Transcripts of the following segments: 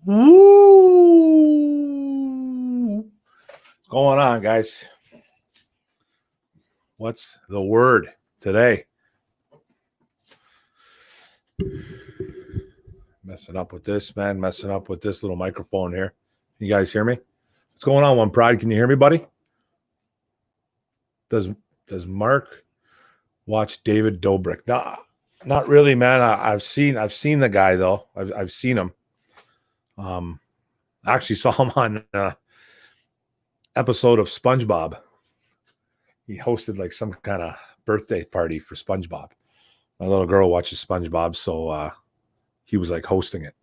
Woo! What's going on, guys? What's the word today? Messing up with this, man. Messing up with this little microphone here. You guys hear me? What's going on, One Pride? Can you hear me, buddy? Does Mark watch David Dobrik? Nah, not really, man. I've seen the guy though. I've seen him. I actually saw him on an episode of SpongeBob. He hosted like some kind of birthday party for SpongeBob. My little girl watches SpongeBob, so he was like hosting it.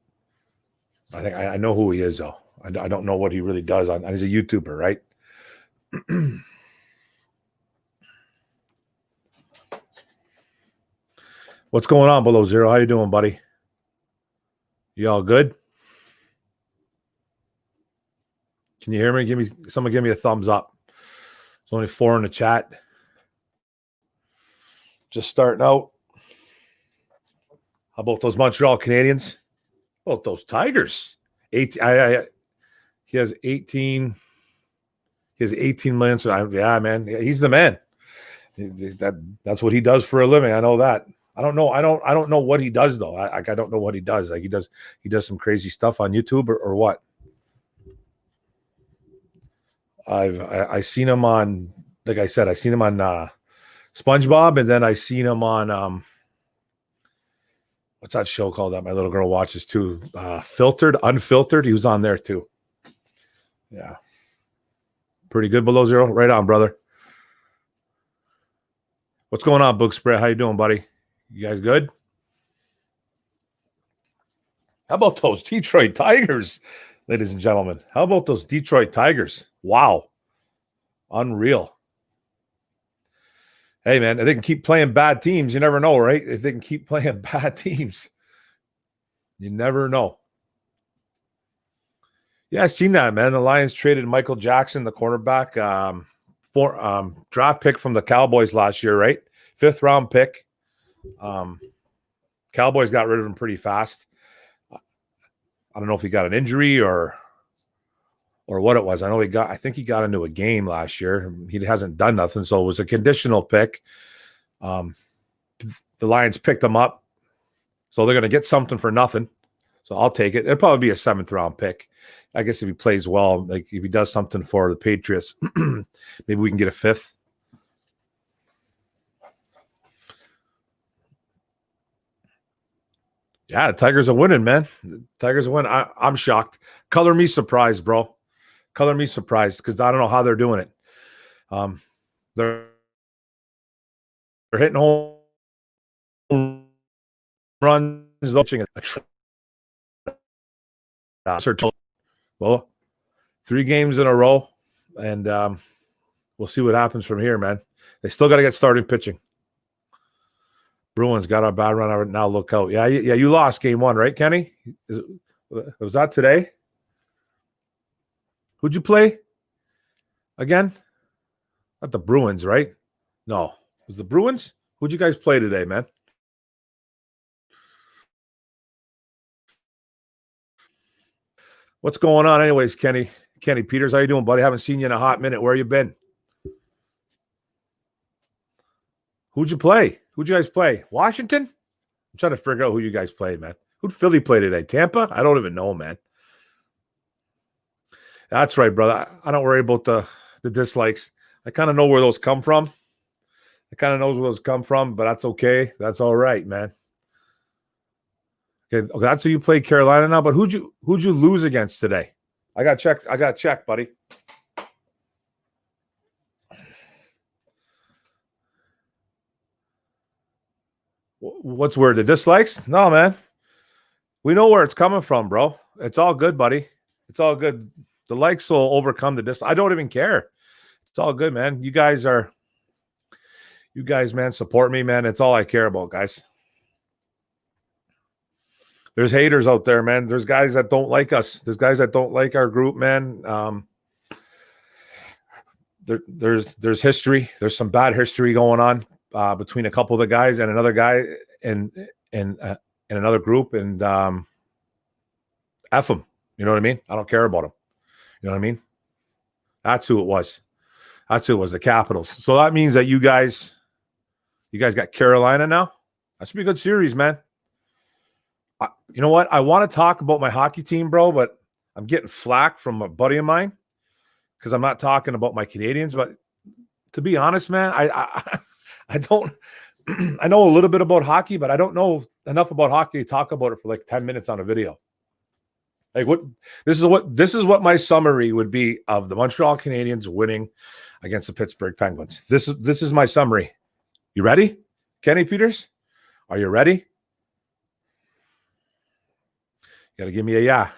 I think I know who he is though. I don't know what he really does. He's a YouTuber, right? What's going on, Below Zero? How you doing, buddy? You all good? Can you hear me? Someone give me a thumbs up. There's only 4 in the chat. Just starting out. How about those Montreal Canadiens? How about those Tigers? He has 18. He has 18 million. So yeah, man, he's the man. That's what he does for a living. I know that. I don't know what he does though. I don't know what he does. Like he does some crazy stuff on YouTube or what. I seen him on, like I said, I seen him on SpongeBob, and then I seen him on what's that show called that my little girl watches too? Unfiltered. He was on there too. Yeah. Pretty good, Below Zero. Right on, brother. What's going on, Book Spread? How you doing, buddy? You guys good? How about those Detroit Tigers, ladies and gentlemen? How about those Detroit Tigers? Wow. Unreal. Hey, man, if they can keep playing bad teams, you never know, right? If they can keep playing bad teams, you never know. Yeah, I seen that, man. The Lions traded Michael Jackson, the cornerback, for draft pick from the Cowboys last year, right? 5th round pick. Cowboys got rid of him pretty fast. I don't know if he got an injury or what it was. I think he got into a game last year. He hasn't done nothing, so it was a conditional pick. The Lions picked him up, so they're going to get something for nothing. So I'll take it. It'll probably be a 7th round pick. I guess if he plays well, like if he does something for the Patriots, maybe we can get a 5th. Yeah, the Tigers are winning, man. The Tigers are winning. I'm shocked. Color me surprised, bro. Color me surprised because I don't know how they're doing it. They're hitting home runs, launching well, 3 games in a row, and we'll see what happens from here, man. They still got to get starting pitching. Bruins got a bad run. Now look out. Yeah. You lost game 1, right, Kenny? Was that today? Who'd you play again? Not the Bruins, right? No. It was the Bruins? Who'd you guys play today, man? What's going on anyways, Kenny? Kenny Peters, how you doing, buddy? Haven't seen you in a hot minute. Where you been? Who'd you play? Who'd you guys play? Washington? I'm trying to figure out who you guys played, man. Who'd Philly play today? Tampa? I don't even know, man. That's right, brother. I don't worry about the dislikes. I kind of know where those come from. But that's okay. That's all right, man. Okay, that's who you played, Carolina now. But who'd you lose against today? I got checked, buddy. What's weird? The dislikes? No, man. We know where it's coming from, bro. It's all good, buddy. It's all good. The likes will overcome the dislikes. I don't even care. It's all good, man. You guys, man, support me, man. It's all I care about, guys. There's haters out there, man. There's guys that don't like us. There's guys that don't like our group, man. There's history. There's some bad history going on between a couple of the guys and another guy in another group, and F them. You know what I mean? I don't care about them. You know what I mean? That's who it was. That's who it was, the Capitals. So that means that you guys got Carolina now. That should be a good series, man. You know what? I want to talk about my hockey team, bro, but I'm getting flack from a buddy of mine because I'm not talking about my Canadians. But to be honest, man, I don't. I know a little bit about hockey, but I don't know enough about hockey to talk about it for like 10 minutes on a video. Like this is what my summary would be of the Montreal Canadiens winning against the Pittsburgh Penguins. This is my summary. You ready? Kenny Peters? Are you ready? You gotta give me a yeah.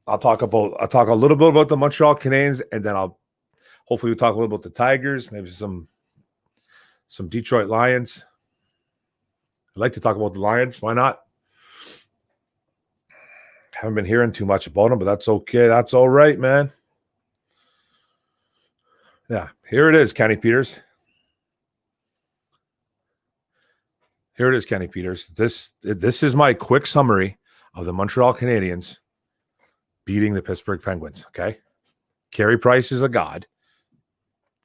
I'll talk a little bit about the Montreal Canadiens, and then hopefully we'll talk a little about the Tigers, maybe some Detroit Lions. I'd like to talk about the Lions. Why not? Haven't been hearing too much about them, but that's okay. That's all right, man. Yeah, here it is, Kenny Peters. Here it is, Kenny Peters. This is my quick summary of the Montreal Canadiens beating the Pittsburgh Penguins, okay? Carey Price is a god,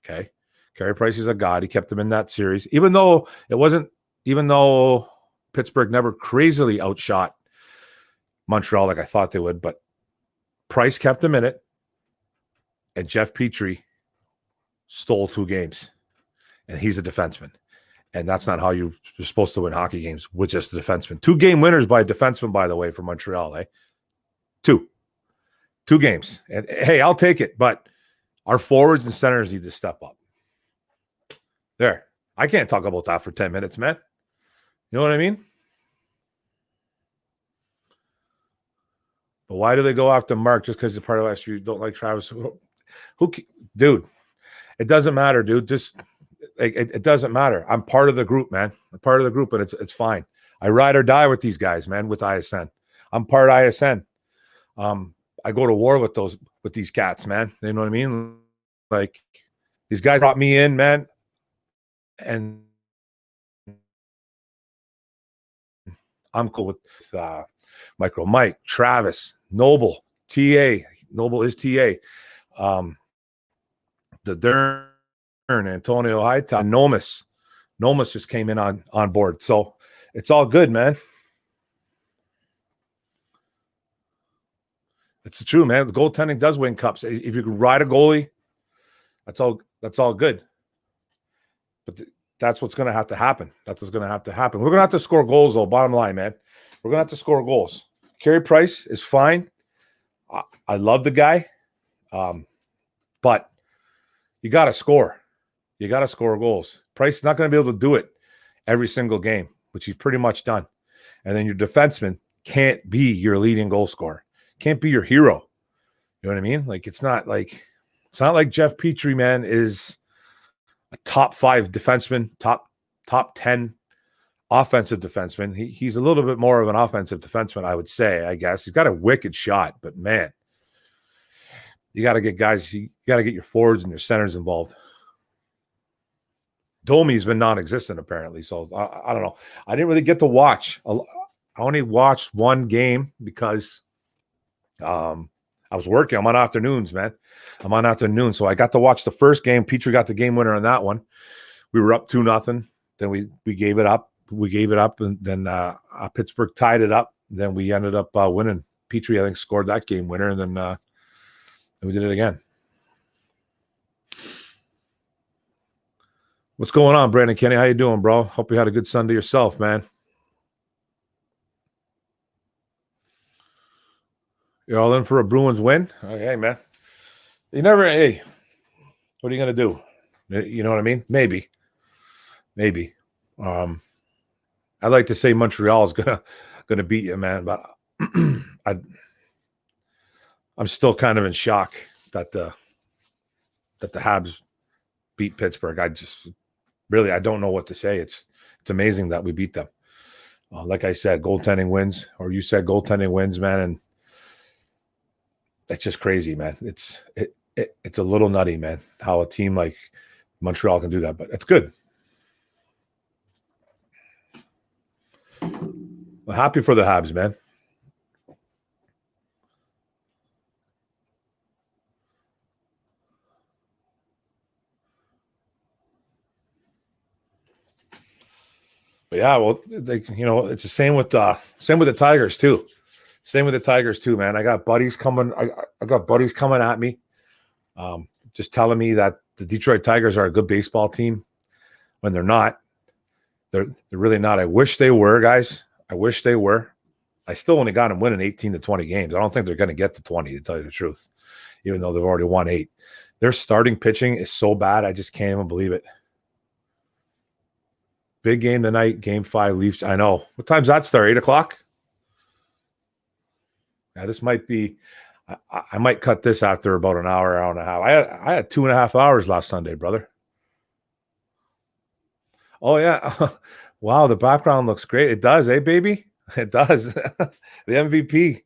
okay? Carey Price is a god. He kept them in that series, even though Pittsburgh never crazily outshot Montreal like I thought they would, but Price kept them in it, and Jeff Petrie stole 2 games, and he's a defenseman. And that's not how you're supposed to win hockey games, with just a defenseman. 2-game winners by a defenseman, by the way, for Montreal, eh? 2 games. And hey, I'll take it, but our forwards and centers need to step up. There. I can't talk about that for 10 minutes, man. You know what I mean? But why do they go after Mark just because he's part of us? You don't like Travis? Dude, it doesn't matter, dude. Just it doesn't matter. I'm part of the group, man. I'm part of the group, and it's fine. I ride or die with these guys, man, with ISN. I'm part of ISN. I go to war with these cats, man. You know what I mean? Like, these guys brought me in, man, and I'm cool with Micro Mike, Travis, Noble, TA. Noble is TA. The Dern, Antonio Hightower, Nomas. Nomas just came in on board. So it's all good, man. It's true, man. The goaltending does win cups. If you can ride a goalie, that's all good. But that's what's going to have to happen. That's what's going to have to happen. We're going to have to score goals, though. Bottom line, man. We're going to have to score goals. Carey Price is fine. I love the guy. But you got to score. You got to score goals. Price is not going to be able to do it every single game, which he's pretty much done. And then your defenseman can't be your leading goal scorer. Can't be your hero. You know what I mean? Like, it's not like Jeff Petrie, man, is a top 5 defenseman, top 10 offensive defenseman. He's a little bit more of an offensive defenseman, I would say, I guess. He's got a wicked shot, but man, you got to get guys, you got to get your forwards and your centers involved. Domi's been non-existent, apparently. So I don't know. I didn't really get to watch. I only watched one game because I was working. I'm on afternoons, man. I'm on afternoons. So I got to watch the first game. Petrie got the game winner on that one. We were up 2-0. Then we gave it up. We gave it up, and then Pittsburgh tied it up. Then we ended up winning. Petrie, I think, scored that game winner, and then we did it again. What's going on, Brandon Kenny? How you doing, bro? Hope you had a good Sunday yourself, man. You're all in for a Bruins win? Oh, hey, man. Hey, what are you going to do? You know what I mean? Maybe. I'd like to say Montreal is gonna beat you, man, but I'm still kind of in shock that the Habs beat Pittsburgh. I don't know what to say. It's amazing that we beat them. Like I said, goaltending wins, or you said goaltending wins, man, and it's just crazy, man. It's a little nutty, man, how a team like Montreal can do that, but it's good. I'm happy for the Habs, man. But yeah, well, it's the same with the Tigers too. Same with the Tigers too, man. I got buddies coming. I got buddies coming at me, just telling me that the Detroit Tigers are a good baseball team when they're not. They're really not. I wish they were, guys. I wish they were. I still only got them winning 18 to 20 games. I don't think they're going to get to 20, to tell you the truth, even though they've already won 8. Their starting pitching is so bad, I just can't even believe it. Big game tonight, Game 5, Leafs. I know. What time's that start? 8 o'clock? Yeah, this might be – I might cut this after about an hour and a half. I had 2.5 hours last Sunday, brother. Oh, yeah. Wow, the background looks great. It does, baby? It does. The MVP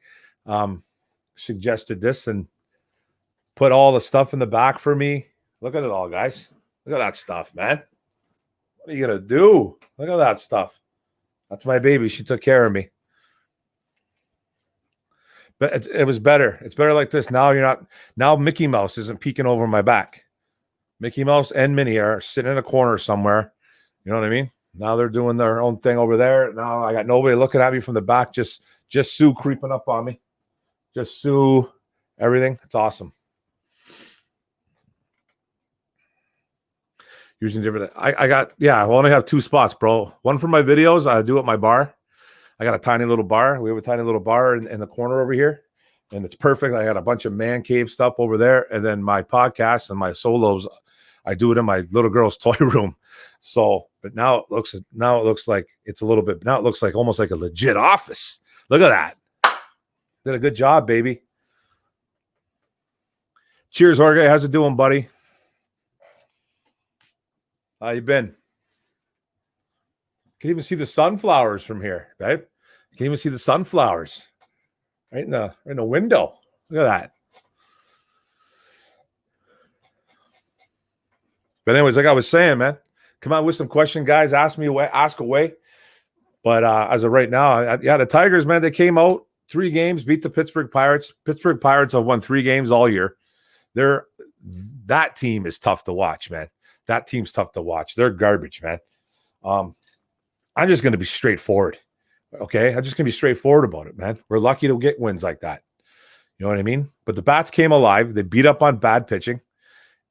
suggested this and put all the stuff in the back for me. Look at it all, guys. Look at that stuff, man. What are you going to do? Look at that stuff. That's my baby. She took care of me. But it was better. It's better like this. Now Mickey Mouse isn't peeking over my back. Mickey Mouse and Minnie are sitting in a corner somewhere. You know what I mean? Now they're doing their own thing over there. Now I got nobody looking at me from the back. Just Sue creeping up on me. Just Sue, everything. It's awesome. Using different. I only have 2 spots, bro. One for my videos. I do at my bar. I got a tiny little bar. We have a tiny little bar in the corner over here, and it's perfect. I got a bunch of man cave stuff over there, and then my podcast and my solos. I do it in my little girl's toy room. So, but now it looks like it's a little bit. Now it looks like almost like a legit office. Look at that. Did a good job, baby. Cheers, Jorge. How's it doing, buddy? How you been? Can even see the sunflowers from here, babe. You can even see the sunflowers right in the window. Look at that. But anyways, like I was saying, man, come out with some question, guys. Ask away. But as of right now, the Tigers, man, they came out 3 games, beat the Pittsburgh Pirates. Pittsburgh Pirates have won 3 games all year. That team is tough to watch, man. That team's tough to watch. They're garbage, man. I'm just going to be straightforward. Okay? I'm just going to be straightforward about it, man. We're lucky to get wins like that. You know what I mean? But the Bats came alive. They beat up on bad pitching.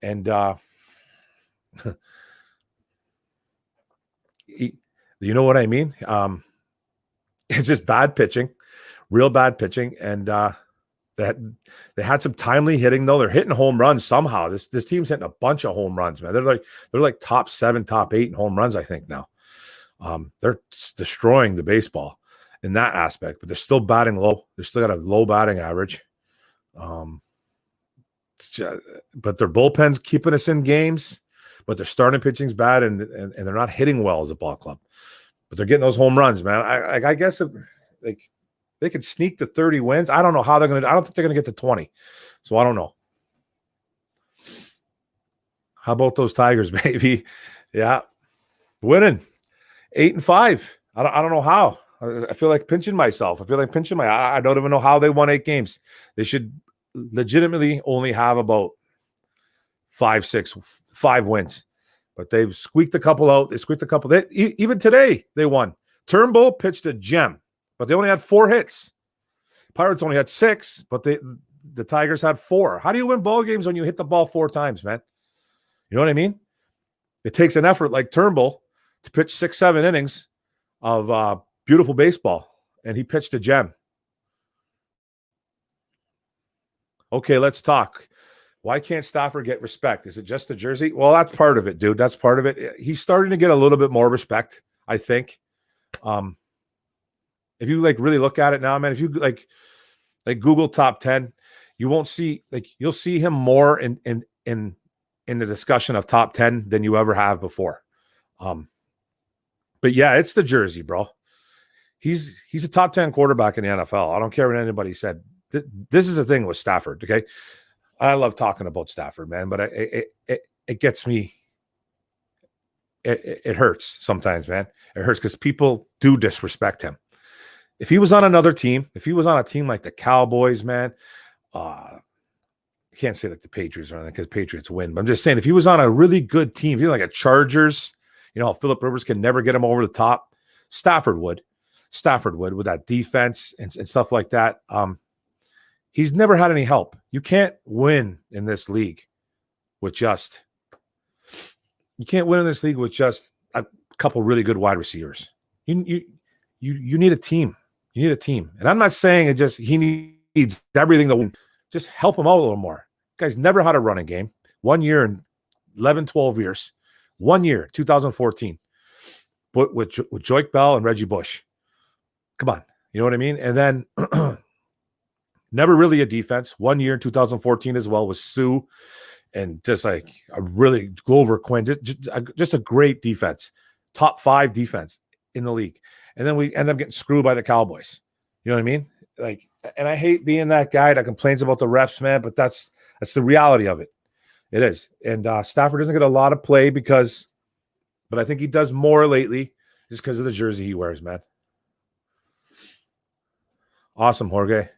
And you know what I mean? It's just bad pitching, real bad pitching. And they had some timely hitting, though. They're hitting home runs somehow. This team's hitting a bunch of home runs, man. They're like top 7, top 8 in home runs, I think, now. They're destroying the baseball in that aspect, but they're still batting low. They're still got a low batting average. But their bullpen's keeping us in games, but their starting pitching's bad, and they're not hitting well as a ball club. But they're getting those home runs, man. I guess they could sneak to 30 wins. I don't know how they're going to. I don't think they're going to get to 20. So I don't know. How about those Tigers, baby? Yeah, winning 8-5. I don't know how. I feel like pinching myself. I don't even know how they won 8 games. They should legitimately only have about 5 wins, but they've squeaked a couple out. Even today they won. Turnbull pitched a gem, but they only had 4 hits. Pirates only had 6, but the Tigers had 4. How do you win ball games when you hit the ball 4 times, man? You know what I mean? It takes an effort like Turnbull to pitch 6-7 innings of beautiful baseball, and he pitched a gem. Okay, let's talk. Why can't Stafford get respect? Is it just the jersey? Well, that's part of it, dude. That's part of it. He's starting to get a little bit more respect, I think. If you really look at it now, man, if you like Google top 10, you won't see you'll see him more in the discussion of top 10 than you ever have before. But yeah, it's the jersey, bro. He's a top 10 quarterback in the NFL. I don't care what anybody said. This is the thing with Stafford, okay? I love talking about Stafford, man, but it gets me. It hurts sometimes, man. It hurts because people do disrespect him. If he was on another team, if he was on a team like the Cowboys, man, I can't say like the Patriots or anything because Patriots win. But I'm just saying, if he was on a really good team, if he was like a Chargers, Philip Rivers can never get him over the top. Stafford would with that defense and stuff like that. He's never had any help. You can't win in this league with just a couple really good wide receivers. You need a team. You need a team. And I'm not saying he needs everything to win. Just help him out a little more. Guy's never had a running game. 1 year in 11, 12 years. 1 year, 2014. But with Joique Bell and Reggie Bush. Come on. You know what I mean? And then never really a defense. 1 year in 2014 as well with Sue and just like a really Glover Quinn. Just a great defense. Top 5 defense in the league. And then we end up getting screwed by the Cowboys. You know what I mean? Like, and I hate being that guy that complains about the refs, man, but that's the reality of it. It is. And Stafford doesn't get a lot of play but I think he does more lately just because of the jersey he wears, man. Awesome, Jorge.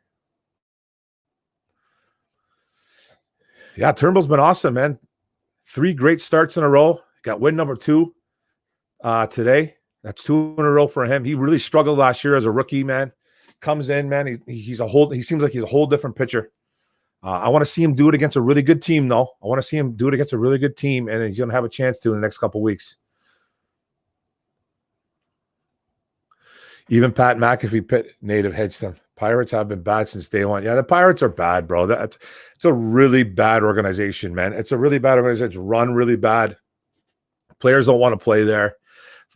Yeah, Turnbull's been awesome, man. 3 great starts in a row. Got win number 2 today. That's 2 in a row for him. He really struggled last year as a rookie, man. Comes in, man. He seems like he's a whole different pitcher. I want to see him do it against a really good team, though. I want to see him do it against a really good team, and he's going to have a chance to in the next couple of weeks. Even Pat McAfee Pitt native hates them. Pirates have been bad since day one. Yeah, the Pirates are bad, bro. It's a really bad organization, man. It's a really bad organization. It's run really bad. Players don't want to play there.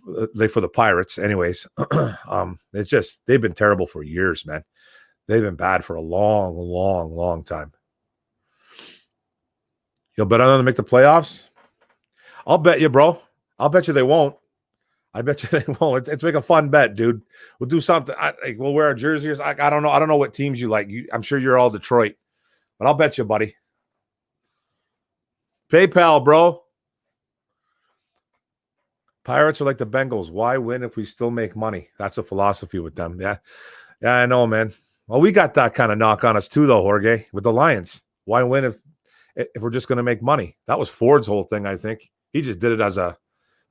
For the Pirates, anyways. They've been terrible for years, man. They've been bad for a long, long, long time. You'll bet on them to make the playoffs? I'll bet you, bro. I'll bet you they won't. I bet you they won't. It's like a fun bet, dude. We'll do something. We'll wear our jerseys. I don't know. I don't know what teams you like. I'm sure you're all Detroit, but I'll bet you, buddy. PayPal, bro. Pirates are like the Bengals. Why win if we still make money? That's a philosophy with them. Yeah, I know, man. Well, we got that kind of knock on us too, though, Jorge, with the Lions. Why win if we're just going to make money? That was Ford's whole thing, I think. He just did it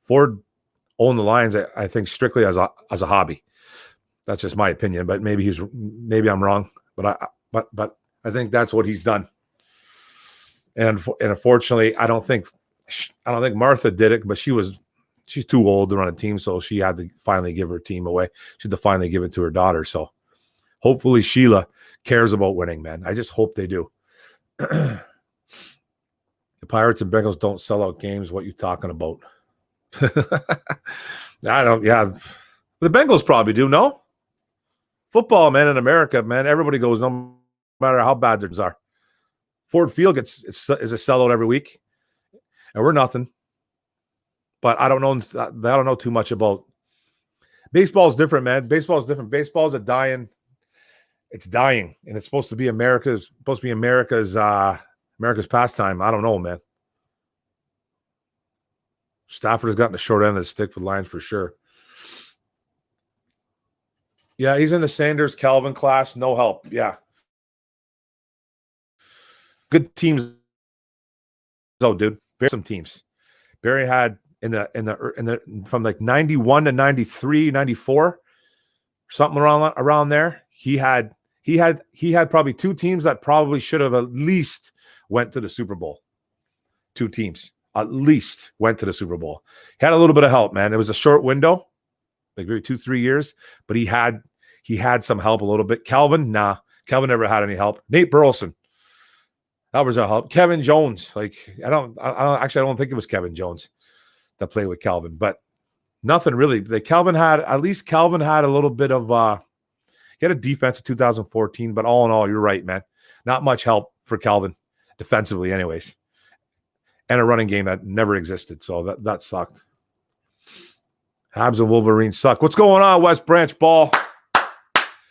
Ford owned the Lions, I think, strictly as a hobby. That's just my opinion, but maybe I'm wrong. But I think that's what he's done. And unfortunately, I don't think Martha did it, but she's too old to run a team, so she had to finally give her team away. She had to finally give it to her daughter. So hopefully Sheila cares about winning, man. I just hope they do. The Pirates and Bengals don't sell out games. What you talking about? I don't. Yeah, the Bengals probably do. No football, man. In America, man, everybody goes no matter how bad theirs are. Ford Field is a sellout every week, and we're nothing. But I don't know too much about baseball's different, man. Baseball's different. Baseball's dying. It's dying, and it's supposed to be America's pastime. I don't know, man. Stafford has gotten the short end of the stick for the Lions for sure. Yeah, he's in the Sanders Calvin class. No help. Yeah. Good teams, though, dude. Some teams. Barry had in the from like 91 to 93, 94, something around there. He had probably 2 teams that probably should have at least went to the Super Bowl. 2 teams at least went to the Super Bowl. He had a little bit of help, man. It was a short window, like maybe 2-3 years, but he had some help a little bit. Calvin never had any help. Nate Burleson, that was a help. Kevin Jones, like I don't think it was Kevin Jones that played with Calvin, but nothing really. Calvin had a little bit of he had a defense in 2014, but all in all, you're right, man. Not much help for Calvin defensively, anyways. And a running game that never existed. So that sucked. Habs and Wolverines suck. What's going on, West Branch Ball?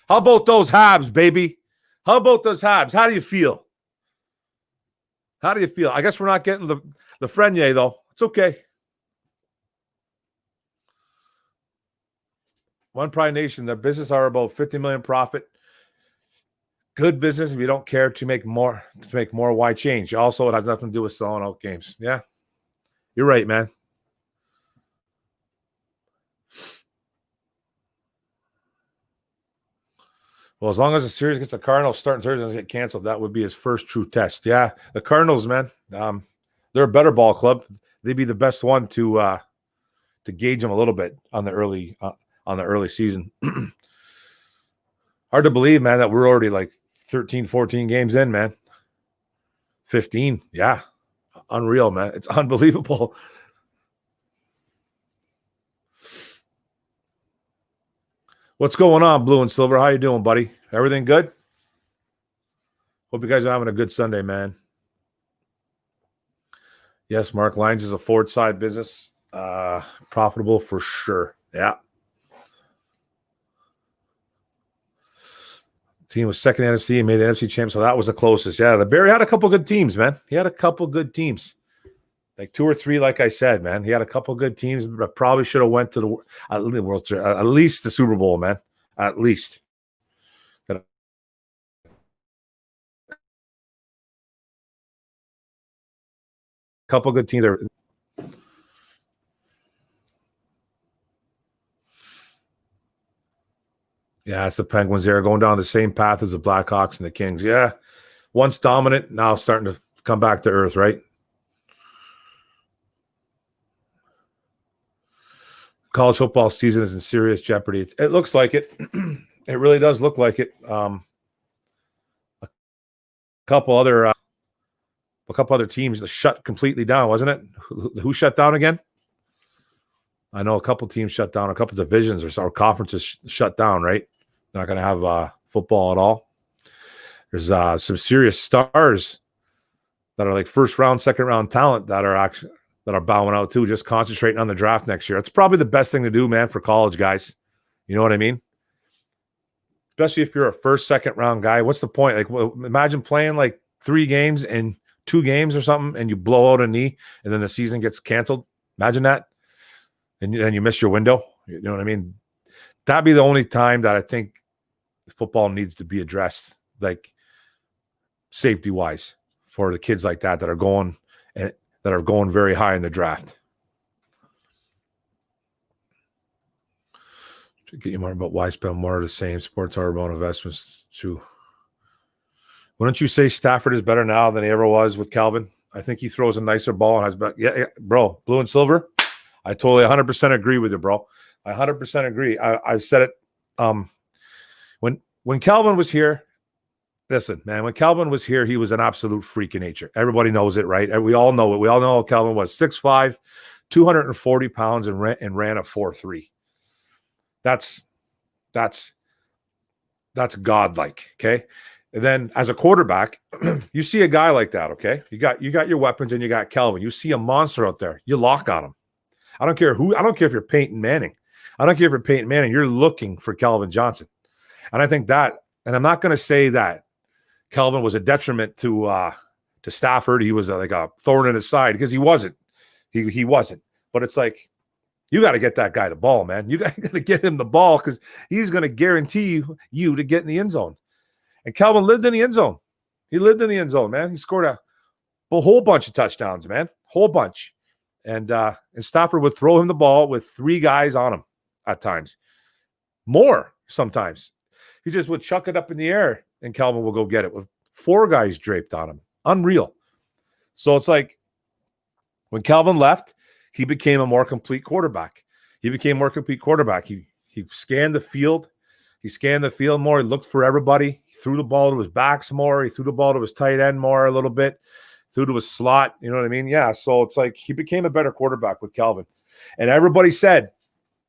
How about those Habs, baby? How about those Habs? How do you feel? I guess we're not getting the Lafreniere, though. It's okay. One Pride Nation, the business are about 50 million profit. Good business if you don't care to make more. Why change? Also, it has nothing to do with selling out games. Yeah, you're right, man. Well, as long as the series against the Cardinals starting Thursday doesn't get canceled, that would be his first true test. Yeah, the Cardinals, man, they're a better ball club. They'd be the best one to gauge them a little bit on the early season. Hard to believe, man, that we're already like 13, 14 games in, man. 15, yeah, unreal, man. It's unbelievable. What's going on, Blue and Silver? How you doing, buddy? Everything good? Hope you guys are having a good Sunday, man. Yes, Mark, Lines is a forward side business. Profitable for sure. Yeah. Team was second NFC and made the NFC champ, so that was the closest. Yeah, the Barry had a couple good teams, man. He had a couple good teams. Like 2 or 3, like I said, man. He had a couple good teams, but probably should have went to the World Series, at least the Super Bowl, man. At least. A couple good teams. Yeah, it's the Penguins. They're going down the same path as the Blackhawks and the Kings. Yeah, once dominant, now starting to come back to earth, right? College football season is in serious jeopardy. It looks like it. It really does look like it. A couple other teams shut completely down, wasn't it? Who shut down again? I know a couple teams shut down, a couple divisions or conferences shut down, right? They're not going to have football at all. There's some serious stars that are like first round, second round talent that are bowing out too, just concentrating on the draft next year. It's probably the best thing to do, man, for college guys. You know what I mean? Especially if you're a first, second round guy. What's the point? Like, well, imagine playing like 3 games in 2 games or something, and you blow out a knee, and then the season gets canceled. Imagine that. And then you miss your window. You know what I mean? That'd be the only time that I think football needs to be addressed, like safety-wise, for the kids like that are going very high in the draft. To get you more about why spend more of the same. Sports are about investments too. Wouldn't you say Stafford is better now than he ever was with Calvin? I think he throws a nicer ball and has better. Yeah, bro, blue and silver. I totally 100% agree with you, bro. I 100% agree. I've said it. When Calvin was here, listen, man, when Calvin was here, he was an absolute freak of nature. Everybody knows it, right? We all know it. We all know Calvin was 6'5", 240 pounds, and ran a 4.3. That's godlike, okay? And then as a quarterback, you see a guy like that, okay? You got your weapons and you got Calvin. You see a monster out there. You lock on him. I don't care if you're Peyton Manning. I don't care if you're Peyton Manning. You're looking for Calvin Johnson. And I think that, and I'm not going to say that Calvin was a detriment to Stafford. He was like a thorn in his side, because he wasn't. He wasn't. But it's like, you got to get that guy the ball, man. You got to get him the ball, because he's going to guarantee you to get in the end zone. And Calvin lived in the end zone. He lived in the end zone, man. He scored a whole bunch of touchdowns, man. Whole bunch. And Stafford would throw him the ball with 3 guys on him at times. More sometimes. He just would chuck it up in the air, and Calvin will go get it with 4 guys draped on him. Unreal. So it's like, when Calvin left, he became a more complete quarterback. He scanned the field. He scanned the field more. He looked for everybody. He threw the ball to his backs more. He threw the ball to his tight end more a little bit. Threw to his slot. You know what I mean? Yeah. So it's like he became a better quarterback with Calvin. And everybody said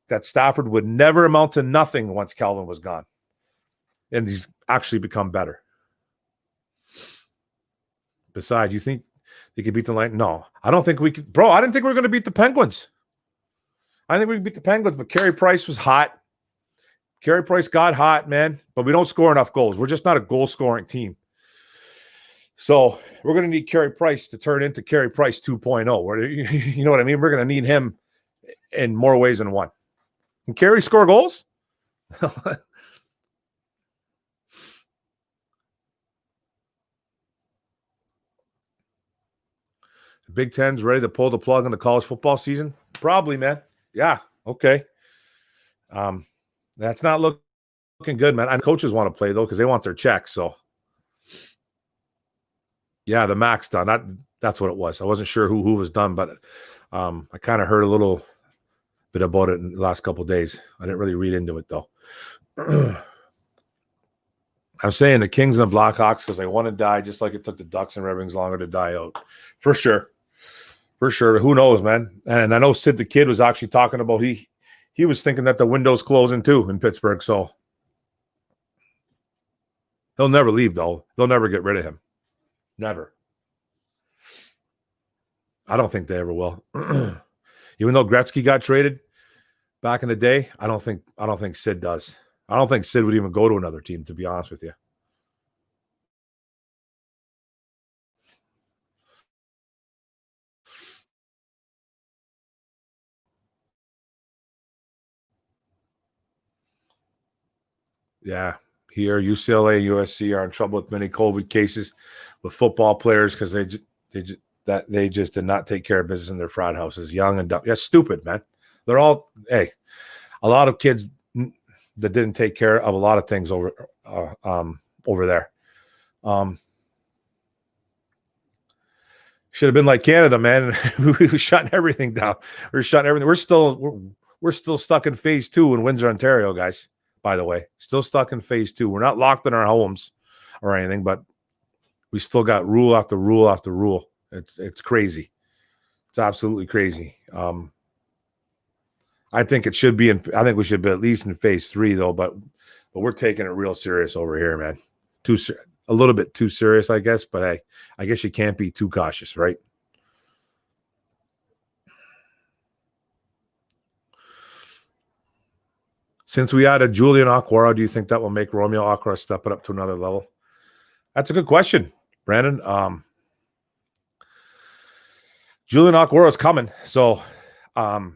that Stafford would never amount to nothing once Calvin was gone. And he's actually become better. Besides, you think they could beat the Lions? No, I don't think we could. Bro, I didn't think we were going to beat the Penguins. I think we could beat the Penguins, but Carey Price was hot. Carey Price got hot, man, but we don't score enough goals. We're just not a goal-scoring team. So we're going to need Carey Price to turn into Carey Price 2.0. You know what I mean? We're going to need him in more ways than one. Can Carey score goals? The Big Ten's ready to pull the plug on the college football season? Probably, man. Yeah. Okay. That's not looking good, man. And coaches want to play though because they want their checks. So, yeah, the MAC's done. That's what it was. I wasn't sure who was done, but I kind of heard a little bit about it in the last couple of days. I didn't really read into it though. I'm saying the Kings and the Blackhawks because they want to die just like it took the Ducks and Red Wings longer to die out. For sure. For sure. Who knows, man? And I know Sid the Kid was actually talking about he was thinking that the window's closing too in Pittsburgh. So he'll never leave, though. They'll never get rid of him. Never. I don't think they ever will. Even though Gretzky got traded back in the day, I don't think Sid does. I don't think Sid would even go to another team, to be honest with you. Yeah. Here, UCLA, USC are in trouble with many COVID cases with football players because they just did not take care of business in their frat houses, young and dumb. Yeah, stupid, man. They're all a lot of kids that didn't take care of a lot of things over there. Should have been like Canada, man. We were shutting everything down. We're shutting everything. We're still stuck in phase 2 in Windsor, Ontario, guys. By the way, still stuck in phase 2. We're not locked in our homes or anything, but we still got rule after rule after rule. It's crazy. It's absolutely crazy. I think it should be I think we should be at least in phase 3 though, but we're taking it real serious over here, man. A little bit too serious, I guess, but hey, I guess you can't be too cautious, right? Since we added Julian Okwara, do you think that will make Romeo Okwara step it up to another level? That's a good question, Brandon. Julian Okwara is coming, so I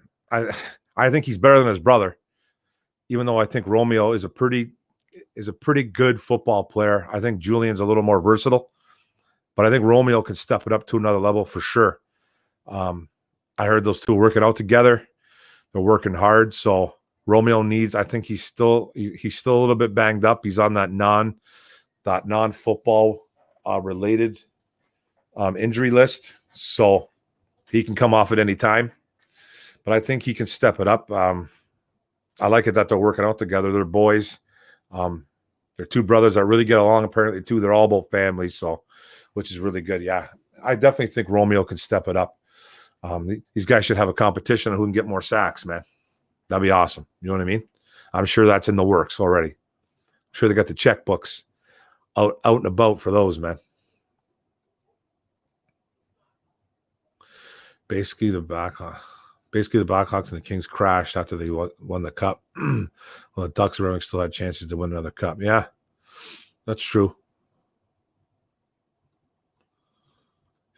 think he's better than his brother. Even though I think Romeo is a pretty good football player, I think Julian's a little more versatile. But I think Romeo can step it up to another level for sure. I heard those two working out together. They're working hard, so Romeo needs. I think he's still a little bit banged up. He's on that non-football related injury list, so he can come off at any time. But I think he can step it up. I like it that they're working out together. They're boys. They're two brothers that really get along. Apparently, too. They're all both families, so which is really good. Yeah, I definitely think Romeo can step it up. These guys should have a competition on who can get more sacks, man. That'd be awesome. You know what I mean? I'm sure that's in the works already. I'm sure they got the checkbooks out and about for those, man. Basically, the Blackhawks and the Kings crashed after they won the cup. Well, the Ducks and Red Wings still had chances to win another cup. Yeah, that's true.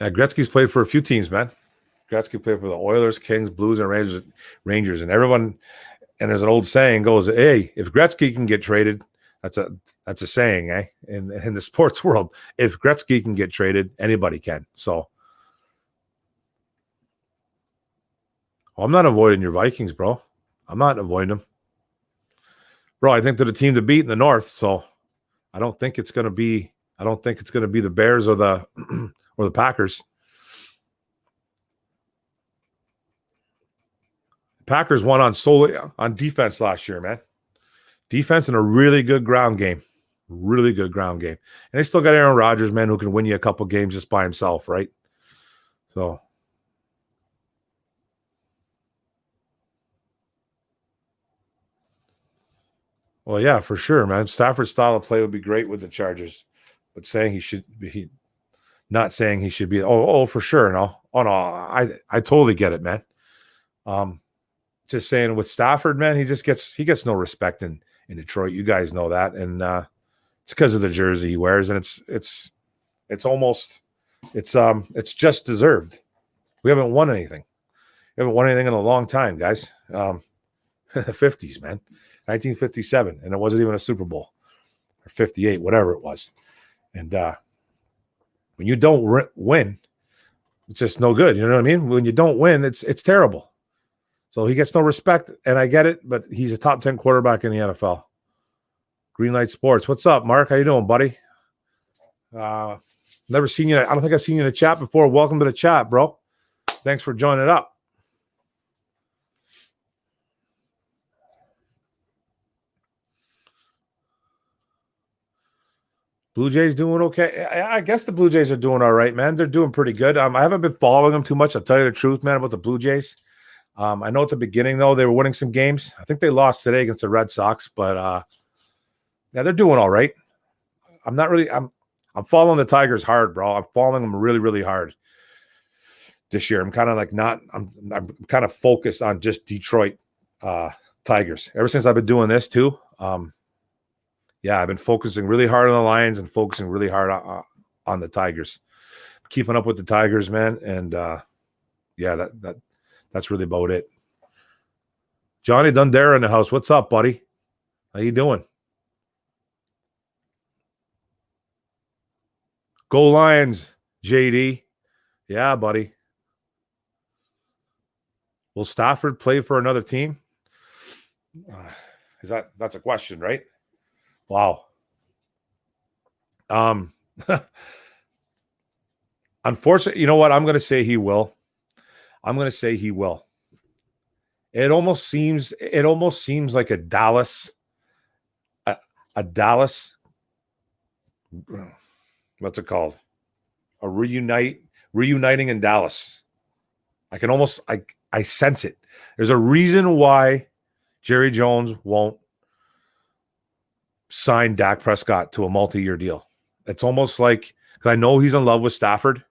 Yeah, Gretzky's played for a few teams, man. Gretzky played for the Oilers, Kings, Blues, and Rangers, and everyone. And there's an old saying goes, "Hey, if Gretzky can get traded, that's a saying, eh? In the sports world, if Gretzky can get traded, anybody can." So, I'm not avoiding your Vikings, bro. I'm not avoiding them, bro. I think they're the team to beat in the North. So, I don't think it's going to be the Bears or the or the Packers. Packers won solely on defense last year, man. Defense and a really good ground game. Really good ground game. And they still got Aaron Rodgers, man, who can win you a couple games just by himself, right? So. Well, yeah, for sure, man. Stafford's style of play would be great with the Chargers. But saying he should be not saying he should be for sure. No. Oh no, I totally get it, man. Just saying with Stafford, man, he gets no respect in Detroit. You guys know that. And it's because of the jersey he wears, and it's just deserved. We haven't won anything. We haven't won anything in a long time, guys. in the 50s, man. 1957, and it wasn't even a Super Bowl, or 58, whatever it was. And when you don't win, it's just no good. You know what I mean? When you don't win, it's terrible. So he gets no respect, and I get it, but he's a top 10 quarterback in the NFL. Greenlight Sports. What's up, Mark? How you doing, buddy? Never seen you. I don't think I've seen you in the chat before. Welcome to the chat, bro. Thanks for joining up. Blue Jays doing okay. I guess the Blue Jays are doing all right, man. They're doing pretty good. I haven't been following them too much. I'll tell you the truth, man, about the Blue Jays. I know at the beginning, though, they were winning some games. I think they lost today against the Red Sox, but yeah, they're doing all right. I'm following the Tigers hard, bro. I'm following them really, really hard this year. I'm kind of like I'm kind of focused on just Detroit Tigers. Ever since I've been doing this too. Yeah, I've been focusing really hard on the Lions and focusing really hard on the Tigers. Keeping up with the Tigers, man. And yeah, that's really about it. Johnny Dundera in the house. What's up, buddy? How you doing? Go Lions, JD. Yeah, buddy. Will Stafford play for another team? That's a question, right? Wow. Unfortunately, you know what? I'm going to say he will. It almost seems like a Dallas. What's it called? Reuniting in Dallas. I sense it. There's a reason why Jerry Jones won't sign Dak Prescott to a multi-year deal. It's almost like, because I know he's in love with Stafford.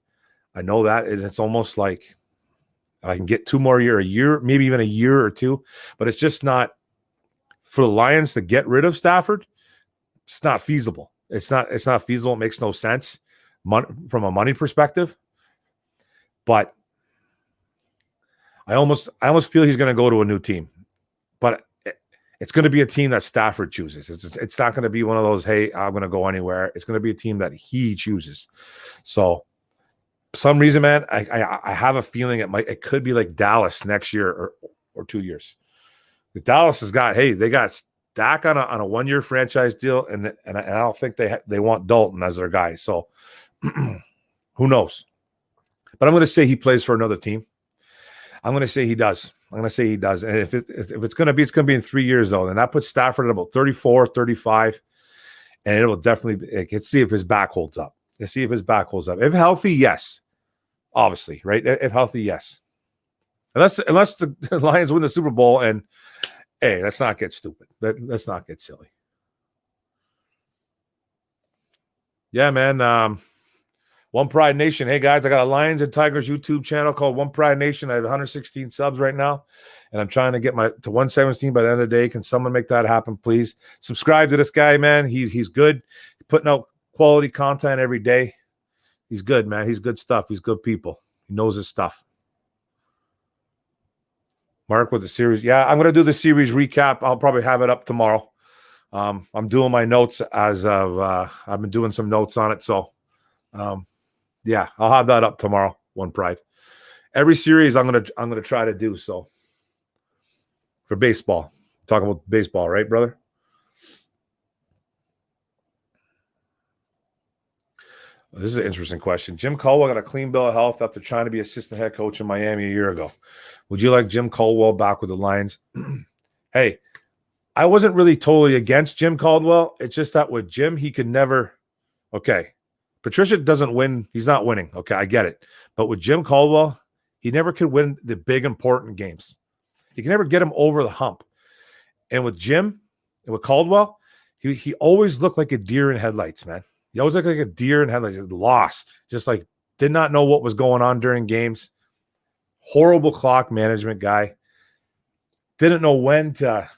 I know that. And it's almost like I can get 2 more years, a year, maybe even a year or 2. But it's just not, for the Lions to get rid of Stafford, it's not feasible. It's not feasible. It makes no sense from a money perspective. But I almost feel he's going to go to a new team. But it's going to be a team that Stafford chooses. It's not going to be one of those, hey, I'm going to go anywhere. It's going to be a team that he chooses. So, for some reason, man, I have a feeling it could be like Dallas next year or 2 years. The Dallas they got Dak on a 1-year franchise deal, and I don't think they want Dalton as their guy. So, who knows? But I'm going to say he plays for another team. I'm going to say he does. And if it's going to be, it's going to be in 3 years, though. And that puts Stafford at about 34, 35. And it will definitely, let's see if his back holds up. If healthy, yes. Obviously, right? If healthy, yes. Unless the Lions win the Super Bowl, and hey, let's not get stupid. Let's not get silly. Yeah, man. One Pride Nation. Hey, guys, I got a Lions and Tigers YouTube channel called One Pride Nation. I have 116 subs right now, and I'm trying to get to 117 by the end of the day. Can someone make that happen, please? Subscribe to this guy, man. He's good. He's putting out quality content every day. He's good, man. He's good stuff. He's good people. He knows his stuff. Mark with the series. Yeah, I'm going to do the series recap. I'll probably have it up tomorrow. I'm doing my notes as of I've been doing some notes on it. So, yeah, I'll have that up tomorrow. One Pride. Every series I'm gonna try to do so. For baseball, talking about baseball, right, brother? This is an interesting question. Jim Caldwell got a clean bill of health after trying to be assistant head coach in Miami a year ago. Would you like Jim Caldwell back with the Lions? Hey, I wasn't really totally against Jim Caldwell. It's just that with Jim, he could never. Okay, Patricia doesn't win. He's not winning. Okay, I get it. But with Jim Caldwell, he never could win the big, important games. He can never get him over the hump. And with Jim and with Caldwell, he always looked like a deer in headlights, man. He always looked like a deer in headlights. Lost. Just like did not know what was going on during games. Horrible clock management guy. Didn't know when to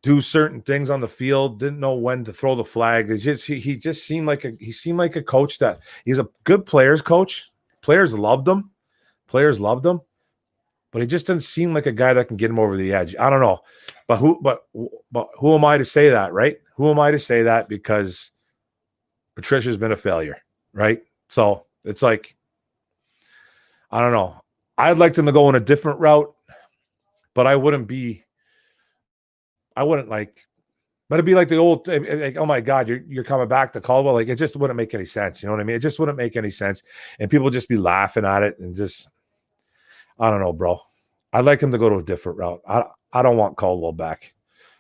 do certain things on the field. Didn't know when to throw the flag. He just seemed like a coach that he's a good players coach. Players loved him. but he just doesn't seem like a guy that can get him over the edge. I don't know, but who am I to say that, right? Who am I to say that? Because Patricia's been a failure, right? So it's like, I don't know. I'd like them to go in a different route, but I wouldn't like, but it'd be like the old, like, oh my God, you're coming back to Caldwell. Like, it just wouldn't make any sense. You know what I mean? It just wouldn't make any sense. And people would just be laughing at it and just, I don't know, bro. I'd like him to go to a different route. I don't want Caldwell back,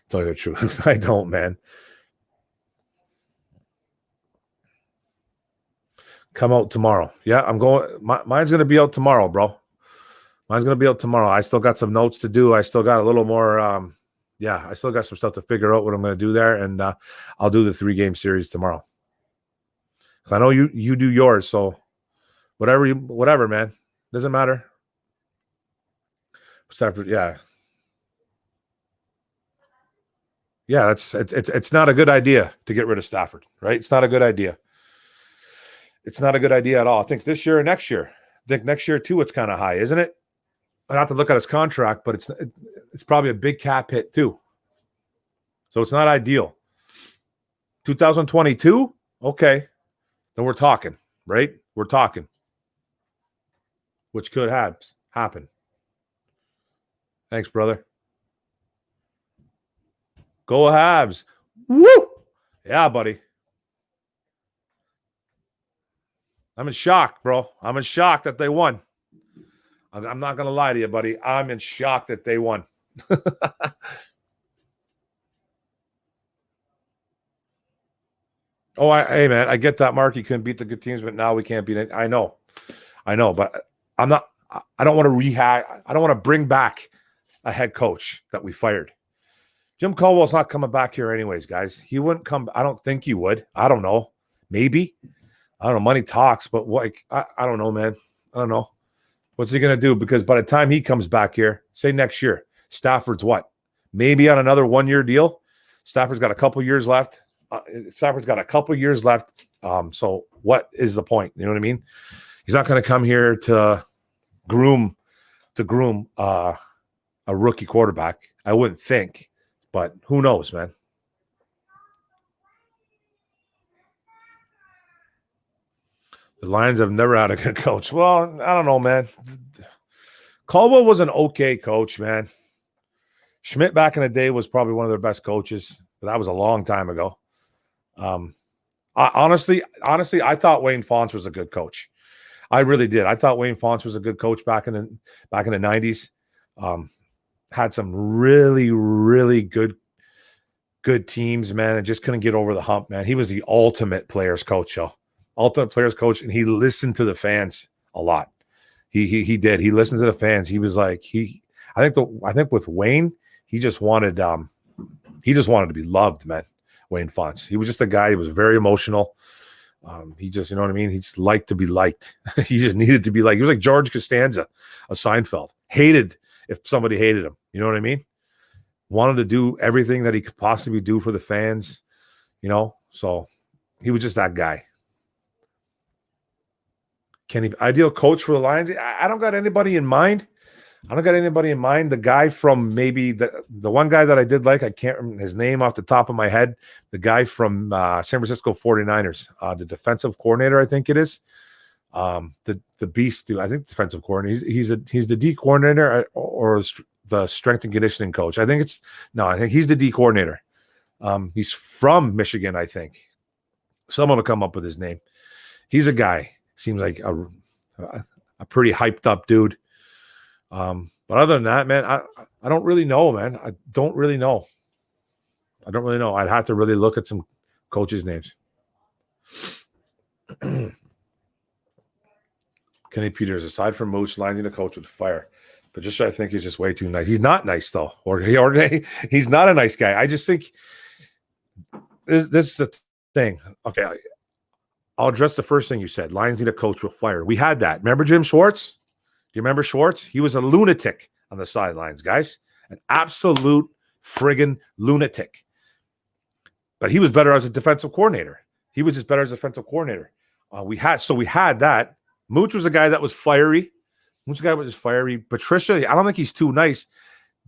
to tell you the truth. I don't, man. Come out tomorrow. Yeah, I'm going. Mine's going to be out tomorrow, bro. Mine's going to be out tomorrow. I still got some notes to do. I still got a little more. I still got some stuff to figure out what I'm going to do there, and I'll do the 3-game series tomorrow. So I know you do yours, so whatever, man. Doesn't matter. Stafford, yeah. Yeah, it's not a good idea to get rid of Stafford, right? It's not a good idea. It's not a good idea at all. I think this year and next year. I think next year too, it's kind of high, isn't it? I have to look at his contract, but it's probably a big cap hit too. So it's not ideal. 2022, okay. Then we're talking, right? We're talking. Which could happen. Thanks, brother. Go Habs. Woo! Yeah, buddy. I'm in shock, bro. I'm in shock that they won. I'm not going to lie to you, buddy. I'm in shock that they won. Hey, man, I get that, Mark. You couldn't beat the good teams, but now we can't beat it. I know, but I don't want to I don't want to bring back a head coach that we fired. Jim Caldwell's not coming back here anyways, guys. He wouldn't come. I don't think he would. I don't know. Maybe. I don't know. Money talks, but I don't know, man. I don't know. What's he going to do? Because by the time he comes back here, say next year, Stafford's what? Maybe on another 1-year deal. Stafford's got a couple years left. So what is the point? You know what I mean? He's not going to come here to groom a rookie quarterback. I wouldn't think, but who knows, man? The Lions have never had a good coach. Well, I don't know, man. Caldwell was an okay coach, man. Schmidt back in the day was probably one of their best coaches, but that was a long time ago. Honestly, I thought Wayne Fontes was a good coach. I really did. I thought Wayne Fontes was a good coach back in the 90s. Had some really, really good teams, man, and just couldn't get over the hump, man. He was the ultimate players coach, y'all. Ultimate players coach, and he listened to the fans a lot. He did. He listened to the fans. He was like I think with Wayne, he just wanted to be loved, man. Wayne Fontes. He was just a guy. He was very emotional. He just, you know what I mean? He just liked to be liked. He just needed to be liked. He was like George Costanza of Seinfeld. Hated if somebody hated him. You know what I mean? Wanted to do everything that he could possibly do for the fans, you know? So he was just that guy. Ideal coach for the Lions? I don't got anybody in mind. The guy from maybe the one guy that I did like, I can't remember his name off the top of my head. The guy from San Francisco 49ers, the defensive coordinator, I think it is. The beast, dude. I think defensive coordinator. He's the D coordinator or the strength and conditioning coach. I think he's the D coordinator. He's from Michigan, I think. Someone will come up with his name. He's a guy. Seems like a pretty hyped up dude. But other than that, man, I don't really know, man. I don't really know. I'd have to really look at some coaches' names. Kenny Peters, aside from Mooch, landing a coach with fire. But just I think he's just way too nice. He's not nice, though. Or he's not a nice guy. I just think this is the thing. Okay, I'll address the first thing you said. Lions need a coach with fire. We had that. Remember Jim Schwartz? Do you remember Schwartz? He was a lunatic on the sidelines, guys. An absolute friggin' lunatic. But he was better as a defensive coordinator. He was just better as a defensive coordinator. We had that. Mooch was a guy that was fiery. Who's the guy with his fiery? Patricia. I don't think he's too nice.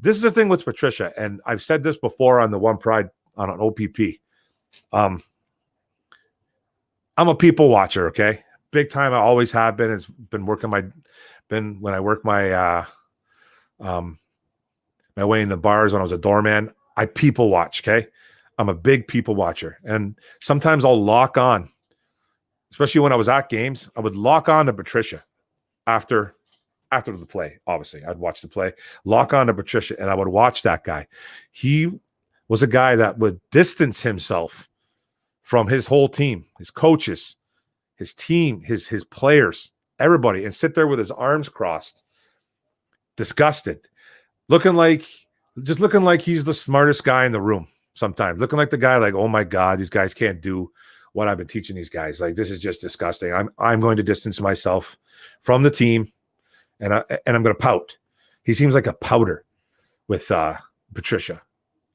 This is the thing with Patricia, and I've said this before on the One Pride on an OPP. I'm a people watcher, okay? Big time. I always have been. It's been working when I work my my way in the bars when I was a doorman. I people watch, okay? I'm a big people watcher. And sometimes I'll lock on, especially when I was at games, I would lock on to Patricia after the play. Obviously, I'd watch the play, lock on to Patricia, and I would watch that guy. He was a guy that would distance himself from his whole team, his coaches, his team, his players, everybody, and sit there with his arms crossed, disgusted, looking like he's the smartest guy in the room sometimes, looking like the guy like, oh my God, these guys can't do what I've been teaching these guys. Like, this is just disgusting. I'm going to distance myself from the team, and I'm going to pout. He seems like a pouter with Patricia.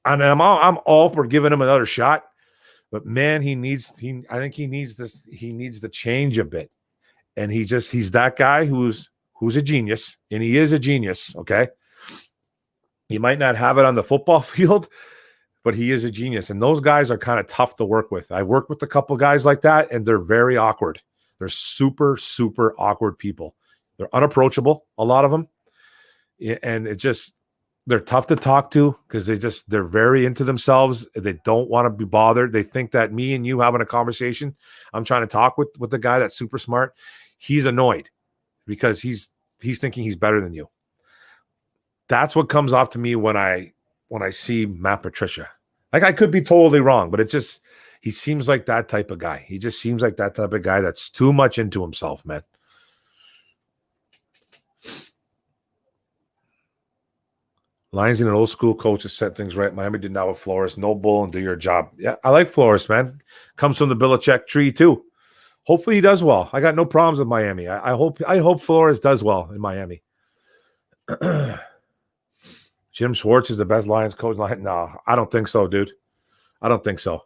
And I'm all for giving him another shot, but man, I think he needs to change a bit. And he's that guy who's a genius, and he is a genius, okay? He might not have it on the football field, but he is a genius. And those guys are kind of tough to work with. I work with a couple guys like that, and they're very awkward. They're super, super awkward people. They're unapproachable, a lot of them. And they're tough to talk to because they're very into themselves. They don't want to be bothered. They think that me and you having a conversation, I'm trying to talk with the guy that's super smart. He's annoyed because he's thinking he's better than you. That's what comes off to me when I see Matt Patricia. Like, I could be totally wrong, but he seems like that type of guy. He just seems like that type of guy that's too much into himself, man. Lions in an old school coach has set things right. Miami did not with Flores. No bull and do your job. Yeah, I like Flores, man. Comes from the Belichick tree too. Hopefully he does well. I got no problems with Miami. I hope Flores does well in Miami. Jim Schwartz is the best Lions coach. No, I don't think so, dude. I don't think so.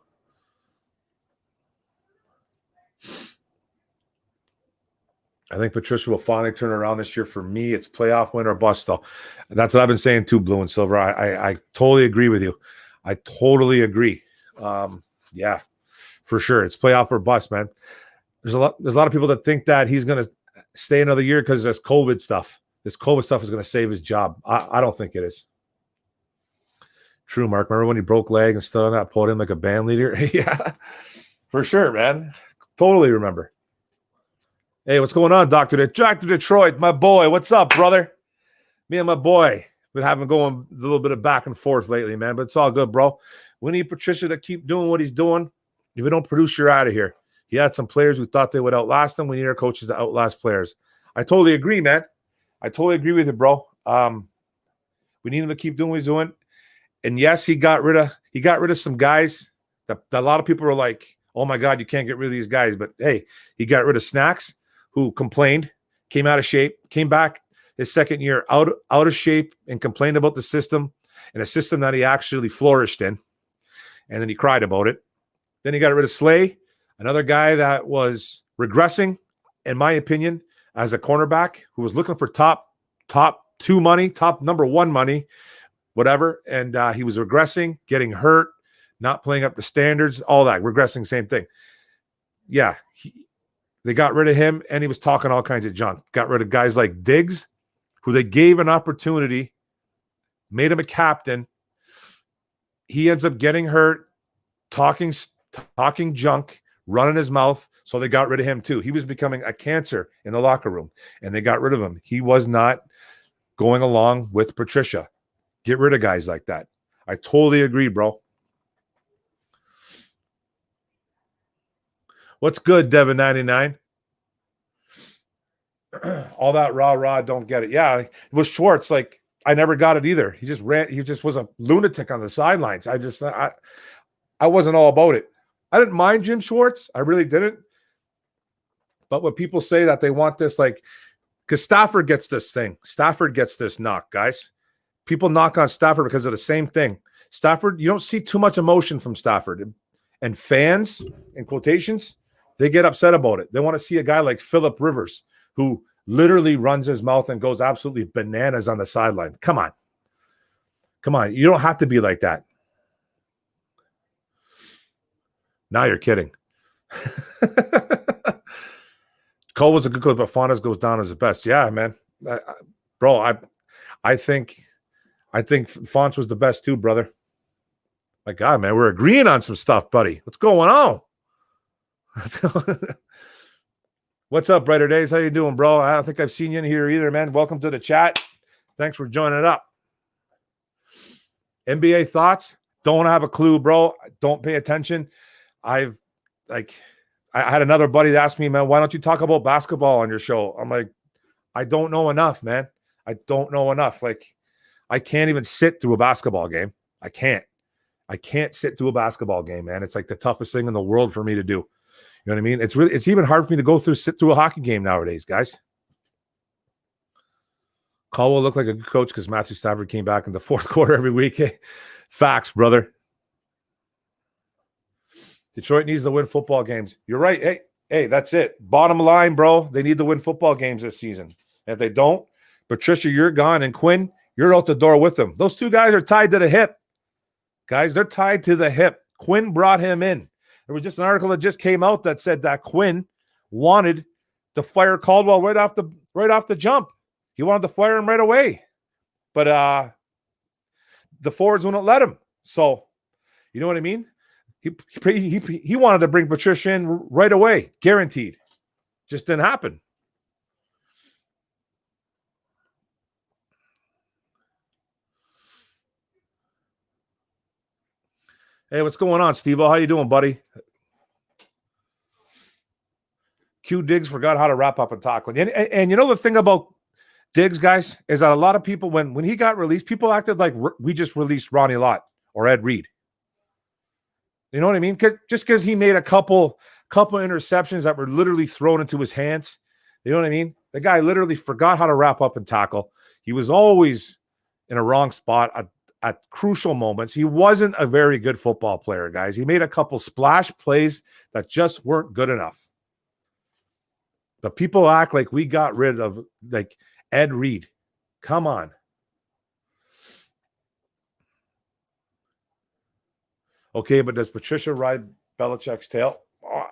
I think Patricia will finally turn around this year. For me, it's playoff win or bust, though. And that's what I've been saying too, Blue and Silver. I totally agree with you. I totally agree. Yeah, for sure. It's playoff or bust, man. There's a lot of people that think that he's going to stay another year because of this COVID stuff. This COVID stuff is going to save his job. I don't think it is. True, Mark. Remember when he broke leg and stood on that podium like a band leader? Yeah, for sure, man. Totally remember. Hey, what's going on, Dr. Detroit? My boy, what's up, brother? Me and my boy been having going a little bit of back and forth lately, man, but it's all good, bro. We need Patricia to keep doing what he's doing. If we don't produce, you're out of here. He had some players who thought they would outlast him. We need our coaches to outlast players. I totally agree, man. I totally agree with you, bro. We need him to keep doing what he's doing. And yes, he got rid of some guys that a lot of people are like, oh my God, you can't get rid of these guys. But hey, he got rid of Snacks, who complained, came out of shape, came back his second year out of shape and complained about the system, and a system that he actually flourished in. And then he cried about it. Then he got rid of Slay, another guy that was regressing, in my opinion, as a cornerback who was looking for top two money, top number one money, whatever. And he was regressing, getting hurt, not playing up to standards, all that, regressing, same thing. Yeah, they got rid of him, and he was talking all kinds of junk. Got rid of guys like Diggs, who they gave an opportunity, made him a captain. He ends up getting hurt, talking junk, running his mouth, so they got rid of him too. He was becoming a cancer in the locker room, and they got rid of him. He was not going along with Patricia. Get rid of guys like that. I totally agree, bro. What's good, Devin99? All that rah, don't get it. Yeah, it was Schwartz. Like, I never got it either. He just ran. He just was a lunatic on the sidelines. I wasn't all about it. I didn't mind Jim Schwartz. I really didn't. But when people say that they want this, like, because Stafford gets this thing. Stafford gets this knock, guys. People knock on Stafford because of the same thing. Stafford, you don't see too much emotion from Stafford. And fans, in quotations, they get upset about it. They want to see a guy like Phillip Rivers, who literally runs his mouth and goes absolutely bananas on the sideline. Come on. Come on. You don't have to be like that. Now you're kidding. Cole was a good coach, but Fontes goes down as the best. Yeah, man. I think Fonts was the best too, brother. My God, man, we're agreeing on some stuff, buddy. What's going on? What's up, Brighter Days? How you doing, bro? I don't think I've seen you in here either, man. Welcome to the chat. Thanks for joining up. NBA thoughts? Don't have a clue, bro. Don't pay attention. I had another buddy that asked me, man, why don't you talk about basketball on your show? I'm like, I don't know enough, man. I don't know enough. Like, I can't even sit through a basketball game. I can't sit through a basketball game, man. It's like the toughest thing in the world for me to do. You know what I mean? It's even hard for me to sit through a hockey game nowadays, guys. Caldwell looked like a good coach because Matthew Stafford came back in the fourth quarter every week. Hey, facts, brother. Detroit needs to win football games. You're right. Hey, that's it. Bottom line, bro. They need to win football games this season. And if they don't, Patricia, you're gone. And Quinn, you're out the door with them. Those two guys are tied to the hip. Guys, they're tied to the hip. Quinn brought him in. There was just an article that just came out that said that Quinn wanted to fire Caldwell right off the jump. He wanted to fire him right away. But the forwards wouldn't let him. So, you know what I mean? He wanted to bring Patricia in right away, guaranteed. Just didn't happen. Hey, what's going on, Steve-O? How you doing, buddy? Q Diggs forgot how to wrap up and talk. And you know the thing about Diggs, guys, is that a lot of people, when he got released, people acted like we just released Ronnie Lott or Ed Reed. You know what I mean? Just because he made a couple interceptions that were literally thrown into his hands. You know what I mean? The guy literally forgot how to wrap up and tackle. He was always in a wrong spot at crucial moments. He wasn't a very good football player, guys. He made a couple splash plays that just weren't good enough. But people act like we got rid of like Ed Reed. Come on. Okay, but does Patricia ride Belichick's tail? Oh,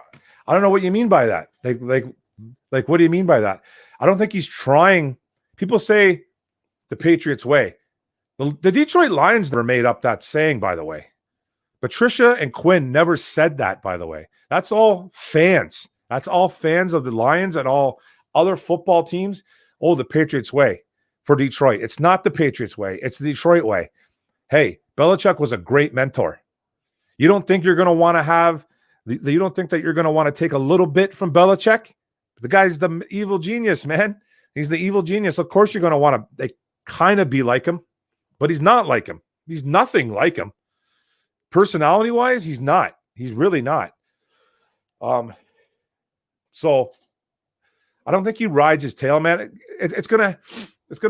I don't know what you mean by that. Like, what do you mean by that? I don't think he's trying. People say the Patriots way. The Detroit Lions never made up that saying, by the way. Patricia and Quinn never said that, by the way. That's all fans. That's all fans of the Lions and all other football teams. Oh, the Patriots way for Detroit. It's not the Patriots way. It's the Detroit way. Hey, Belichick was a great mentor. You don't think you're going to want to you don't think that you're going to want to take a little bit from Belichick? The guy's the evil genius, man. He's the evil genius. Of course you're going to want to kind of be like him, but he's not like him. He's nothing like him. Personality-wise, he's not. He's really not. So I don't think he rides his tail, man. It's gonna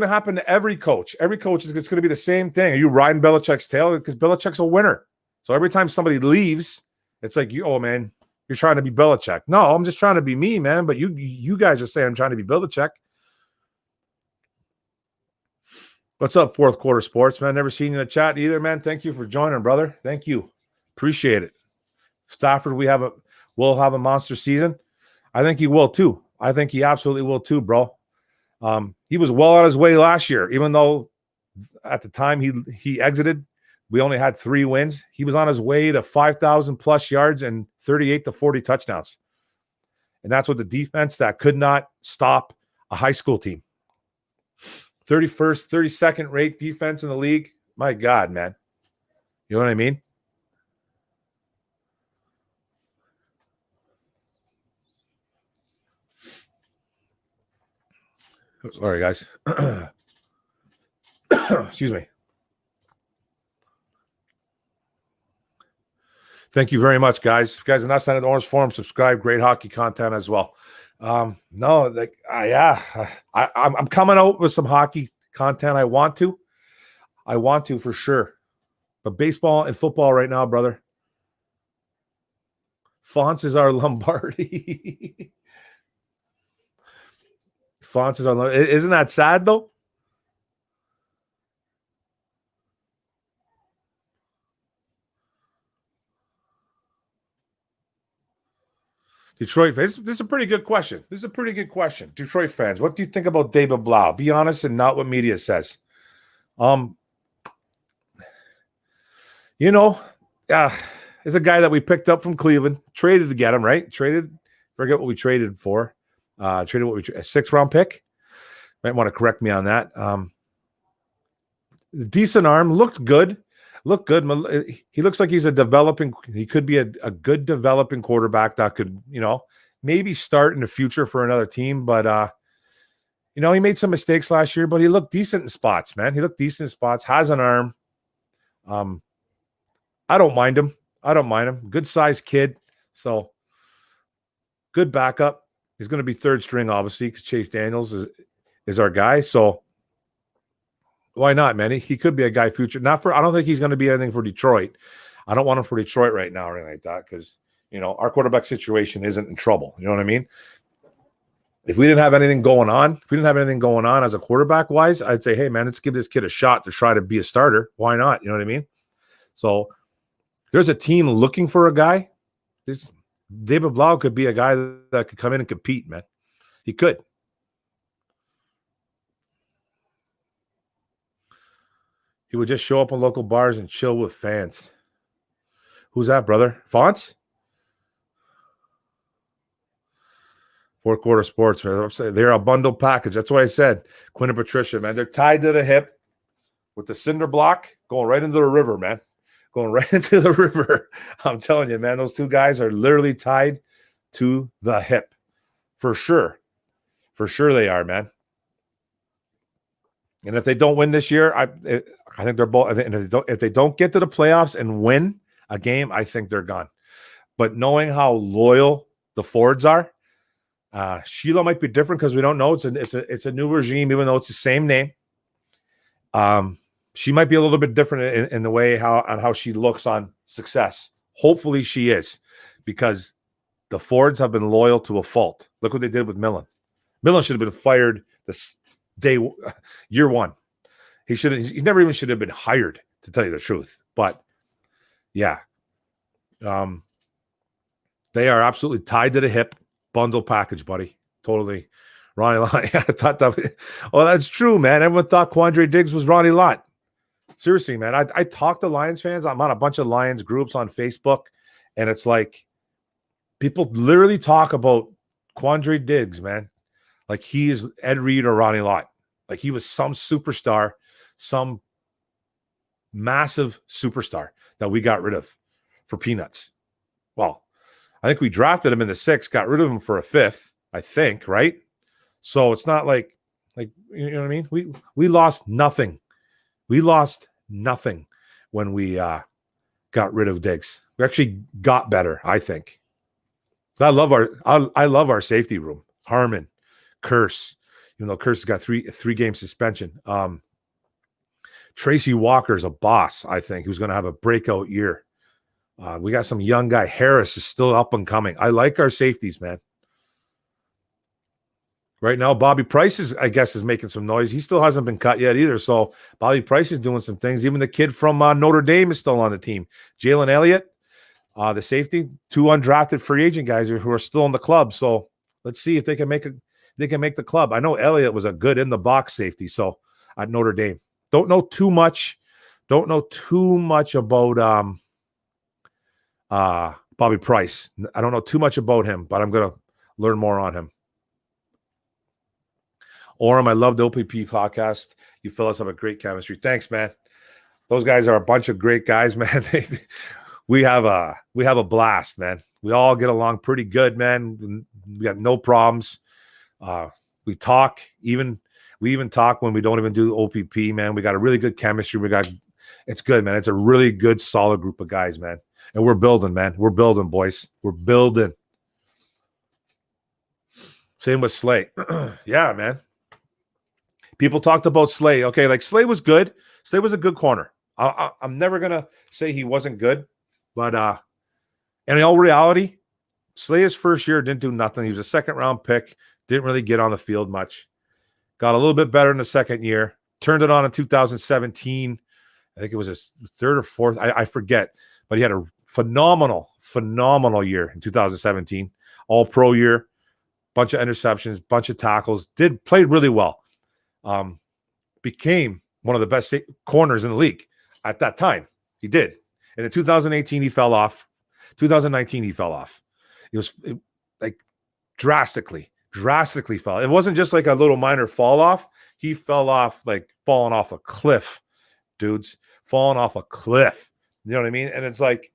happen to every coach. Every coach it's gonna be the same thing. Are you riding Belichick's tail? Because Belichick's a winner. So every time somebody leaves, it's like, oh man, you're trying to be Belichick. No, I'm just trying to be me, man. But you guys are saying I'm trying to be Belichick. What's up, fourth quarter sports, man? Never seen you in the chat either, man. Thank you for joining, brother. Thank you. Appreciate it. Stafford, will have a monster season. I think he will too. I think he absolutely will too, bro. He was well on his way last year, even though at the time he exited, we only had 3 wins. He was on his way to 5,000 plus yards and 38 to 40 touchdowns. And that's with the defense that could not stop a high school team. 31st, 32nd rate defense in the league. My God, man. You know what I mean? Sorry, guys. Excuse me. Thank you very much, guys. If you guys are not signed up to Orange Forum, subscribe. Great hockey content as well. I'm coming out with some hockey content. I want to for sure. But baseball and football right now, brother. Fonts is our Lombardi. Fonts is on. Isn't that sad though? Detroit fans. This is a pretty good question. Detroit fans, what do you think about David Blau? Be honest and not what media says. You know, is a guy that we picked up from Cleveland, traded to get him, right? Forget what we traded for. A 6th-round pick. Might want to correct me on that. Decent arm, looked good. He looks like he could be a good developing quarterback that could, maybe start in the future for another team. But, he made some mistakes last year, but he looked decent in spots, man. Has an arm. I don't mind him. Good sized kid. So good backup. He's going to be 3rd string, obviously, because Chase Daniels is our guy. So why not, man? He could be a guy future. I don't think he's going to be anything for Detroit. I don't want him for Detroit right now or anything like that because, our quarterback situation isn't in trouble. You know what I mean? If we didn't have anything going on, as a quarterback wise, I'd say, hey, man, let's give this kid a shot to try to be a starter. Why not? You know what I mean? So there's a team looking for a guy. This David Blau could be a guy that could come in and compete, man. He could. He would just show up in local bars and chill with fans. Who's that, brother? Fonts? 4th Quarter Sports, man. They're a bundle package. That's what I said. Quinn and Patricia, man. They're tied to the hip with the cinder block going right into the river, man. I'm telling you, man, those two guys are literally tied to the hip. For sure. They are, man. And if they don't win this year, I think they're both. And if they don't get to the playoffs and win a game, I think they're gone. But knowing how loyal the Fords are, Sheila might be different because we don't know. It's a new regime, even though it's the same name. She might be a little bit different in the way how she looks on success. Hopefully she is, because the Fords have been loyal to a fault. Look what they did with Millen. Millen should have been fired year one. He never even should have been hired, to tell you the truth. But yeah, they are absolutely tied to the hip. Bundle package, buddy. Totally. Ronnie Lott. I thought that. Oh, that's true, man. Everyone thought Quandre Diggs was Ronnie Lott. Seriously, man. I talk to Lions fans. I'm on a bunch of Lions groups on Facebook, and it's like people literally talk about Quandre Diggs, man, like he is Ed Reed or Ronnie Lott. Like he was some superstar, some massive superstar that we got rid of for peanuts. Well, I think we drafted him in the 6th, got rid of him for a 5th, I think, right? So it's not like you know what I mean? We lost nothing. We lost nothing when we got rid of Diggs. We actually got better, I think. I love our safety room. Harmon, Curse, even though Curse has got three game suspension. Tracy Walker's a boss, I think, who's going to have a breakout year. We got some young guy. Harris is still up and coming. I like our safeties, man. Right now, Bobby Price is making some noise. He still hasn't been cut yet either. So Bobby Price is doing some things. Even the kid from Notre Dame is still on the team. Jalen Elliott, the safety, 2 undrafted free agent guys who are still in the club. So let's see if they can make the club. I know Elliott was a good in the box safety. So at Notre Dame, don't know too much about Bobby Price. I don't know too much about him, but I'm gonna learn more on him. Orem, I love the OPP podcast. You fellas have a great chemistry. Thanks, man. Those guys are a bunch of great guys, man. We have a blast, man. We all get along pretty good, man. We got no problems. We talk. We even talk when we don't even do OPP, man. We got a really good chemistry. It's good, man. It's a really good, solid group of guys, man. And we're building, man. We're building, boys. We're building. Same with Slay. Yeah, man. People talked about Slay. Okay, like Slay was good. Slay was a good corner. I'm never going to say he wasn't good. But in all reality, Slay's first year didn't do nothing. He was a 2nd-round pick. Didn't really get on the field much. got a little bit better in the second year, turned it on in 2017. I think it was his third or fourth. I forget, but he had a phenomenal year in 2017. All pro year, bunch of interceptions, bunch of tackles, played really well. Became one of the best corners in the league at that time. He did. And in 2018, he fell off. 2019, he fell off. Like drastically fell. It wasn't just like a little minor fall off. He fell off like falling off a cliff, dudes. Falling off a cliff. You know what I mean? And it's like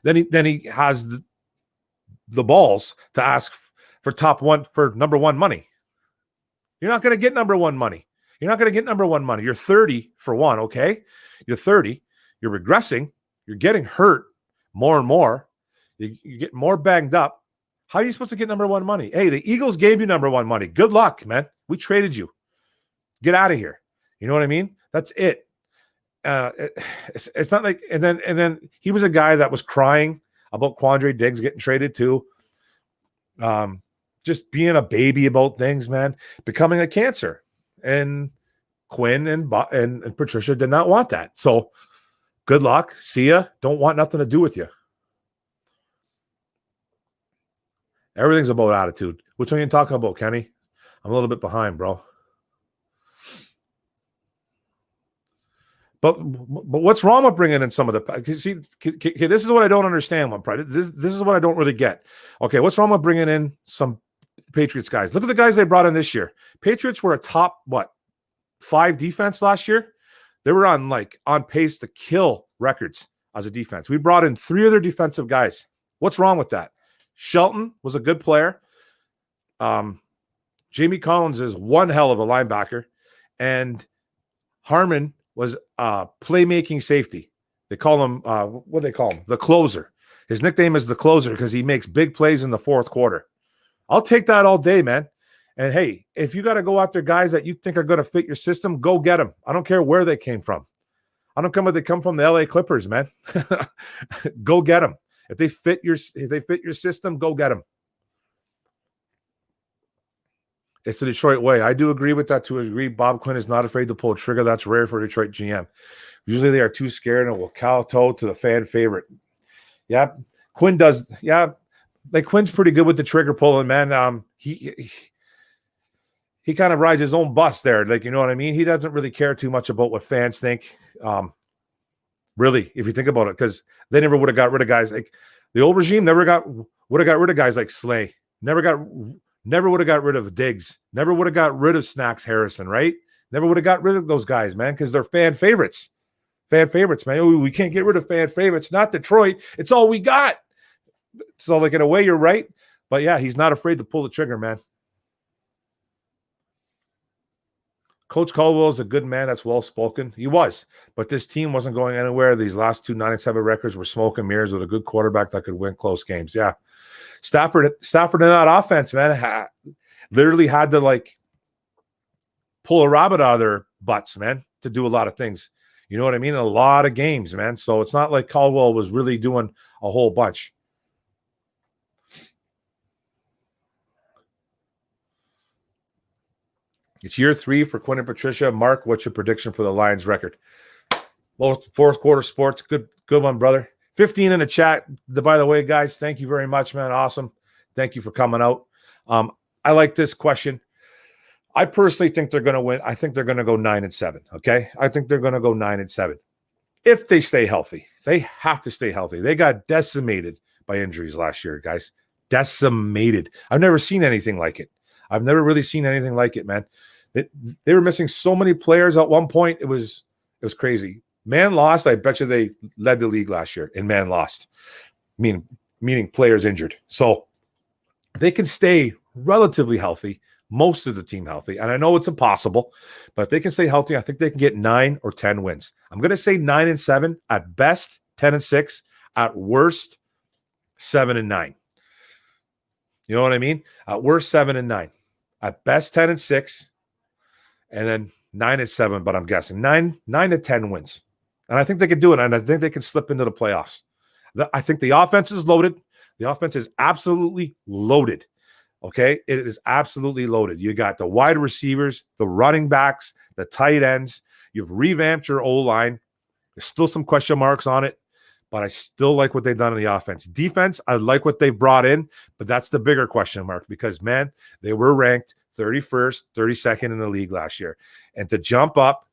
then he has the balls to ask for number one money. You're not going to get number one money. You're not going to get number one money. You're 30 for one, okay? You're 30. You're regressing. You're getting hurt more and more. You get more banged up. How are you supposed to get number one money? Hey, the Eagles gave you number one money. Good luck, man. We traded you. Get out of here. You know what I mean? That's it. It's not like, and then he was a guy that was crying about Quandre Diggs getting traded too. Just being a baby about things, man, becoming a cancer. And Quinn and Patricia did not want that. So good luck. See ya. Don't want nothing to do with you. Everything's about attitude. Which one are you talking about, Kenny? I'm a little bit behind, bro. But what's wrong with bringing in some of the – see, this is what I don't understand. This is what I don't really get. Okay, what's wrong with bringing in some Patriots guys? Look at the guys they brought in this year. Patriots were a top, 5 defense last year? They were on pace to kill records as a defense. We brought in 3 other defensive guys. What's wrong with that? Shelton was a good player. Jamie Collins is one hell of a linebacker. And Harmon was playmaking safety. They call him, what do they call him? The closer. His nickname is the closer because he makes big plays in the fourth quarter. I'll take that all day, man. And hey, if you got to go after guys that you think are going to fit your system, go get them. I don't care where they came from. I don't care if they come from the LA Clippers, man. Go get them. If they fit your system, go get them. It's the Detroit way. I do agree with that to a degree. Bob Quinn is not afraid to pull a trigger. That's rare for a Detroit GM. Usually they are too scared and will kowtow to the fan favorite. Yeah, Quinn does. Yeah, Quinn's pretty good with the trigger pulling, man. He kind of rides his own bus there. You know what I mean? He doesn't really care too much about what fans think. Really, if you think about it, because they never would have got rid of guys like the old regime. Would have got rid of guys like Slay. Never would have got rid of Diggs. Never would have got rid of Snacks Harrison, right? Never would have got rid of those guys, man, because they're fan favorites. Fan favorites, man. Oh, we can't get rid of fan favorites. Not Detroit. It's all we got. So, in a way, you're right. But, yeah, he's not afraid to pull the trigger, man. Coach Caldwell is a good man that's well-spoken. He was. But this team wasn't going anywhere. These last 2 9-7 records were smoke and mirrors with a good quarterback that could win close games. Yeah. Stafford in that offense, man, literally had to, pull a rabbit out of their butts, man, to do a lot of things. You know what I mean? A lot of games, man. So it's not like Caldwell was really doing a whole bunch. It's year 3 for Quinn and Patricia. Mark, what's your prediction for the Lions record? Well, fourth quarter sports. Good one, brother. 15 in the chat. By the way, guys, thank you very much, man. Awesome. Thank you for coming out. I like this question. I personally think they're going to win. I think they're going to go 9-7. Okay. I think they're going to go 9-7 if they stay healthy. They have to stay healthy. They got decimated by injuries last year, guys. Decimated. I've never seen anything like it. I've never really seen anything like it, man. They were missing so many players at one point. It was crazy. Man lost. I bet you they led the league last year in man lost, meaning players injured. So they can stay relatively healthy, most of the team healthy. And I know it's impossible, but if they can stay healthy, I think they can get 9 or 10 wins. I'm going to say 9-7 at best, 10-6 at worst, 7-9. You know what I mean? At worst, 7-9. At best, 10-6, and then 9-7. But I'm guessing 9 to 10 wins, and I think they can do it. And I think they can slip into the playoffs. I think the offense is loaded. The offense is absolutely loaded. Okay, it is absolutely loaded. You got the wide receivers, the running backs, the tight ends. You've revamped your O-line. There's still some question marks on it, but I still like what they've done in the offense. Defense, I like what they've brought in, but that's the bigger question mark because, man, they were ranked 31st, 32nd in the league last year. And to jump up,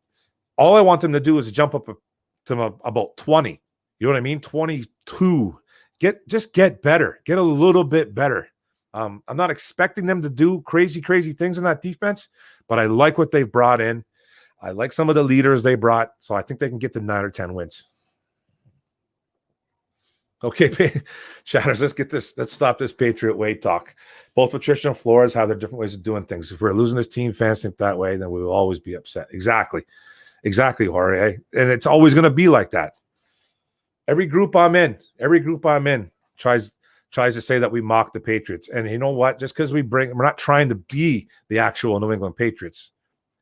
all I want them to do is to jump up to about 20. You know what I mean? 22. Just get better. Get a little bit better. I'm not expecting them to do crazy things in that defense, but I like what they've brought in. I like some of the leaders they brought, so I think they can get to 9 or 10 wins. Okay, Shatters, let's stop this Patriot way talk. Both Patricia and Flores have their different ways of doing things. If we're losing this team, fans think that way, then we will always be upset. Exactly, Jorge. And it's always going to be like that. Every group I'm in tries to say that we mock the Patriots. And you know what? Just because we're not trying to be the actual New England Patriots.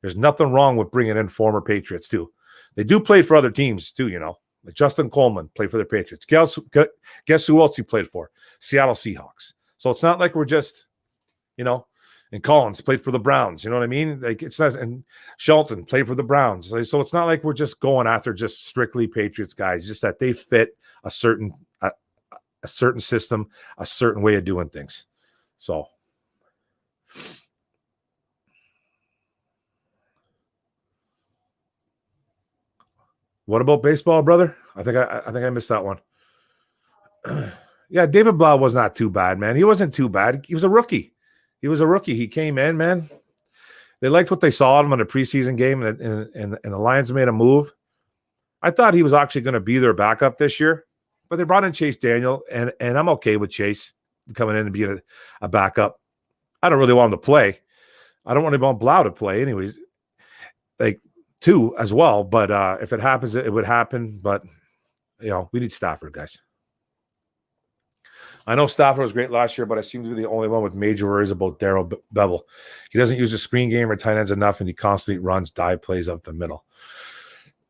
There's nothing wrong with bringing in former Patriots, too. They do play for other teams, too, you know. Like Justin Coleman played for the Patriots. Guess who else he played for? Seattle Seahawks. So it's not like we're just, you know, and Collins played for the Browns. You know what I mean? Like it's not, and Shelton played for the Browns. So it's not like we're just going after just strictly Patriots guys, just that they fit a certain system, a certain way of doing things. So what about baseball, brother? I think I missed that one. Yeah, David Blau was not too bad, man. He wasn't too bad. He was a rookie. He came in, man. They liked what they saw of him in a preseason game, and the Lions made a move. I thought he was actually going to be their backup this year, but they brought in Chase Daniel, and I'm okay with Chase coming in and being a backup. I don't really want him to play. I don't really want Blau to play anyways. Like, too, as well. But if it happens, it would happen. But, you know, we need Stafford, guys. I know Stafford was great last year, but I seem to be the only one with major worries about Darrell Bevel. He doesn't use the screen game or tight ends enough, and he constantly runs dive plays up the middle.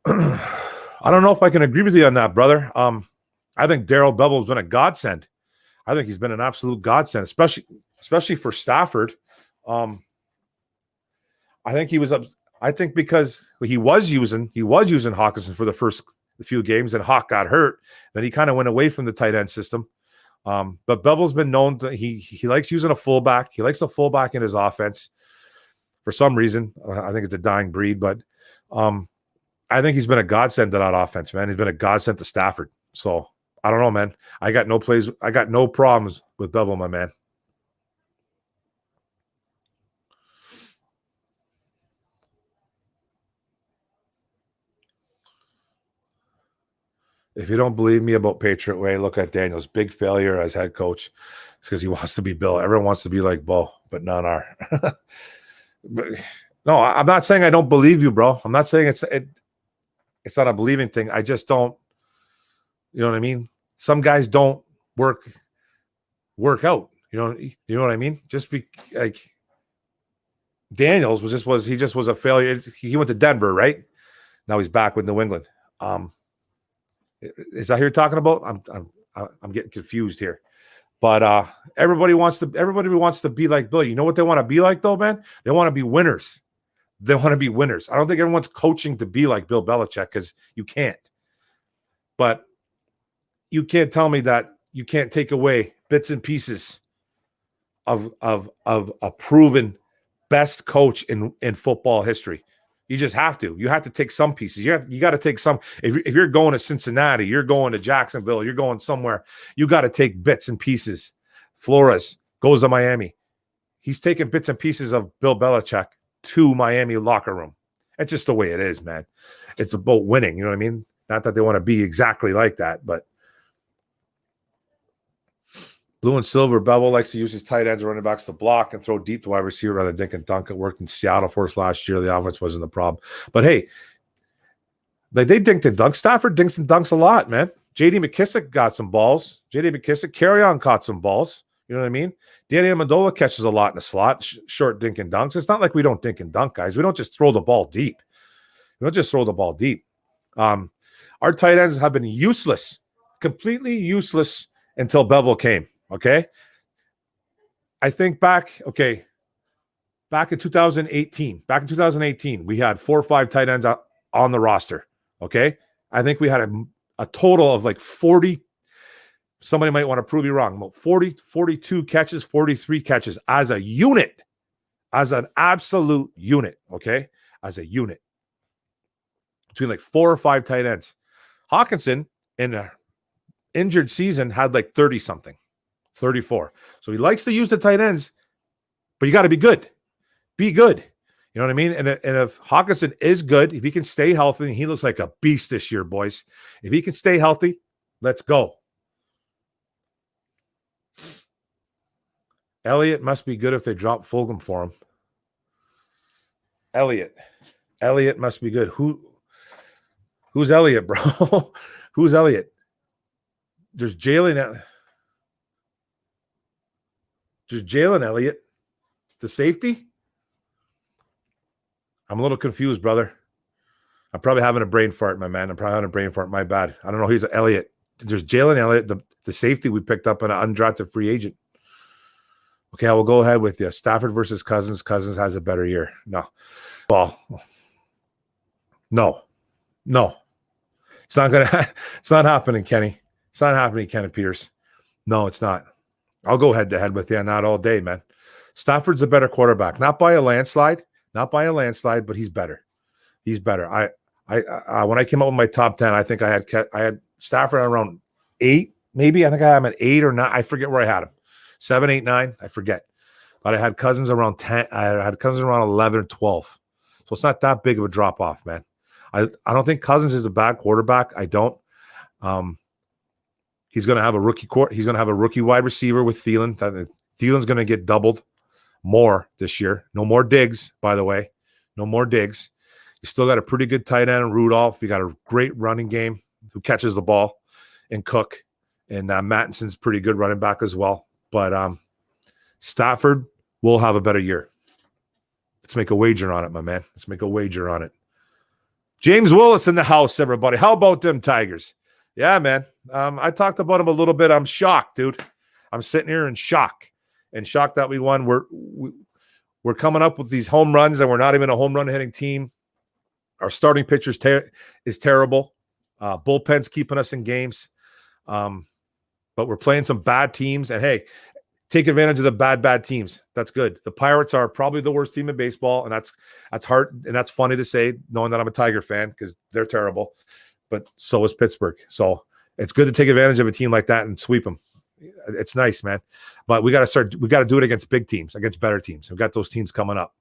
I don't know if I can agree with you on that, brother. I think Darrell Bevel has been a godsend. I think he's been an absolute godsend, especially for Stafford. I think he was up. I think because he was using Hawkinson for the first few games, and Hawk got hurt. Then he kind of went away from the tight end system. But Bevel's been known to he likes using a fullback. He likes a fullback in his offense for some reason. I think it's a dying breed, but I think he's been a godsend to that offense, man. He's been a godsend to Stafford. So I don't know, man. I got no problems with Bevel, my man. If you don't believe me about Patriot Way, look at Daniel's big failure as head coach. It's because he wants to be Bill. Everyone wants to be like Bo, but none are. No, I'm not saying I don't believe you, bro. I'm not saying it's not a believing thing. I just don't, you know what I mean? Some guys don't work out. You know what I mean? Just be like Daniels was a failure. He went to Denver, right? Now he's back with New England. Is that who you're talking about? I'm getting confused here. But everybody wants to be like Bill. You know what they want to be like though, man? They want to be winners. I don't think everyone's coaching to be like Bill Belichick because you can't. But you can't tell me that you can't take away bits and pieces of a proven best coach in football history. You just have to. You have to take some pieces. You got to take some. If you're going to Cincinnati, you're going to Jacksonville, you're going somewhere, you got to take bits and pieces. Flores goes to Miami. He's taking bits and pieces of Bill Belichick to Miami locker room. It's just the way it is, man. It's about winning. You know what I mean? Not that they want to be exactly like that, but blue and silver, Bevel likes to use his tight ends and running backs to block and throw deep to wide receiver rather than dink and dunk. It worked in Seattle for us last year. The offense wasn't the problem. But hey, they dinked and dunk. Stafford dinks and dunks a lot, man. J.D. McKissick got some balls. J.D. McKissick, Carry-On caught some balls. You know what I mean? Danny Amendola catches a lot in the slot, short dink and dunks. It's not like we don't dink and dunk, guys. We don't just throw the ball deep. Our tight ends have been useless, completely useless until Bevel came. Okay. I think back in 2018, we had 4 or 5 tight ends on the roster. Okay. I think we had a total of like 40. Somebody might want to prove me wrong. About 40, 42 catches, 43 catches as a unit, as an absolute unit. Okay. As a unit between like 4 or 5 tight ends. Hawkinson in an injured season had like 30 something, 34. So he likes to use the tight ends, but you got to be good. Be good. You know what I mean? And if Hawkinson is good, if he can stay healthy, he looks like a beast this year, boys. If he can stay healthy, let's go. Elliott must be good if they drop Fulgham for him. Elliott must be good. Who's Elliott, bro? Who's Elliott? There's Jalen Elliott, the safety. I'm a little confused, brother. I'm probably having a brain fart, my man. I'm probably having a brain fart. My bad. I don't know who's Elliott. There's Jalen Elliott, the safety we picked up an undrafted free agent. Okay, I will go ahead with you. Stafford versus Cousins. Cousins has a better year. No. Well, no. It's not happening, Kenny. It's not happening, Kenneth Peters. No, it's not. I'll go head to head with you on that all day, man. Stafford's a better quarterback. Not by a landslide, but he's better. He's better. I when I came up with my top 10, I think I had Stafford around 8, maybe. I think I had him at 8 or 9. I forget where I had him. 7, 8, 9. I forget. But I had Cousins around 10. I had Cousins around 11 or 12. So it's not that big of a drop off, man. I don't think Cousins is a bad quarterback. I don't. He's going to have a rookie He's going to have a rookie wide receiver with Thielen. Thielen's going to get doubled more this year. No more Diggs, by the way. No more Diggs. You still got a pretty good tight end in Rudolph. You got a great running game who catches the ball, and Cook. And Mattinson's pretty good running back as well. But Stafford will have a better year. Let's make a wager on it, my man. Let's make a wager on it. James Willis in the house, everybody. How about them Tigers? Yeah, man. I talked about him a little bit. I'm shocked, dude. I'm sitting here in shock. And shocked that we won. We're coming up with these home runs, and we're not even a home run hitting team. Our starting pitcher is terrible. Bullpen's keeping us in games. But we're playing some bad teams. And, hey, take advantage of the bad teams. That's good. The Pirates are probably the worst team in baseball, and that's hard, and that's funny to say, knowing that I'm a Tiger fan, because they're terrible. But so is Pittsburgh. So it's good to take advantage of a team like that and sweep them. It's nice, man. But we got to do it against big teams, against better teams. We've got those teams coming up.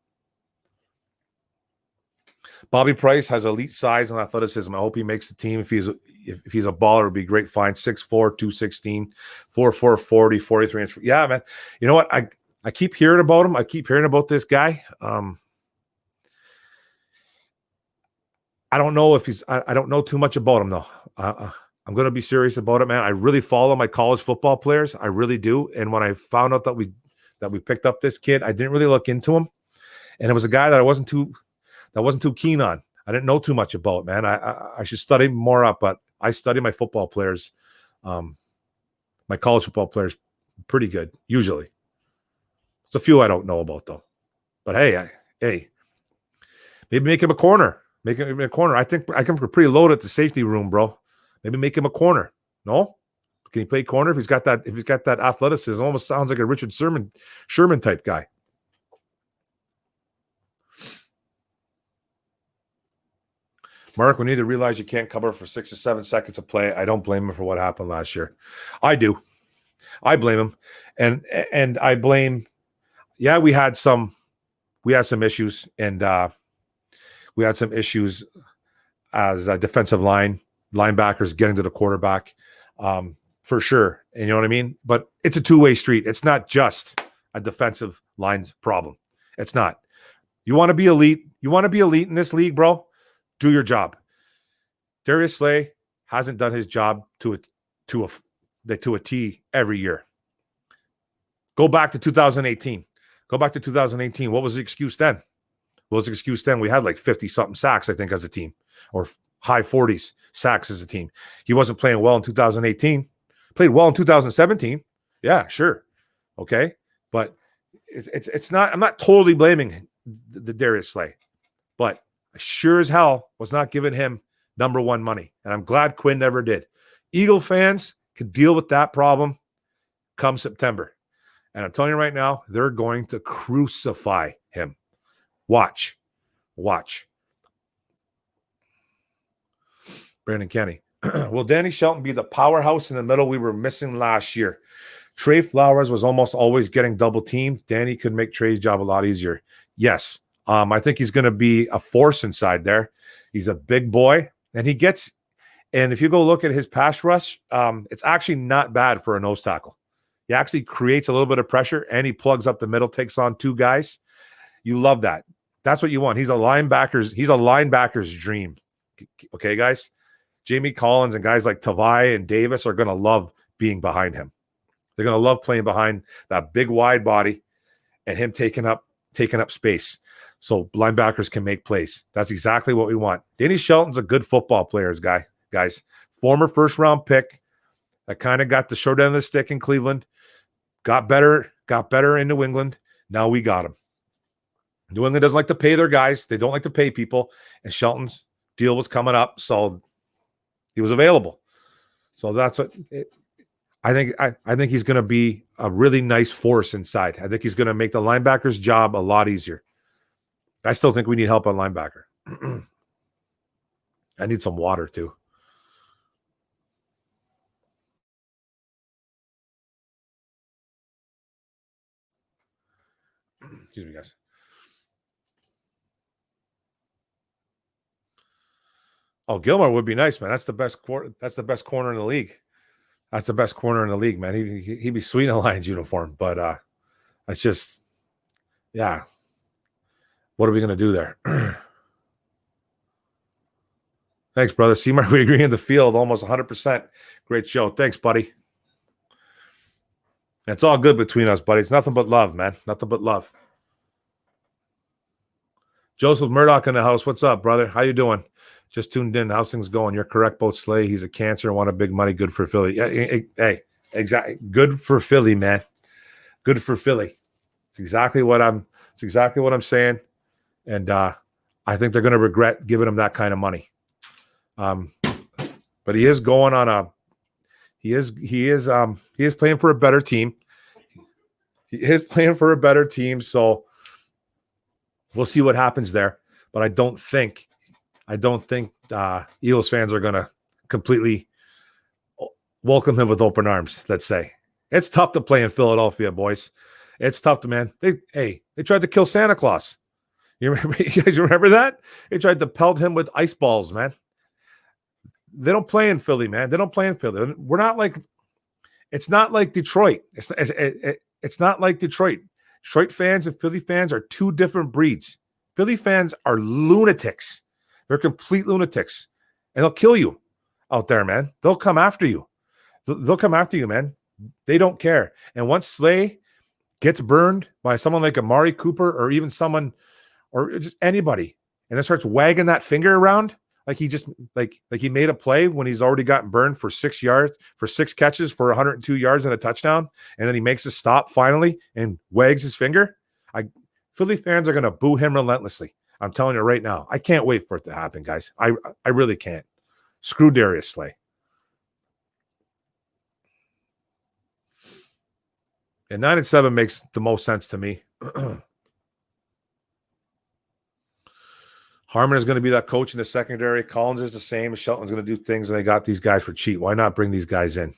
Bobby Price has elite size and athleticism. I hope he makes the team. If he's a baller, it would be great. Fine. 6'4", 216, 4'4", 40, 43 inch. Yeah, man. You know what? I keep hearing about him. I keep hearing about this guy. I don't know if I don't know too much about him though. I'm going to be serious about it, man. I really follow my college football players. I really do. And when I found out that we picked up this kid, I didn't really look into him. And it was a guy that I wasn't too keen on. I didn't know too much about, man. I should study more up, but I study my football players, my college football players, pretty good, usually. There's a few I don't know about, though. But hey, maybe make him a corner. Make him a corner. I think I can pretty loaded at the safety room, bro. Maybe make him a corner. No? Can he play corner if he's got that athleticism? Almost sounds like a Richard Sherman type guy. Mark, we need to realize you can't cover for 6 or 7 seconds of play. I don't blame him for what happened last year. I do. I blame him. And I blame, yeah, we had some issues, and we had some issues as a defensive linebackers getting to the quarterback, for sure. And you know what I mean? But it's a two-way street. It's not just a defensive line's problem. It's not. You want to be elite. You want to be elite in this league, bro? Do your job. Darius Slay hasn't done his job to a T every year. Go back to 2018. What was the excuse then? We had like 50-something sacks, I think, as a team, or high 40s sacks as a team. He wasn't playing well in 2018. Played well in 2017. Yeah, sure. Okay. But it's not. I'm not totally blaming the Darius Slay, but I sure as hell was not giving him number one money, and I'm glad Quinn never did. Eagle fans could deal with that problem come September, and I'm telling you right now, they're going to crucify him. Watch. Brandon Kenny. Will Danny Shelton be the powerhouse in the middle we were missing last year? Trey Flowers was almost always getting double teamed. Danny could make Trey's job a lot easier. Yes. I think he's going to be a force inside there. He's a big boy, and if you go look at his pass rush, it's actually not bad for a nose tackle. He actually creates a little bit of pressure, and he plugs up the middle, takes on two guys. You love that. That's what you want. He's a linebacker's dream. Okay, guys? Jamie Collins and guys like Tavai and Davis are going to love being behind him. They're going to love playing behind that big wide body and him taking up space so linebackers can make plays. That's exactly what we want. Danny Shelton's a good football player, guys. Former first-round pick that kind of got the short end of the stick in Cleveland, got better in New England. Now we got him. New England doesn't like to pay their guys. They don't like to pay people, and Shelton's deal was coming up, so he was available. So that's what I think. I think he's going to be a really nice force inside. I think he's going to make the linebacker's job a lot easier. I still think we need help on linebacker. I need some water too. Excuse me, guys. Oh, Gilmore would be nice, man. That's the best corner in the league. That's the best corner in the league, man. He'd be sweet in a Lions uniform, but it's just, yeah. What are we gonna do there? Thanks, brother. Seymour, we agree in the field, almost 100%. Great show. Thanks, buddy. It's all good between us, buddy. It's nothing but love, man. Nothing but love. Joseph Murdoch in the house. What's up, brother? How you doing? Just tuned in. How's things going? You're correct, both Slay. He's a cancer and wanted big money. Good for Philly. Yeah, hey, exactly. Good for Philly, man. Good for Philly. It's exactly what I'm saying. And I think they're going to regret giving him that kind of money. But he is going on he is playing for a better team. He is playing for a better team. So we'll see what happens there. But I don't think Eagles fans are going to completely welcome him with open arms, let's say. It's tough to play in Philadelphia, boys. It's tough to, man. They tried to kill Santa Claus. You guys remember that? They tried to pelt him with ice balls, man. They don't play in Philly, man. They don't play in Philly. We're not like – it's not like Detroit. It's not like Detroit. Detroit fans and Philly fans are two different breeds. Philly fans are lunatics. They're complete lunatics. And they'll kill you out there, man. They'll come after you. They'll come after you, man. They don't care. And once Slay gets burned by someone like Amari Cooper or even someone or just anybody and then starts wagging that finger around like he just like he made a play when he's already gotten burned for 6 yards, for 6 catches for 102 yards and a touchdown, and then he makes a stop finally and wags his finger. Philly fans are going to boo him relentlessly. I'm telling you right now. I can't wait for it to happen, guys. I really can't. Screw Darius Slay. And 9-7 makes the most sense to me. Harmon is going to be that coach in the secondary. Collins is the same. Shelton's going to do things, and they got these guys for cheap. Why not bring these guys in?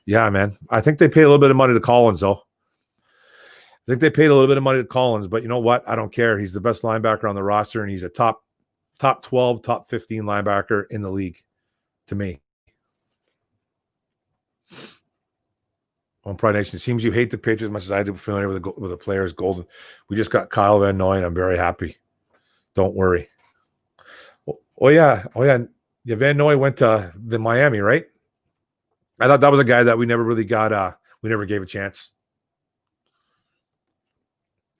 Yeah, man. I think they pay a little bit of money to Collins, though. I think they paid a little bit of money to Collins, but you know what? I don't care. He's the best linebacker on the roster, and he's a top 12, top 15 linebacker in the league to me. On Pride Nation, it seems you hate the Patriots as much as I do. Familiar with the players. Golden. We just got Kyle Van Noy, and I'm very happy. Don't worry. Oh yeah. Yeah, Van Noy went to the Miami, right? I thought that was a guy that we never really got. We never gave a chance.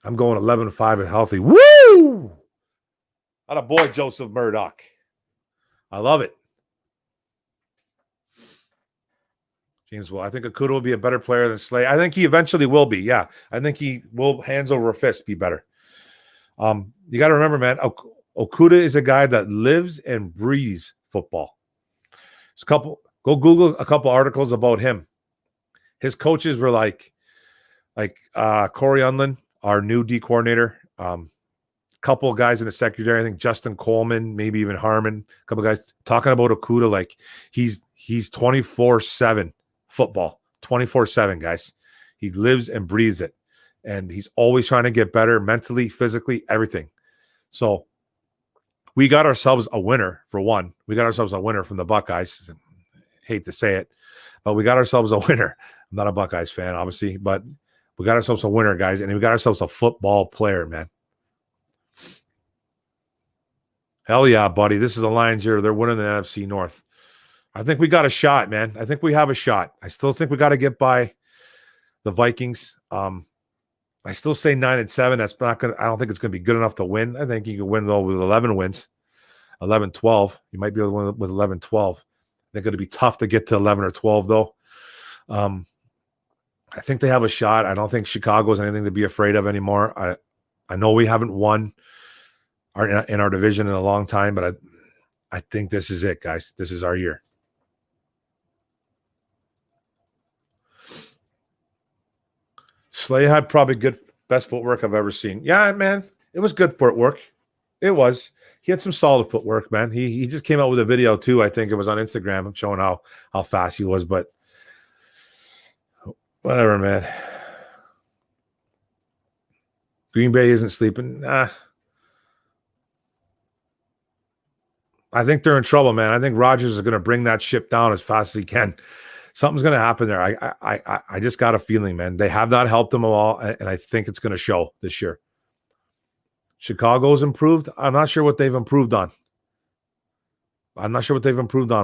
I'm going 11-5 and healthy. Woo! Atta boy, Joseph Murdoch. I love it. James will. I think Okuda will be a better player than Slay. I think he eventually will be. Yeah. I think he will, hands over fist, be better. You got to remember, man, Okuda is a guy that lives and breathes football. Go Google a couple articles about him. His coaches were like Corey Unlin, our new D coordinator. Couple of guys in the secondary. I think Justin Coleman, maybe even Harmon. A couple of guys talking about Okuda like he's 24/7 football. 24/7, guys. He lives and breathes it, and he's always trying to get better mentally, physically, everything. So we got ourselves a winner. For one, we got ourselves a winner from the Buckeyes. Hate to say it, but we got ourselves a winner. I'm not a Buckeyes fan, obviously, but we got ourselves a winner, guys, and we got ourselves a football player, man. Hell yeah, buddy. This is the Lions here. They're winning the NFC North. I think we got a shot, man. I think we have a shot. I still think we got to get by the Vikings. I still say 9-7. That's not going to, I don't think it's going to be good enough to win. I think you can win, though, with 11 wins. 11-12. You might be able to win with 11-12. I think it'll be tough to get to 11 or 12, though. I think they have a shot. I don't think Chicago is anything to be afraid of anymore. I know we haven't won in our division in a long time, but I think this is it, guys. This is our year. Slay had probably best footwork I've ever seen. Yeah, man, it was good footwork. It was. He had some solid footwork, man. He just came out with a video too. I think it was on Instagram showing how fast he was, but whatever, man. Green Bay isn't sleeping. Nah. I think they're in trouble, man. I think Rodgers is going to bring that ship down as fast as he can. Something's going to happen there. I just got a feeling, man. They have not helped them at all, and I think it's going to show this year. Chicago's improved. I'm not sure what they've improved on.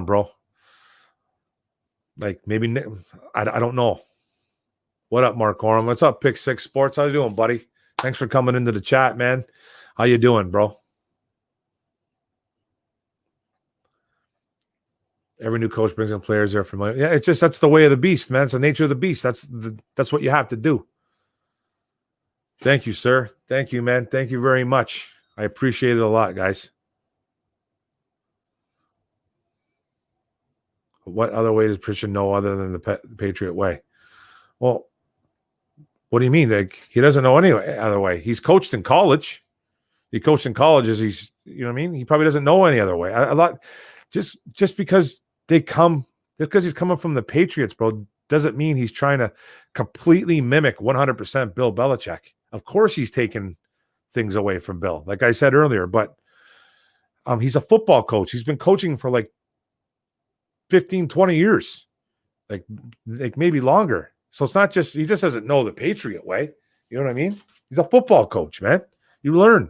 Bro. Like maybe I don't know. What up, Mark Oram? What's up, Pick Six Sports? How you doing, buddy? Thanks for coming into the chat, man. How you doing, bro? Every new coach brings in players they're familiar. Yeah, it's just that's the way of the beast, man. It's the nature of the beast. That's what you have to do. Thank you, sir. Thank you, man. Thank you very much. I appreciate it a lot, guys. What other way does Christian know other than the Patriot way? Well, what do you mean? Like he doesn't know any other way. He's coached in college. He coached in college he's, you know what I mean? He probably doesn't know any other way. A lot just because he's coming from the Patriots, bro, doesn't mean he's trying to completely mimic 100% Bill Belichick. Of course he's taking things away from Bill, like I said earlier, but he's a football coach. He's been coaching for like 15, 20 years, like maybe longer. So it's not just, he just doesn't know the Patriot way. You know what I mean? He's a football coach, man. You learn.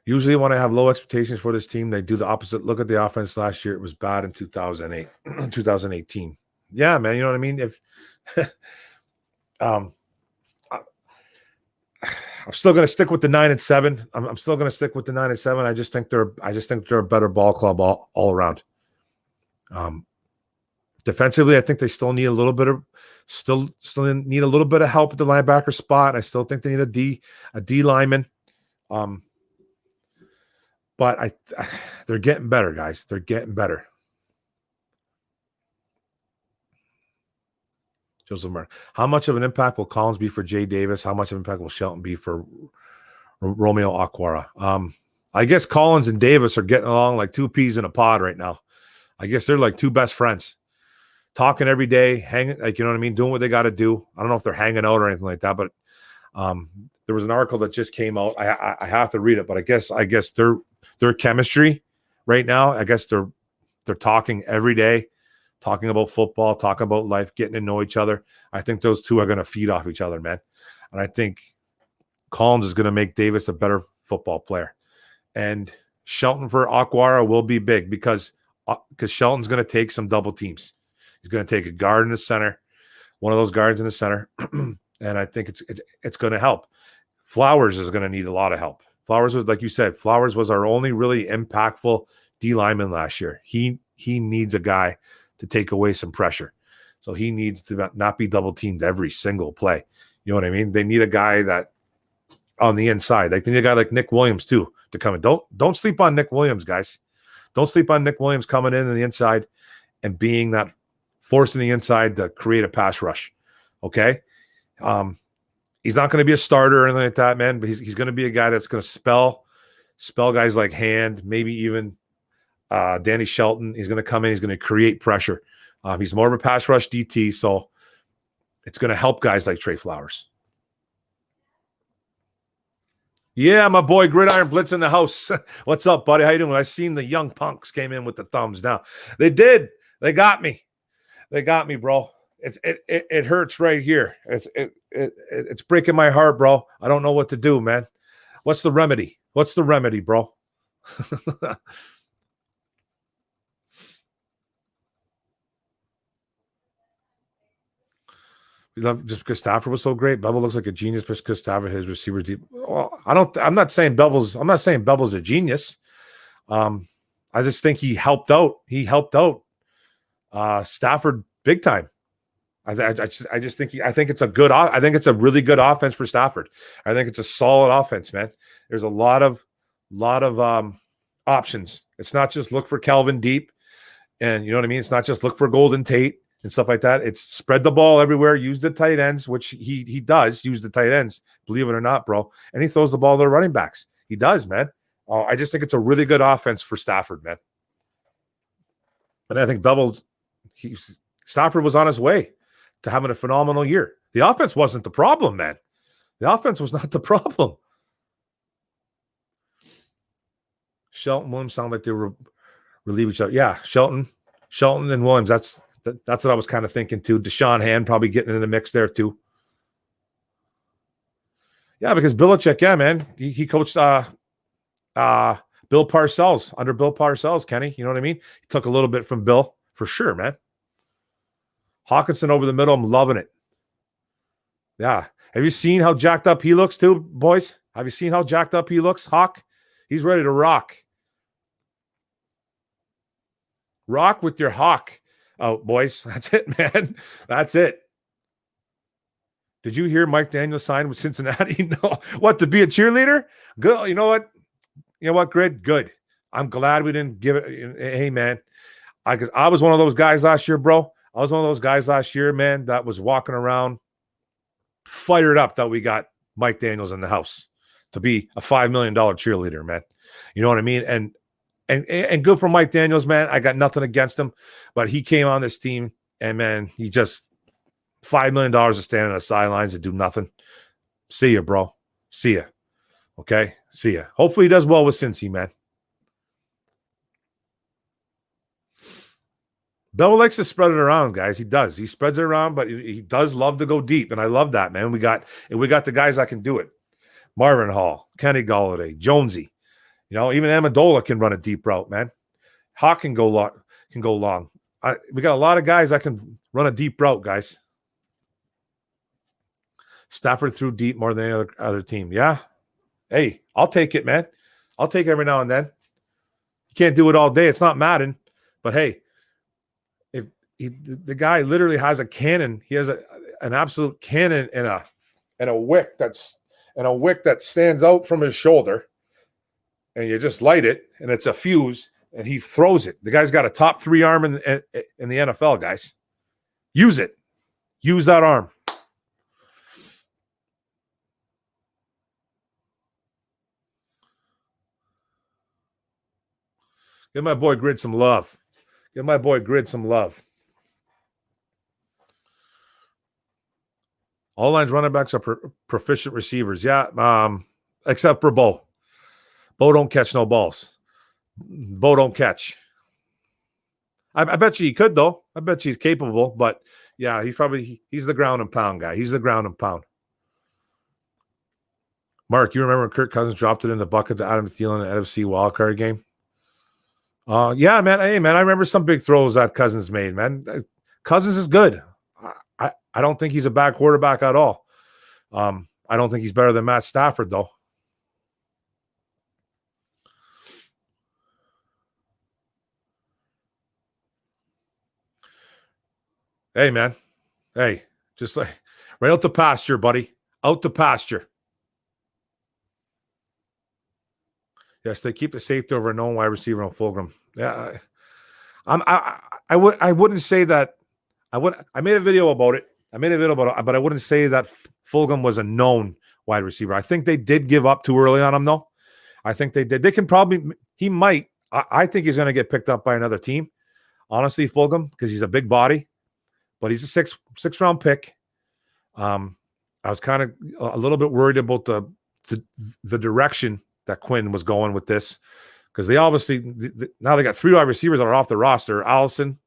Usually when I have low expectations for this team, they do the opposite. Look at the offense last year. It was bad in 2018. Yeah, man. You know what I mean? If I'm still going to stick with the 9-7. I'm still going to stick with the 9-7. I just think they're a better ball club all around. Defensively, I think they still need a little bit of need a little bit of help at the linebacker spot. I still think they need a D lineman. But they're getting better, guys. They're getting better. Joseph Murray. How much of an impact will Collins be for Jay Davis? How much of an impact will Shelton be for Romeo Okwara? I guess Collins and Davis are getting along like two peas in a pod right now. I guess they're like two best friends. Talking every day, hanging, like, you know what I mean? Doing what they got to do. I don't know if they're hanging out or anything like that, but there was an article that just came out. I have to read it, but I guess their chemistry right now, I guess they're talking every day, talking about football, talking about life, getting to know each other. I think those two are going to feed off each other, man. And I think Collins is going to make Davis a better football player. And Shelton for Okwara will be big because Shelton's going to take some double teams. He's going to take a guard in the center, one of those guards in the center, and I think it's going to help. Flowers is going to need a lot of help. Flowers was, like you said, Flowers was our only really impactful D lineman last year. He needs a guy to take away some pressure. So he needs to not be double teamed every single play. You know what I mean? They need a guy that on the inside. Like they need a guy like Nick Williams too to come in. Don't sleep on Nick Williams, guys. Don't sleep on Nick Williams coming in on the inside and being that forcing the inside to create a pass rush. Okay. He's not going to be a starter or anything like that, man, but he's going to be a guy that's going to spell guys like Hand, maybe even Danny Shelton. He's going to come in. He's going to create pressure. He's more of a pass rush DT, so it's going to help guys like Trey Flowers. Yeah, my boy Gridiron Blitz in the house. What's up, buddy? How you doing? I seen the young punks came in with the thumbs down. They did. They got me. They got me, bro. It hurts right here. It's breaking my heart, bro. I don't know what to do, man. What's the remedy? What's the remedy, bro? We love just because Stafford was so great. Bevel looks like a genius because Stafford his receivers deep. Well, I'm not saying Bevel's a genius. I just think he helped out. He helped out Stafford big time. I think it's a good. I think it's a really good offense for Stafford. I think it's a solid offense, man. There's a lot of options. It's not just look for Calvin deep, and you know what I mean. It's not just look for Golden Tate and stuff like that. It's spread the ball everywhere. Use the tight ends, which he does use the tight ends. Believe it or not, bro. And he throws the ball to the running backs. He does, man. I just think it's a really good offense for Stafford, man. And I think Stafford was on his way to having a phenomenal year. The offense wasn't the problem, man. The offense was not the problem. Shelton, Williams sound like they relieve each other. Yeah, Shelton and Williams. That's what I was kind of thinking too. Deshaun Hand probably getting in the mix there too. Yeah, because Belichick, yeah, man, he coached Bill Parcells under Bill Parcells, Kenny. You know what I mean? He took a little bit from Bill for sure, man. Hawkinson over the middle, I'm loving it. Yeah. Have you seen how jacked up he looks too, boys? Have you seen how jacked up he looks, Hawk? He's ready to rock. Rock with your Hawk. Oh, boys, that's it, man. That's it. Did you hear Mike Daniels signed with Cincinnati? No. What, to be a cheerleader? Good. You know what, Grid? Good. I'm glad we didn't give it. Hey, man. I was one of those guys last year, bro. I was one of those guys last year, man, that was walking around fired up that we got Mike Daniels in the house to be a $5 million cheerleader, man. You know what I mean? And good for Mike Daniels, man. I got nothing against him, but he came on this team and, man, he just $5 million to stand on the sidelines and do nothing. See ya, bro. See ya. Okay? See ya. Hopefully he does well with Cincy, man. Bell likes to spread it around, guys. He does. He spreads it around, but he does love to go deep, and I love that, man. We got the guys that can do it. Marvin Hall, Kenny Golladay, Jonesy. You know, even Amendola can run a deep route, man. Hawk can go long. We got a lot of guys that can run a deep route, guys. Stafford threw deep more than any other team. Yeah. Hey, I'll take it, man. I'll take it every now and then. You can't do it all day. It's not Madden, but hey, the guy literally has a cannon. He has an absolute cannon and a wick that stands out from his shoulder, and you just light it, and it's a fuse, and he throws it. The guy's got a top 3 arm in the NFL, guys. Use it. Use that arm. Give my boy Grid some love. Give my boy Grid some love. All lines running backs are proficient receivers. Yeah, except for Bo. Bo don't catch no balls. Bo don't catch. I bet you he could, though. I bet you he's capable. But, yeah, he's the ground and pound guy. He's the ground and pound. Mark, you remember Kirk Cousins dropped it in the bucket to Adam Thielen in the NFC wildcard game? Yeah, man. Hey, man, I remember some big throws that Cousins made, man. Cousins is good. I don't think he's a bad quarterback at all. I don't think he's better than Matt Stafford, though. Hey, man. Hey, just like right out to pasture, buddy. Out to pasture. Yes, they keep the safety over a known wide receiver on Fulgham. Yeah, I wouldn't say that. I made a video about it. But I wouldn't say that Fulgham was a known wide receiver. I think they did give up too early on him, though. I think they did. They can probably. He might. I think he's going to get picked up by another team. Honestly, Fulgham, because he's a big body, but he's a six round pick. I was kind of a little bit worried about the direction that Quinn was going with this, because they obviously now they got 3 wide receivers that are off the roster: Allison,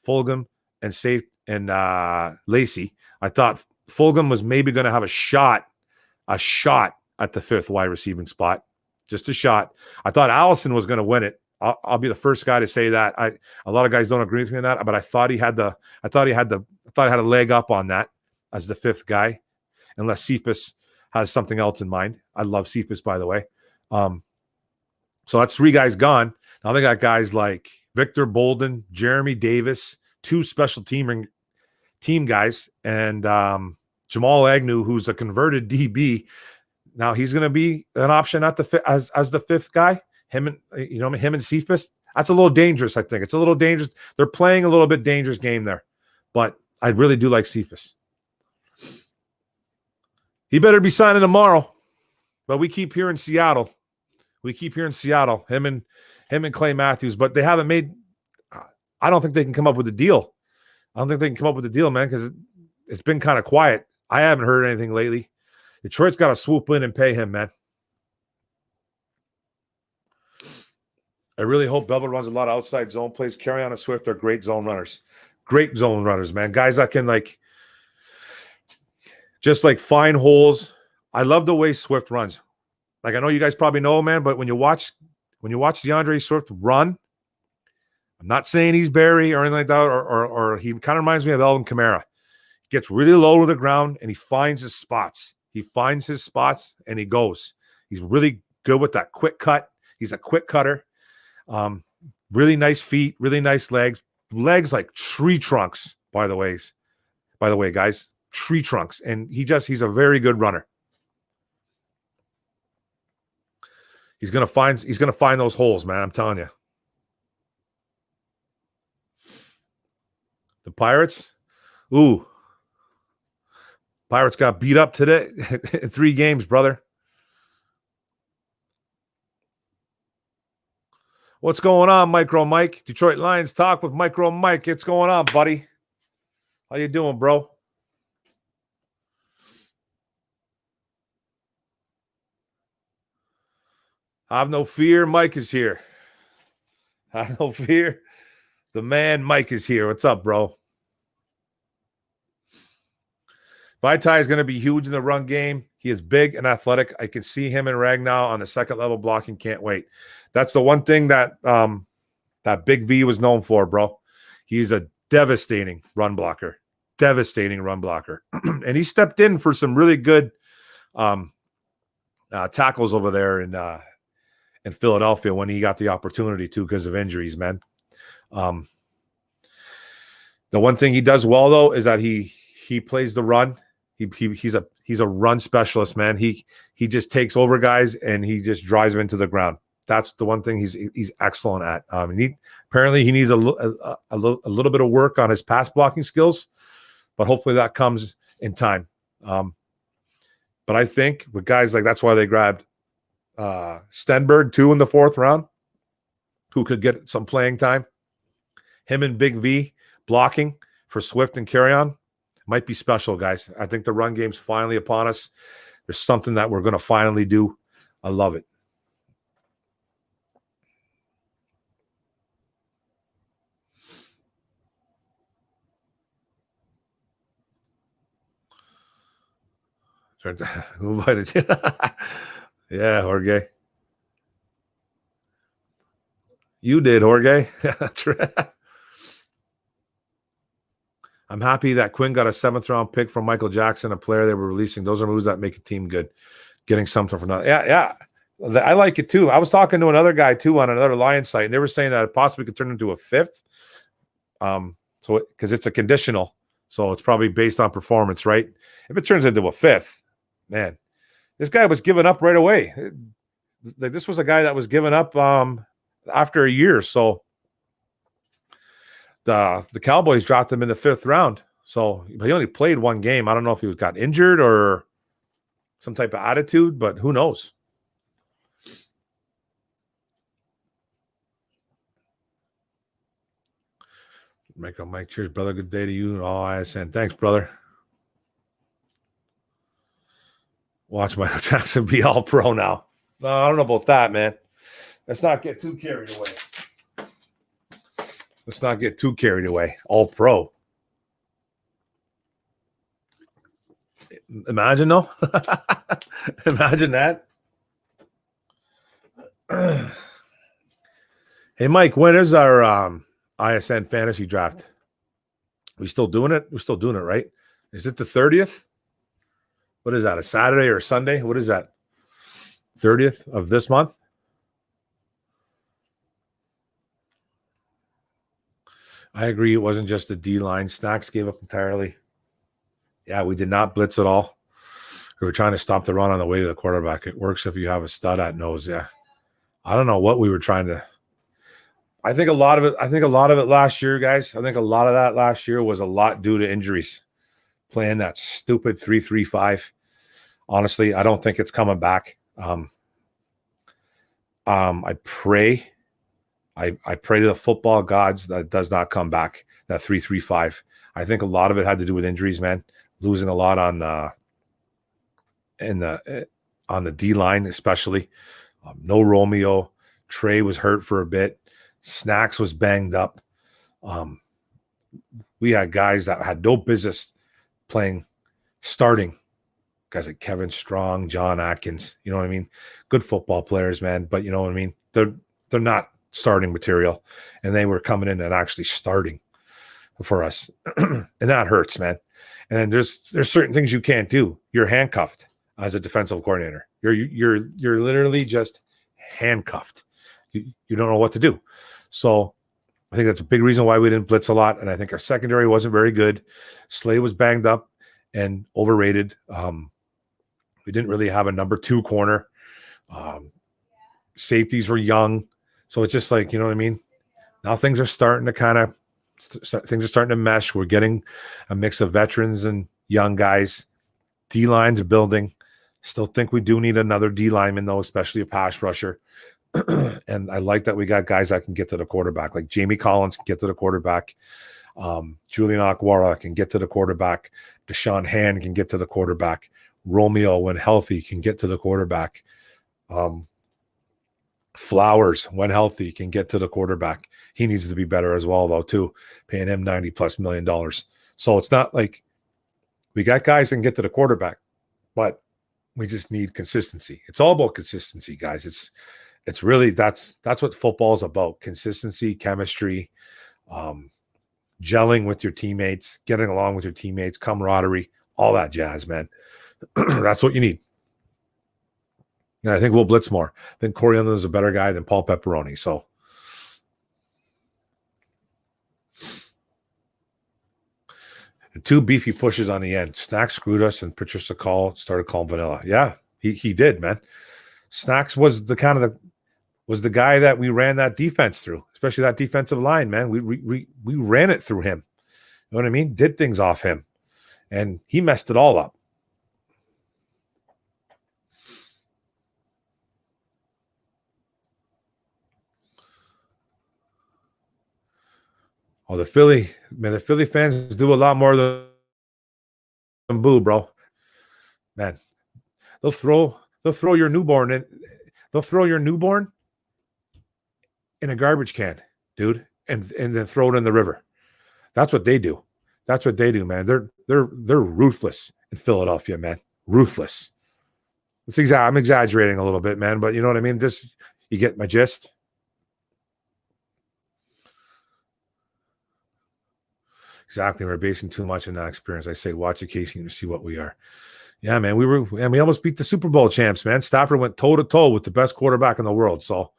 Fulgham, and Lacey. I thought Fulgham was maybe going to have a shot at the 5th wide receiving spot, just a shot. I thought Allison was going to win it. I'll be the first guy to say that. A lot of guys don't agree with me on that, but I thought he had a leg up on that as the 5th guy, unless Cephas has something else in mind. I love Cephas, by the way. So that's 3 guys gone. Now they got guys like Victor Bolden, Jeremy Davis, 2 special team guys, and Jamal Agnew, who's a converted DB. Now he's going to be an option at as the 5th guy. Him and Cephas. That's a little dangerous. I think it's a little dangerous. They're playing a little bit dangerous game there, but I really do like Cephas. He better be signing tomorrow. But we keep hearing Seattle. Him and Clay Matthews, but they haven't made. I don't think they can come up with a deal. Man, because it's been kind of quiet. I haven't heard anything lately. Detroit's got to swoop in and pay him, man. I really hope Belbert runs a lot of outside zone plays. Kerryon and Swift are great zone runners. Great zone runners, man. Guys that can just find holes. I love the way Swift runs. I know you guys probably know, man, but when you watch DeAndre Swift run, I'm not saying he's Barry or anything like that, or he kind of reminds me of Alvin Kamara. He gets really low to the ground and he finds his spots. And he goes. He's really good with that quick cut. He's a quick cutter. Really nice feet, really nice legs like tree trunks, by the way, guys, tree trunks. And he's a very good runner. He's gonna find those holes, man. I'm telling you. The Pirates, Pirates got beat up today in 3 games, brother. What's going on, Micro Mike? Detroit Lions Talk with Micro Mike. What's going on, buddy? How you doing, bro? Have no fear. Mike is here. Have no fear. The man, Mike, is here. What's up, bro? Vaitai is going to be huge in the run game. He is big and athletic. I can see him and Ragnow on the second level blocking. Can't wait. That's the one thing that that Big V was known for, bro. He's a devastating run blocker. And he stepped in for some really good tackles over there in Philadelphia when he got the opportunity to, because of injuries, man. The one thing he does well, though, is that he plays the run. He's a run specialist, man. He just takes over guys and he just drives them into the ground. That's the one thing he's excellent at. Apparently he needs a little bit of work on his pass blocking skills, but hopefully that comes in time. But I think with guys that's why they grabbed Stenberg too in the 4th round, who could get some playing time. Him and Big V blocking for Swift and Kerryon might be special, guys. I think the run game's finally upon us. There's something that we're going to finally do. I love it. Who invited you? Yeah, Jorge. You did, Jorge. I'm happy that Quinn got a 7th round pick from Michael Jackson, a player they were releasing. Those are moves that make a team good. Getting something for nothing. Yeah. I like it too. I was talking to another guy too on another Lions site, and they were saying that it possibly could turn into a 5th. So because it's a conditional. So it's probably based on performance, right? If it turns into a fifth, man, this guy was given up right away. Like, this was a guy that was given up after a year. So the Cowboys dropped him in the 5th round. So he only played one game. I don't know if he got injured or some type of attitude, but who knows? Mike, cheers, brother. Good day to you and all ISN. Thanks, brother. Watch Michael Jackson be all pro now. No, I don't know about that, man. Let's not get too carried away. All pro. Imagine, though. Imagine that. Hey, Mike, when is our ISN fantasy draft? We still doing it? We're still doing it, right? Is it the 30th? What is that, a Saturday or a Sunday? What is that? 30th of this month? I agree. It wasn't just the D-line. Snacks gave up entirely. Yeah, we did not blitz at all. We were trying to stop the run on the way to the quarterback. It works if you have a stud at nose. Yeah. I don't know what we were trying to. I think a lot of it last year, guys. I think a lot of that last year was a lot due to injuries. Playing that stupid 3-3-5. Honestly, I don't think it's coming back. I pray to the football gods that it does not come back, that 3-3-5. I think a lot of it had to do with injuries, man. Losing a lot on the D line, especially. No Romeo. Trey was hurt for a bit. Snacks was banged up. We had guys that had no business starting. Guys like Kevin Strong, John Atkins. You know what I mean? Good football players, man. But you know what I mean? They're not starting material, and they were coming in and actually starting for us, and that hurts, man. And there's certain things you can't do. You're handcuffed as a defensive coordinator. You're literally just handcuffed. You don't know what to do. So I think that's a big reason why we didn't blitz a lot. And I think our secondary wasn't very good. Slay was banged up and overrated. We didn't really have a number 2 corner. Safeties were young. So it's just like, you know what I mean? Now things are starting to mesh. We're getting a mix of veterans and young guys. D-line's building. Still think we do need another D-lineman, though, especially a pass rusher. And I like that we got guys that can get to the quarterback. Like Jamie Collins can get to the quarterback. Julian Akwara can get to the quarterback. Deshaun Hand can get to the quarterback. Romeo, when healthy, can get to the quarterback. Flowers, when healthy, can get to the quarterback. He needs to be better as well, though, too. Paying him $90+ million. So it's not like we got guys that can get to the quarterback, but we just need consistency. It's all about consistency, guys. It's really that's what football is about. Consistency, chemistry, gelling with your teammates, getting along with your teammates, camaraderie, all that jazz, man. That's what you need. And I think we'll blitz more. I think Coriander is a better guy than Paul Pepperoni. So the 2 beefy pushes on the end. Snacks screwed us, and Patricia started calling vanilla. Yeah, he did, man. Snacks was the guy that we ran that defense through, especially that defensive line, man. We ran it through him. You know what I mean? Did things off him, and he messed it all up. Oh, the Philly fans do a lot more than boo, bro. Man, they'll throw your newborn in. They'll throw your newborn in a garbage can, dude, and then throw it in the river. That's what they do. That's what they do, man. They're ruthless in Philadelphia, man. Ruthless. I'm exaggerating a little bit, man, but you know what I mean? You get my gist. Exactly. We're basing too much on that experience. I say, watch occasionally to see what we are. Yeah, man. We almost beat the Super Bowl champs, man. Stafford went toe to toe with the best quarterback in the world. So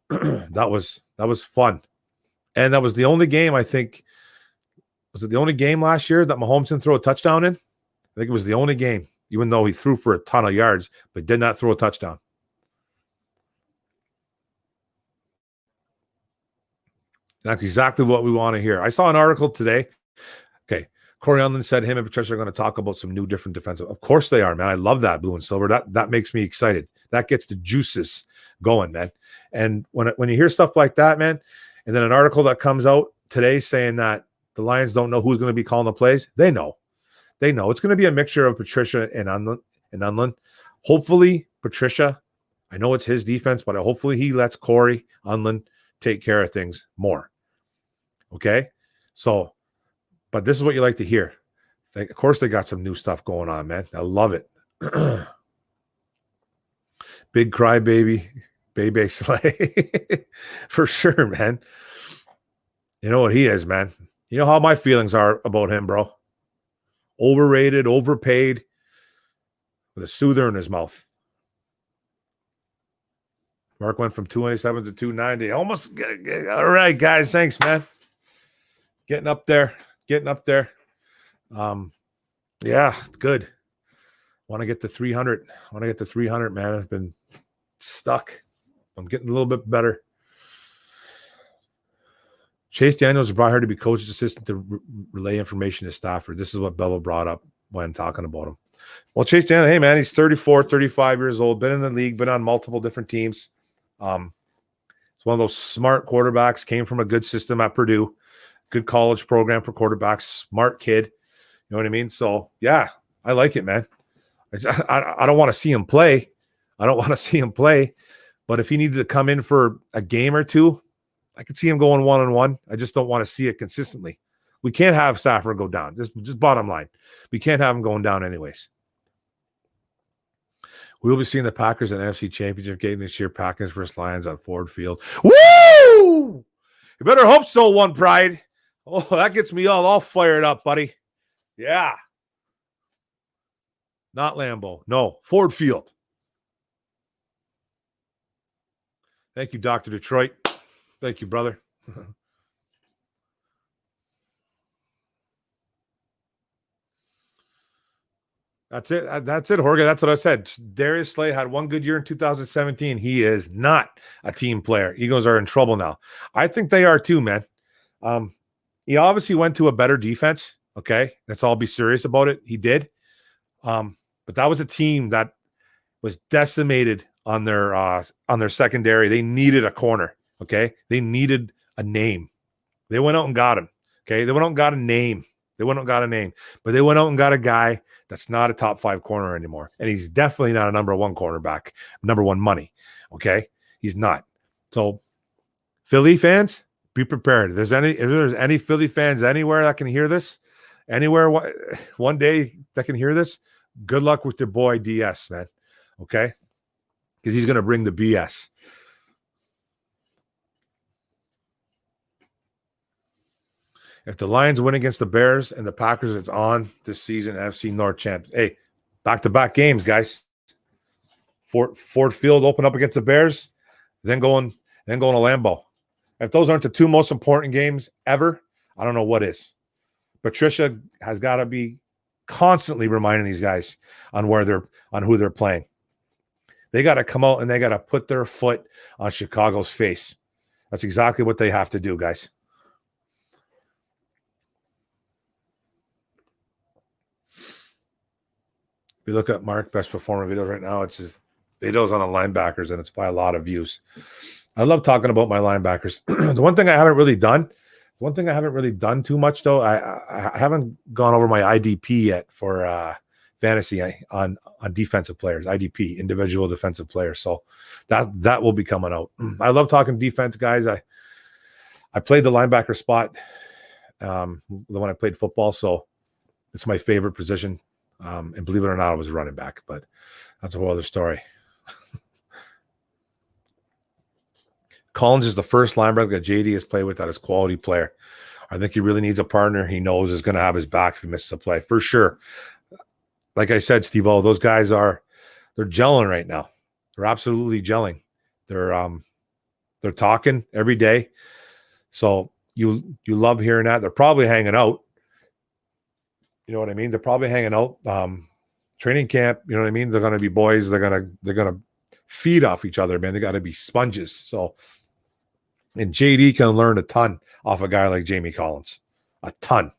that was fun. And that was the only game, I think, Was it the only game last year that Mahomes didn't throw a touchdown in? I think it was the only game, even though he threw for a ton of yards, but did not throw a touchdown. That's exactly what we want to hear. I saw an article today. Okay. Corey Unlin said him and Patricia are going to talk about some new different defensive. Of course they are, man. I love that blue and silver. That makes me excited. That gets the juices going, man. And when you hear stuff like that, man, and then an article that comes out today saying that the Lions don't know who's going to be calling the plays, they know. They know. It's going to be a mixture of Patricia and Unlin. Hopefully, Patricia, I know it's his defense, but hopefully he lets Corey Unlin take care of things more. Okay? So, but this is what you like to hear. Of course, they got some new stuff going on, man. I love it. Big crybaby, Bebe Slay. For sure, man. You know what he is, man. You know how my feelings are about him, bro. Overrated, overpaid, with a soother in his mouth. Mark went from 297 to 290. Almost. All right, guys. Thanks, man. Getting up there. Yeah, good. Want to get to 300. Man. I've been stuck. I'm getting a little bit better. Chase Daniels brought her to be coach's assistant to relay information to Stafford. This is what Bella brought up when talking about him. Well, Chase Daniels, hey, man, he's 34, 35 years old, been in the league, been on multiple different teams. It's one of those smart quarterbacks, came from a good system at Purdue, good college program for quarterbacks, smart kid. You know what I mean? So, yeah, I like it, man. I don't want to see him play. But if he needed to come in for a game or two, I could see him going one-on-one. I just don't want to see it consistently. We can't have Stafford go down. Just bottom line. We can't have him going down anyways. We will be seeing the Packers in NFC Championship game this year. Packers versus Lions on Ford Field. Woo! You better hope so, One Pride. Oh, that gets me all fired up, buddy. Yeah. Not Lambeau. No, Ford Field. Thank you, Dr. Detroit. Thank you, brother. That's it, Jorge. That's what I said. Darius Slay had one good year in 2017. He is not a team player. Eagles are in trouble now. I think they are too, man. He obviously went to a better defense. Okay, let's all be serious about it. He did. But that was a team that was decimated on their secondary. They needed a corner. Okay, they needed a name. They went out and got him. Okay, they went out and got a name. But they went out and got a guy that's not a top 5 corner anymore. And he's definitely not a number 1 cornerback, number 1 money. Okay, he's not. So, Philly fans, be prepared. If there's any Philly fans anywhere that can hear this, anywhere one day that can hear this, good luck with your boy DS, man. Okay, because he's going to bring the BS. If the Lions win against the Bears and the Packers, it's on this season. NFC North champs. Hey, back-to-back games, guys. Ford Field open up against the Bears, then going to Lambeau. If those aren't the 2 most important games ever, I don't know what is. Patricia has got to be constantly reminding these guys on who they're playing. They got to come out and they got to put their foot on Chicago's face. That's exactly what they have to do, guys. If you look at Mark Best Performer videos right now, it's his videos on the linebackers, and it's by a lot of views. I love talking about my linebackers. The one thing I haven't really done too much, though, I haven't gone over my IDP yet for fantasy on defensive players, IDP, individual defensive players. So that will be coming out. I love talking defense, guys. I played the linebacker spot when I played football, so it's my favorite position. And believe it or not, I was a running back, but that's a whole other story. Collins is the first linebacker that JD has played with that is quality player. I think he really needs a partner he knows is going to have his back if he misses a play, for sure. Like I said, Steve-O, those guys they're gelling right now. They're absolutely gelling. They're talking every day. So you love hearing that. They're probably hanging out. You know what I mean? They're probably hanging out. Training camp, you know what I mean? They're gonna be boys. They're gonna feed off each other, man. They gotta be sponges. So, and JD can learn a ton off a guy like Jamie Collins. A ton.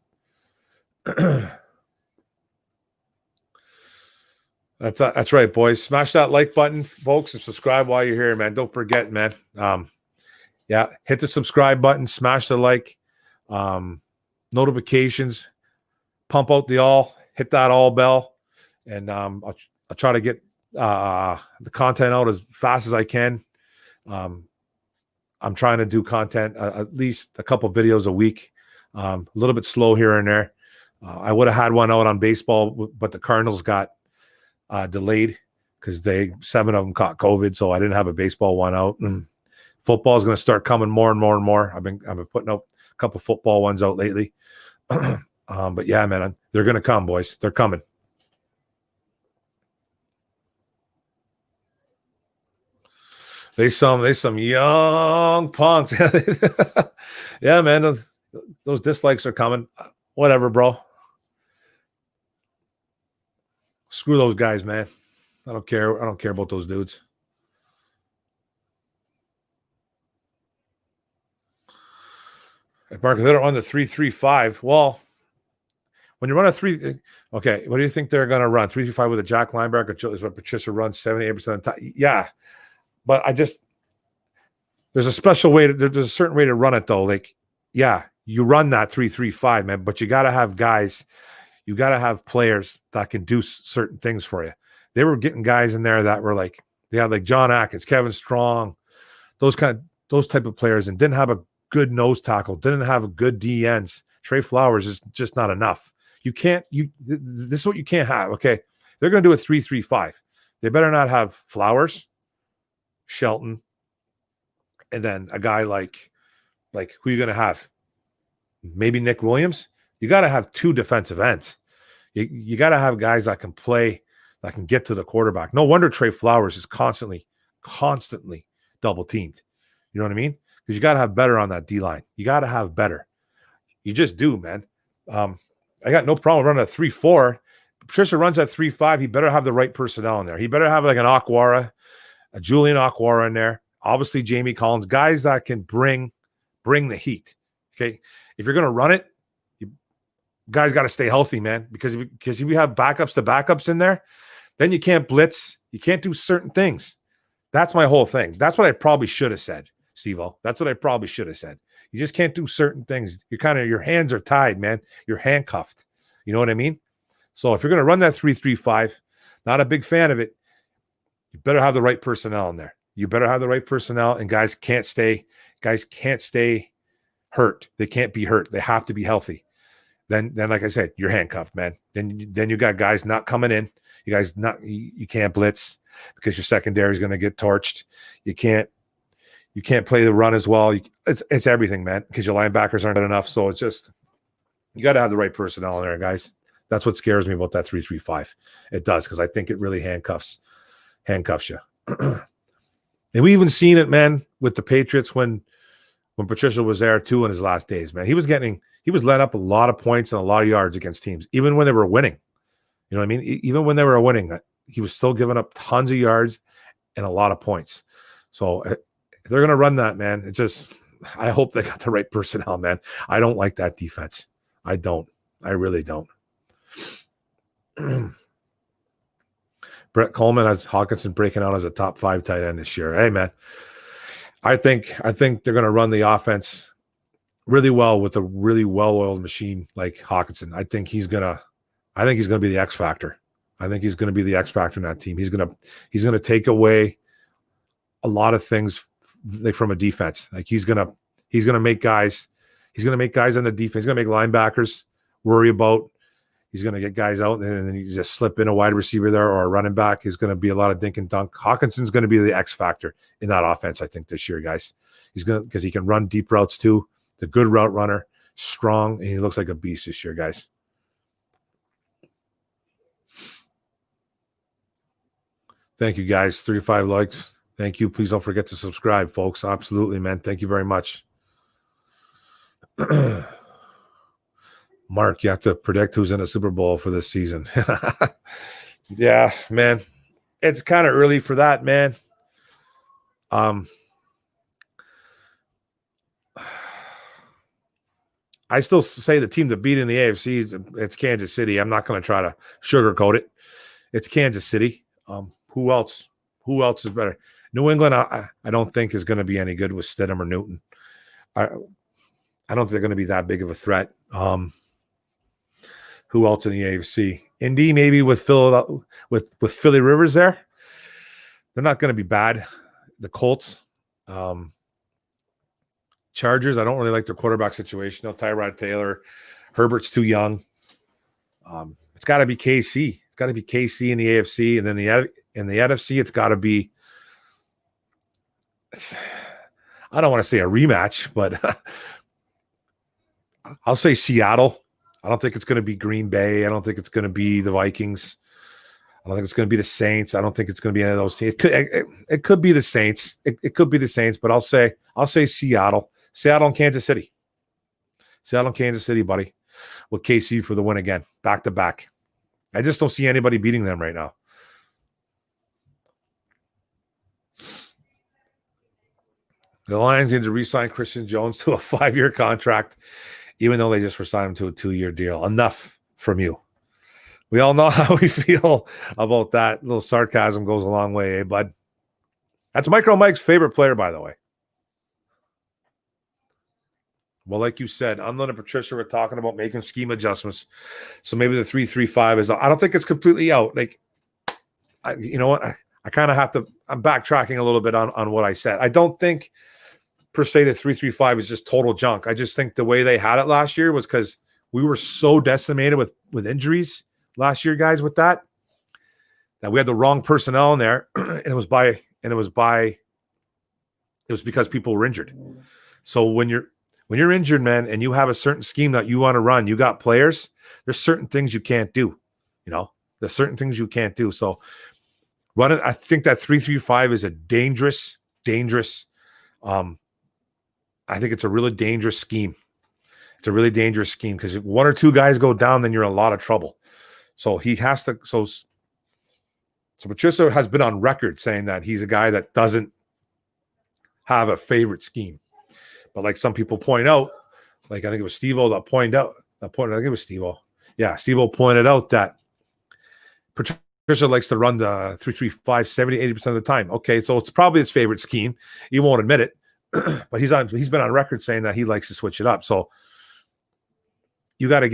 That's right, boys. Smash that like button, folks, and subscribe while you're here, man. Don't forget, man. Yeah, hit the subscribe button, smash the like, notifications, pump out the all, hit that all bell, and I'll try to get the content out as fast as I can. I'm trying to do content at least a couple videos a week. A little bit slow here and there. I would have had one out on baseball, but the Cardinals got delayed because 7 of them caught COVID, so I didn't have a baseball one out. And football is going to start coming more and more and more. I've been putting out a couple football ones out lately. But yeah, man, they're going to come, boys. They're coming. They some young punks. Yeah, man, those dislikes are coming. Whatever, bro. Screw those guys, man. I don't care. I don't care about those dudes. Marcus, they're on the 3-3-5. Well, when you run a 3, okay, what do you think they're going to run? 3-3-5 with a Jack linebacker is what Patricia runs 78% of the time. Yeah, but there's a special way. There's a certain way to run it, though. Like, yeah, you run that 3-3-5, man, but you got to have guys. You got to have players that can do certain things for you. They were getting guys in there that were like, they had like John Atkins, Kevin Strong, those type of players, and didn't have a good nose tackle, didn't have a good DNs. Trey Flowers is just not enough. This is what you can't have. Okay, they're going to do a 3-3-5. They better not have Flowers, Shelton, and then a guy like who you going to have? Maybe Nick Williams. You got to have 2 defensive ends. You got to have guys that can play, that can get to the quarterback. No wonder Trey Flowers is constantly double teamed. You know what I mean? Because you got to have better on that D line. You got to have better. You just do, man. I got no problem running a 3-4. Patricia runs at 3-5. He better have the right personnel in there. He better have like an Aquara, a Julian Aquara in there. Obviously, Jamie Collins, guys that can bring the heat. Okay, if you're going to run it, guys got to stay healthy, man. Because if you have backups in there, then you can't blitz. You can't do certain things. That's my whole thing. That's what I probably should have said, Steve-O. That's what I probably should have said. You just can't do certain things. Your hands are tied, man. You're handcuffed. You know what I mean? So if you're going to run that 3-3-5, not a big fan of it, you better have the right personnel in there. You better have the right personnel, and guys can't stay hurt. They can't be hurt. They have to be healthy. Then like I said, you're handcuffed, man. Then you got guys not coming in. You can't blitz because your secondary is going to get torched. You can't play the run as well. It's everything, man, because your linebackers aren't good enough. So it's just, you got to have the right personnel in there, guys. That's what scares me about that 3-3-5. It does, because I think it really handcuffs you. And we even seen it, man, with the Patriots when Patricia was there too in his last days, man. He was letting up a lot of points and a lot of yards against teams, even when they were winning. You know what I mean? Even when they were winning, he was still giving up tons of yards and a lot of points. So if they're going to run that, man, I hope they got the right personnel, man. I don't like that defense. I don't. I really don't. Brett Coleman has Hockenson breaking out as a top 5 tight end this year. Hey, man, I think they're going to run the offense really well with a really well-oiled machine like Hockenson. I think he's going to be the X factor. I think he's going to be the X factor in that team. He's going to take away a lot of things like from a defense. Like he's going to make guys on the defense. He's going to make linebackers worry about. He's going to get guys out, and then you just slip in a wide receiver there or a running back. Is going to be a lot of dink and dunk. Hawkinson's going to be the X factor in that offense, I think, this year, guys. Because he can run deep routes too. The good route runner, strong, and he looks like a beast this year, guys. Thank you, guys. 35 likes. Thank you. Please don't forget to subscribe, folks. Absolutely, man. Thank you very much. Mark, you have to predict who's in the Super Bowl for this season. Yeah, man. It's kind of early for that, man. I still say the team to beat in the AFC, it's Kansas City. I'm not going to try to sugarcoat it. It's Kansas City. Who else? Who else is better? New England, I don't think is going to be any good with Stidham or Newton. I don't think they're going to be that big of a threat. Who else in the AFC? Indy, maybe with Philly Rivers there. They're not going to be bad. The Colts. Chargers, I don't really like their quarterback situation. No, Tyrod Taylor. Herbert's too young. It's got to be KC. It's got to be KC in the AFC. And then in the NFC, it's got to be, I don't want to say a rematch, but I'll say Seattle. I don't think it's going to be Green Bay. I don't think it's going to be the Vikings. I don't think it's going to be the Saints. I don't think it's going to be any of those teams. It could be the Saints. It could be the Saints, but I'll say Seattle. Seattle and Kansas City. Seattle and Kansas City, buddy. With KC for the win again. Back to back. I just don't see anybody beating them right now. The Lions need to re-sign Christian Jones to a 5-year contract, even though they just re-signed him to a 2-year deal. Enough from you. We all know how we feel about that. A little sarcasm goes a long way, eh, bud? That's Micro Mike's favorite player, by the way. Well, like you said, Unlin and Patricia were talking about making scheme adjustments. So maybe the 3-3-5 is, I don't think it's completely out. Like, you know what? I kind of have to, I'm backtracking a little bit on what I said. I don't think per se the 3-3-5 is just total junk. I just think the way they had it last year was because we were so decimated with injuries last year, guys, with that we had the wrong personnel in there. and it was because people were injured. So when you're injured, man, and you have a certain scheme that you want to run, you got players, there's certain things you can't do. You know, there's certain things you can't do. So running, I think that 3-3-5 is a dangerous. I think it's a really dangerous scheme. It's a really dangerous scheme because if one or two guys go down, then you're in a lot of trouble. So he has to. So Patricia has been on record saying that he's a guy that doesn't have a favorite scheme. But like some people point out, like I think it was Steve-O that pointed out. I think it was Steve-O. Yeah, Steve-O pointed out that Patricia likes to run the 3-3-5 70, 80% of the time. Okay, so it's probably his favorite scheme. He won't admit it, but he's been on record saying that he likes to switch it up. So I think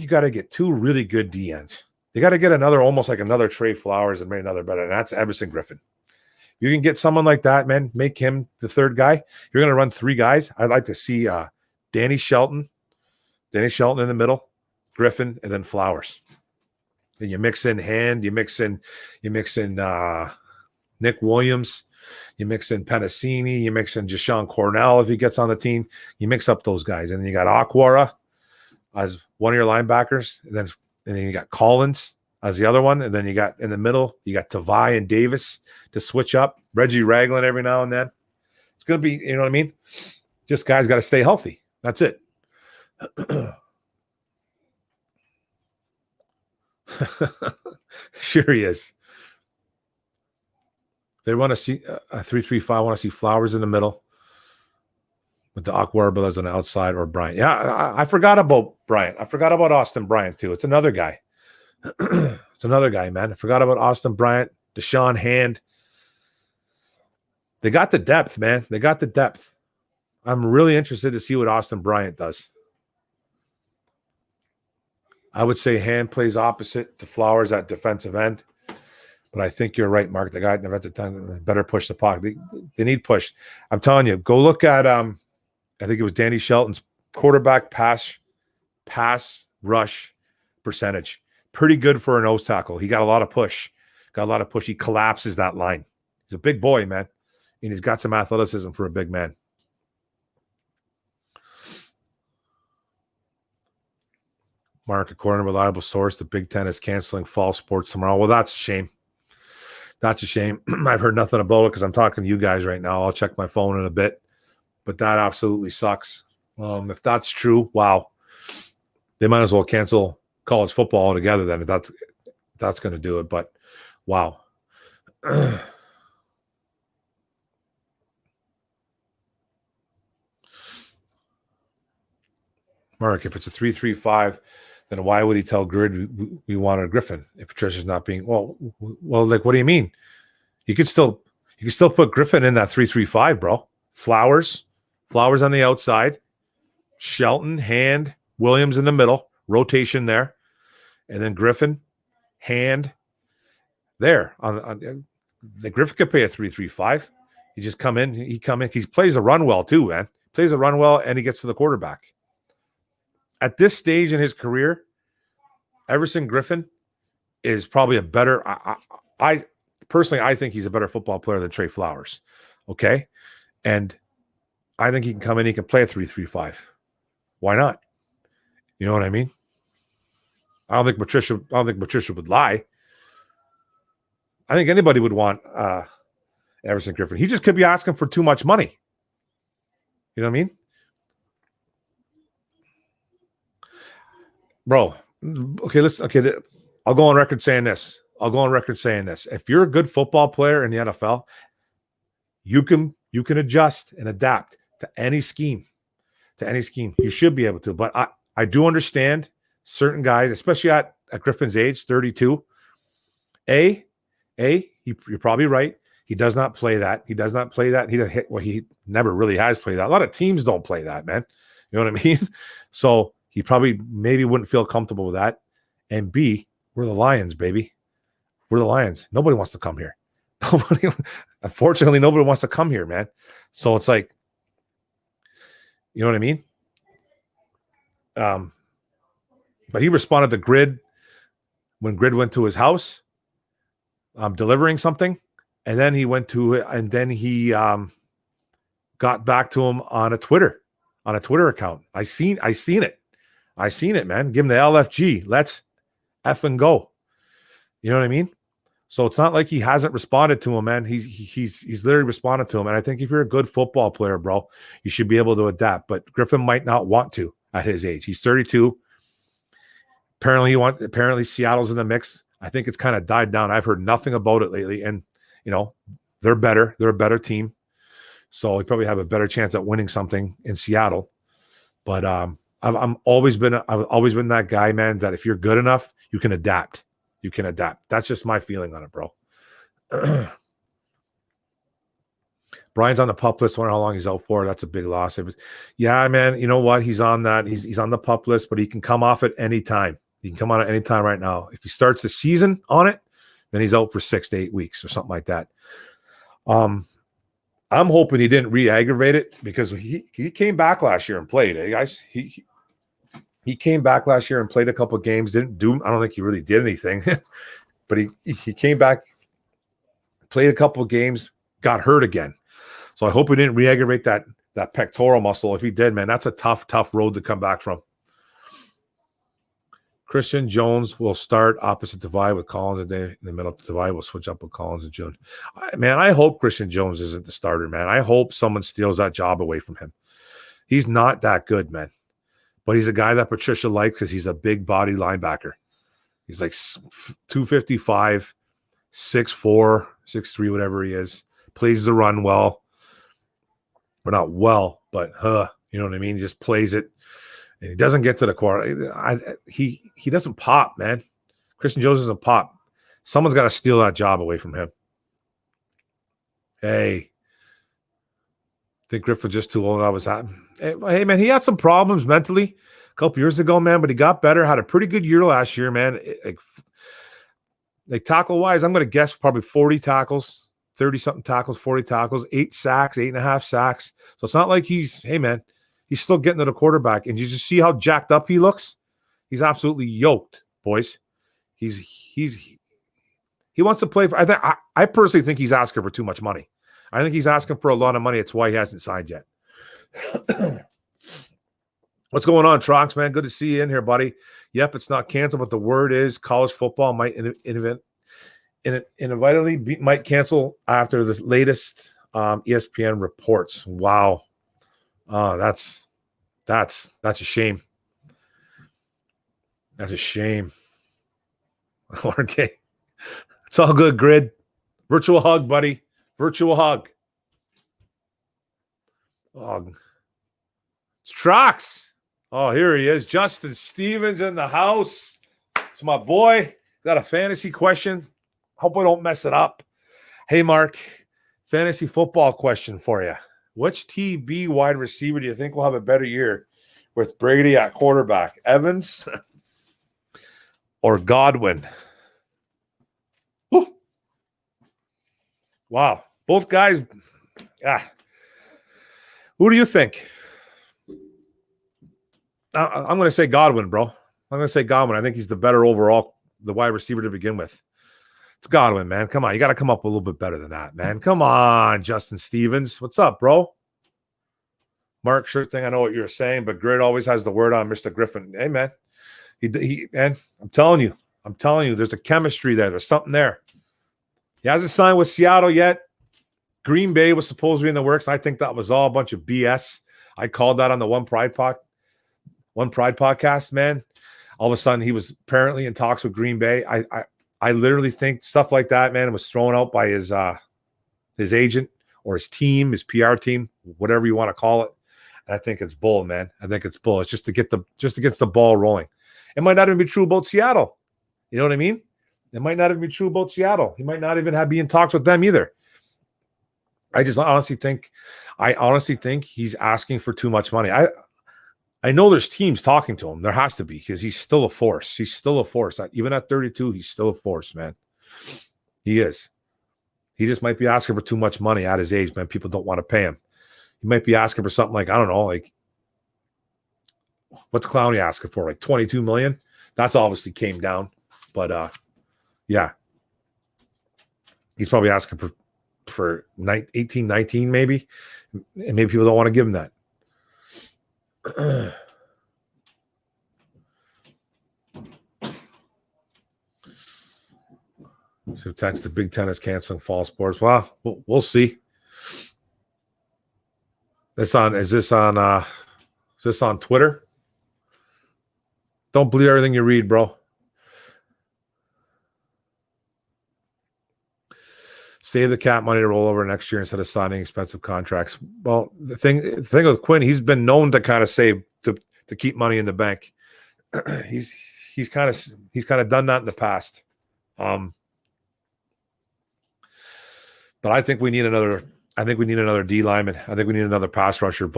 you got to get two really good DNs. You got to get almost like another Trey Flowers and maybe another better, and that's Everson Griffin. You can get someone like that, man, make him the third guy. You're going to run three guys. I'd like to see Danny Shelton in the middle, Griffin, and then Flowers. And you mix in Hand, you mix in Nick Williams, you mix in Penasini, you mix in Jashawn Cornell if he gets on the team. You mix up those guys. And then you got Aquara as one of your linebackers, and then you got Collins as the other one, and then you got in the middle, you got Tavai and Davis to switch up, Reggie Ragland every now and then. It's going to be, you know what I mean? Just guys got to stay healthy. That's it. Sure he is. They want to see a 3-3-5. I want to see Flowers in the middle with the Aquara Brothers on the outside or Bryant. Yeah, I forgot about Bryant. I forgot about Austin Bryant too. It's another guy. It's another guy, man. I forgot about Austin Bryant, Deshaun Hand. They got the depth, man. They got the depth. I'm really interested to see what Austin Bryant does. I would say Hand plays opposite to Flowers at defensive end. But I think you're right, Mark. The guy at defensive time better push the pocket. They need push. I'm telling you, go look at I think it was Danny Shelton's quarterback pass rush percentage. Pretty good for a nose tackle. He got a lot of push. He collapses that line. He's a big boy, man. And he's got some athleticism for a big man. Mark, according to a reliable source, the Big Ten is canceling fall sports tomorrow. Well, that's a shame. That's a shame. I've heard nothing about it because I'm talking to you guys right now. I'll check my phone in a bit. But that absolutely sucks. If that's true, wow. They might as well cancel college football altogether then if that's going to do it. But wow. Mark, if it's a 3-3-5, then why would he tell Grid we wanted Griffin if Patricia's not being well? Like, what do you mean? You could still put Griffin in that 3-3-5, bro. Flowers on the outside, Shelton, Hand, Williams in the middle, rotation there, and then Griffin, Hand there. On the Griffin could play a 3-3-5. He just come in. He plays the run well too, man. Plays the run well, and he gets to the quarterback. At this stage in his career, Everson Griffin is probably a better. I personally, I think he's a better football player than Trey Flowers. Okay, and I think he can come in. He can play a 3-3-5. Why not? You know what I mean? I don't think Patricia would lie. I think anybody would want Everson Griffin. He just could be asking for too much money. You know what I mean? Bro, okay, I'll go on record saying this. If you're a good football player in the NFL, you can adjust and adapt to any scheme. You should be able to. But I do understand certain guys, especially at Griffin's age, 32. You're probably right. He does not play that. He never really has played that. A lot of teams don't play that, man. You know what I mean? So he probably maybe wouldn't feel comfortable with that. And B, we're the Lions, baby. We're the Lions. Nobody wants to come here. Unfortunately, nobody wants to come here, man. So it's like, you know what I mean? But he responded to Grid when Grid went to his house, delivering something, and then he got back to him on a Twitter account. I seen it, man. Give him the LFG. Let's effing go. You know what I mean? So it's not like he hasn't responded to him, man. He's literally responded to him. And I think if you're a good football player, bro, you should be able to adapt. But Griffin might not want to at his age. He's 32. Apparently Seattle's in the mix. I think it's kind of died down. I've heard nothing about it lately. And, you know, they're better. They're a better team. So we probably have a better chance at winning something in Seattle. But I've always been that guy, man, that if you're good enough, you can adapt. That's just my feeling on it, bro. Brian's on the PUP list. Wonder how long he's out for. That's a big loss. Yeah, man. You know what? He's on that. He's on the PUP list, but he can come off at any time. He can come on at any time right now. If he starts the season on it, then he's out for 6 to 8 weeks or something like that. I'm hoping he didn't re-aggravate it because he came back last year and played. Hey guys, he came back last year and played a couple of games. I don't think he really did anything, but he came back, played a couple of games, got hurt again. So I hope he didn't re-aggravate that pectoral muscle. If he did, man, that's a tough road to come back from. Christian Jones will start opposite Tavai with Collins and then in the middle. Tavai will switch up with Collins in June. Man, I hope Christian Jones isn't the starter, man. I hope someone steals that job away from him. He's not that good, man. But he's a guy that Patricia likes because he's a big body linebacker. He's like 255, 6'4", 6'3", whatever he is. Plays the run well. Or not well, but you know what I mean? He just plays it. And he doesn't get to the quarter. He doesn't pop, man. Christian Jones doesn't pop. Someone's got to steal that job away from him. Hey. I think Griffin just too old. I was happening. Hey, man, he had some problems mentally a couple years ago, man, but he got better. Had a pretty good year last year, man. Like tackle-wise, I'm going to guess probably 40 tackles, 30-something tackles, 40 tackles, 8 sacks, 8.5 sacks. So it's not like he's still getting to the quarterback. And you just see how jacked up he looks? He's absolutely yoked, boys. He wants to play for I personally think he's asking for too much money. I think he's asking for a lot of money. That's why he hasn't signed yet. What's going on, Trox, man? Good to see you in here, buddy. Yep, it's not canceled, but the word is college football might inevitably might cancel after this latest ESPN reports. Wow. That's a shame. That's a shame. Okay. It's all good, Grid. Virtual hug, buddy. Virtual hug. Oh, it's Trox. Oh, here he is. Justin Stevens in the house. It's my boy. Got a fantasy question. Hope I don't mess it up. Hey, Mark. Fantasy football question for you. Which TB wide receiver do you think will have a better year with Brady at quarterback? Evans or Godwin? Whew. Wow. Both guys. Who do you think? I'm going to say Godwin, bro. I'm going to say Godwin. I think he's the better overall, the wide receiver to begin with. It's Godwin, man. Come on. You got to come up a little bit better than that, man. Come on, Justin Stevens. What's up, bro? Mark, sure thing. I know what you're saying, but Grid always has the word on Mr. Griffin. Hey, man. Man, I'm telling you, there's a chemistry there. There's something there. He hasn't signed with Seattle yet. Green Bay was supposed to be in the works. I think that was all a bunch of BS. I called that on the One Pride podcast, man. All of a sudden, he was apparently in talks with Green Bay. I literally think stuff like that, man, was thrown out by his agent or his team, his PR team, whatever you want to call it. And I think it's bull, man. I think it's bull. It's just to get the ball rolling. It might not even be true about Seattle. You know what I mean? It might not even be true about Seattle. He might not even be in talks with them either. I honestly think he's asking for too much money. I know there's teams talking to him. There has to be, because he's still a force. He's still a force. Even at 32, he's still a force, man. He is. He just might be asking for too much money at his age, man. People don't want to pay him. He might be asking for something like, I don't know, like, what's Clowney asking for? Like $22 million? That's obviously came down. But, yeah. He's probably asking for 18, 19 maybe. And maybe people don't want to give him that. So text the Big Ten is canceling fall sports. Well, we'll see. Is this on Twitter? Don't believe everything you read, bro. Save the cap money to roll over next year instead of signing expensive contracts. Well, the thing with Quinn, he's been known to kind of save to keep money in the bank. he's kind of done that in the past. But I think we need another D lineman. I think we need another pass rusher.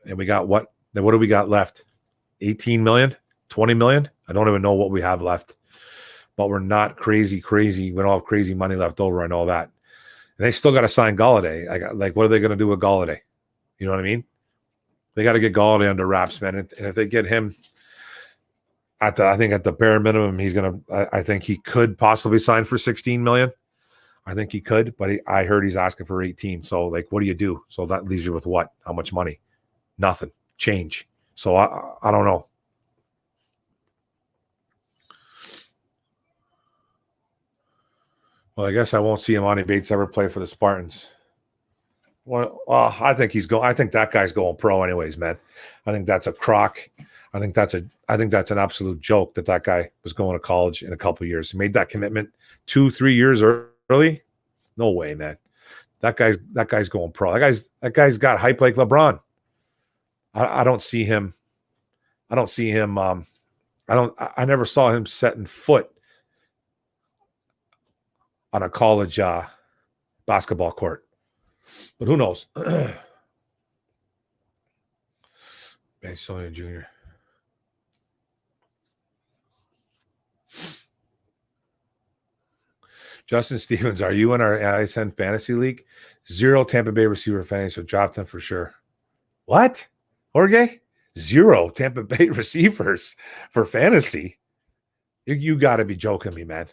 And we got what do we got left? 18 million, 20 million. I don't even know what we have left. But we're not crazy. We don't have crazy money left over. I know that. And they still got to sign Golladay. Like, what are they going to do with Golladay? You know what I mean? They got to get Golladay under wraps, man. And if they get him I think at the bare minimum, I think he could possibly sign for 16 million. I think he could, but I heard he's asking for 18. So, like, what do you do? So that leaves you with what? How much money? Nothing. Change. So I don't know. Well, I guess I won't see Imani Bates ever play for the Spartans. Well, I think that guy's going pro anyways, man. I think that's a crock. I think that's an absolute joke that guy was going to college in a couple of years. He made that commitment 2-3 years early. No way, man. That guy's going pro. That guy's got hype like LeBron. I don't see him. I never saw him setting foot on a college basketball court. But who knows? Man, Sonia Jr. Justin Stevens, are you in our ISN fantasy league? 0 Tampa Bay receiver fantasy, so drop them for sure. What? Jorge? 0 Tampa Bay receivers for fantasy? You got to be joking me, man.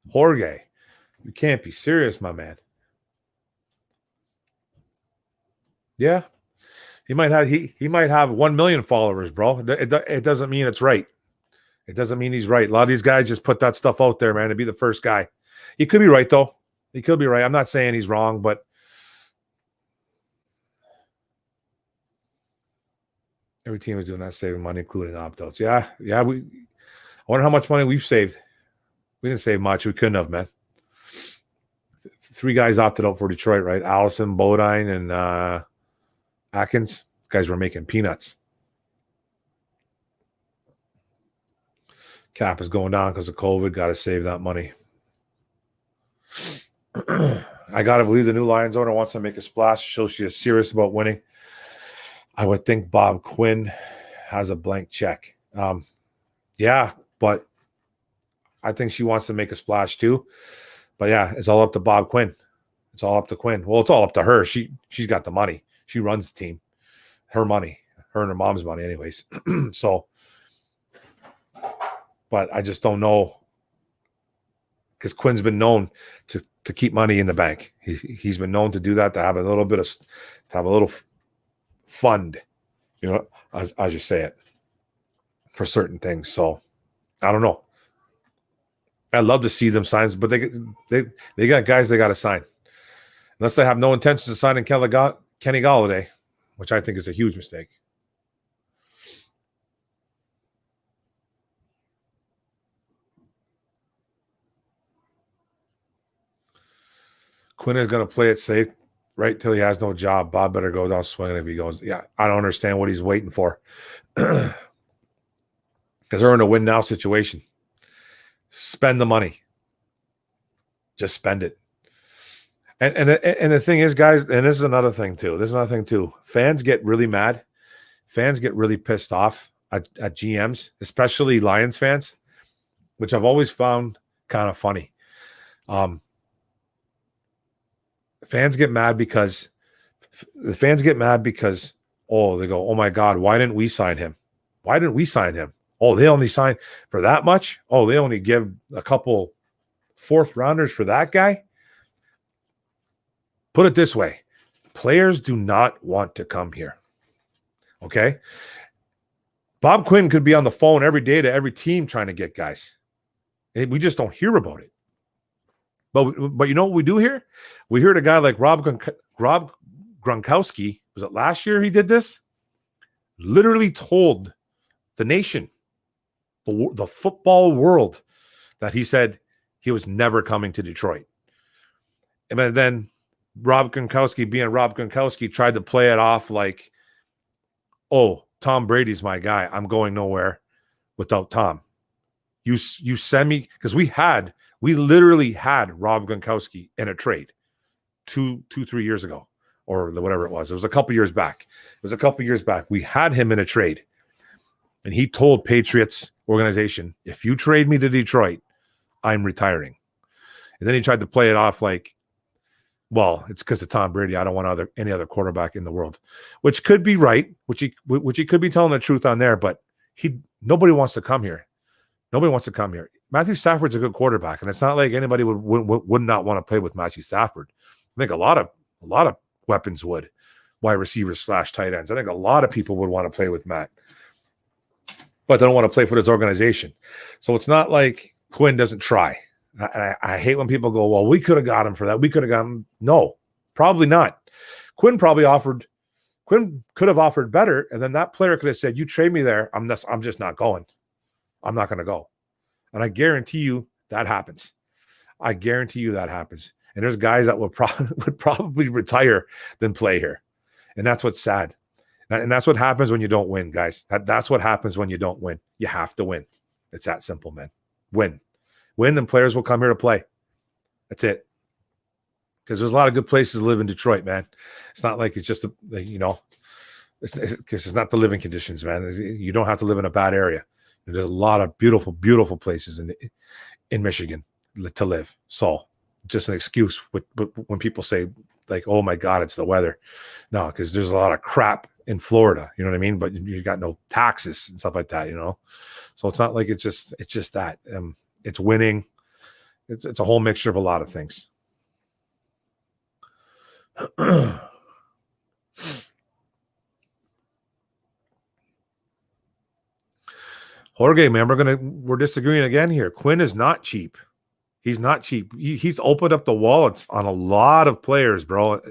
Jorge, you can't be serious, my man. Yeah. He might have 1 million followers, bro. It doesn't mean it's right. It doesn't mean he's right. A lot of these guys just put that stuff out there, man, to be the first guy. He could be right, though. He could be right. I'm not saying he's wrong, but Every team is doing that, saving money, including opt-outs. Yeah. I wonder how much money we've saved. We didn't save much. We couldn't have, man. 3 guys opted out for Detroit, right? Allison, Bodine, and Atkins. Guys were making peanuts. Cap is going down because of COVID. Got to save that money. I got to believe the new Lions owner wants to make a splash to show she is serious about winning. I would think Bob Quinn has a blank check. Yeah, but I think she wants to make a splash too. But yeah, it's all up to Bob Quinn. It's all up to Quinn. Well, it's all up to her. She's got the money. She runs the team. Her money. Her and her mom's money anyways. So, but I just don't know, because Quinn's been known to keep money in the bank. He's been known to do that, to have a little fund, as you say it, for certain things. So I don't know. I'd love to see them sign, but they got guys they got to sign. Unless they have no intentions of signing Kenny Golladay, which I think is a huge mistake. Quinn is going to play it safe right till he has no job. Bob better go down swinging if he goes. Yeah, I don't understand what he's waiting for. Because they're in a win now situation. Spend the money. Just spend it. And the thing is, guys, and this is another thing too. Fans get really mad. Fans get really pissed off at GMs, especially Lions fans, which I've always found kind of funny. Fans get mad because they go, oh my God, why didn't we sign him? Why didn't we sign him? Oh, they only signed for that much? Oh, they only give a couple 4th rounders for that guy? Put it this way. Players do not want to come here. Okay? Bob Quinn could be on the phone every day to every team trying to get guys. We just don't hear about it. But you know what we do here? We heard a guy like Rob Gronkowski, was it last year he did this? Literally told the nation, the football world, that he said he was never coming to Detroit. And then Rob Gronkowski, being Rob Gronkowski, tried to play it off like, oh, Tom Brady's my guy. I'm going nowhere without Tom. You send me, because we literally had Rob Gronkowski in a trade 3 years ago, or whatever it was. It was a couple years back. We had him in a trade. And he told Patriots organization, if you trade me to Detroit, I'm retiring. And then he tried to play it off like, well, it's because of Tom Brady. I don't want any other quarterback in the world, which could be right, which he could be telling the truth on there, but nobody wants to come here. Nobody wants to come here. Matthew Stafford's a good quarterback, and it's not like anybody would not want to play with Matthew Stafford. I think a lot of weapons would, wide receivers / tight ends. I think a lot of people would want to play with Matt, but they don't want to play for this organization. So it's not like Quinn doesn't try. I hate when people go, well, we could have got him for that. We could have got him. No, probably not. Quinn could have offered better, and then that player could have said, you trade me there. I'm just not going. I'm not going to go. And I guarantee you that happens. And there's guys that would probably retire than play here. And that's what's sad. And that's what happens when you don't win, guys. That's what happens when you don't win. You have to win. It's that simple, man. Win, and players will come here to play. That's it. Because there's a lot of good places to live in Detroit, man. It's not like it's just, it's not the living conditions, man. You don't have to live in a bad area. There's a lot of beautiful, beautiful places in Michigan to live. So just an excuse when people say like, oh my God, it's the weather. No, because there's a lot of crap in Florida, you know what I mean? But you got no taxes and stuff like that, So it's not like it's just that. It's winning. It's a whole mixture of a lot of things. Jorge, man, we're disagreeing again here. Quinn is not cheap. He's not cheap. He's opened up the wallets on a lot of players, bro,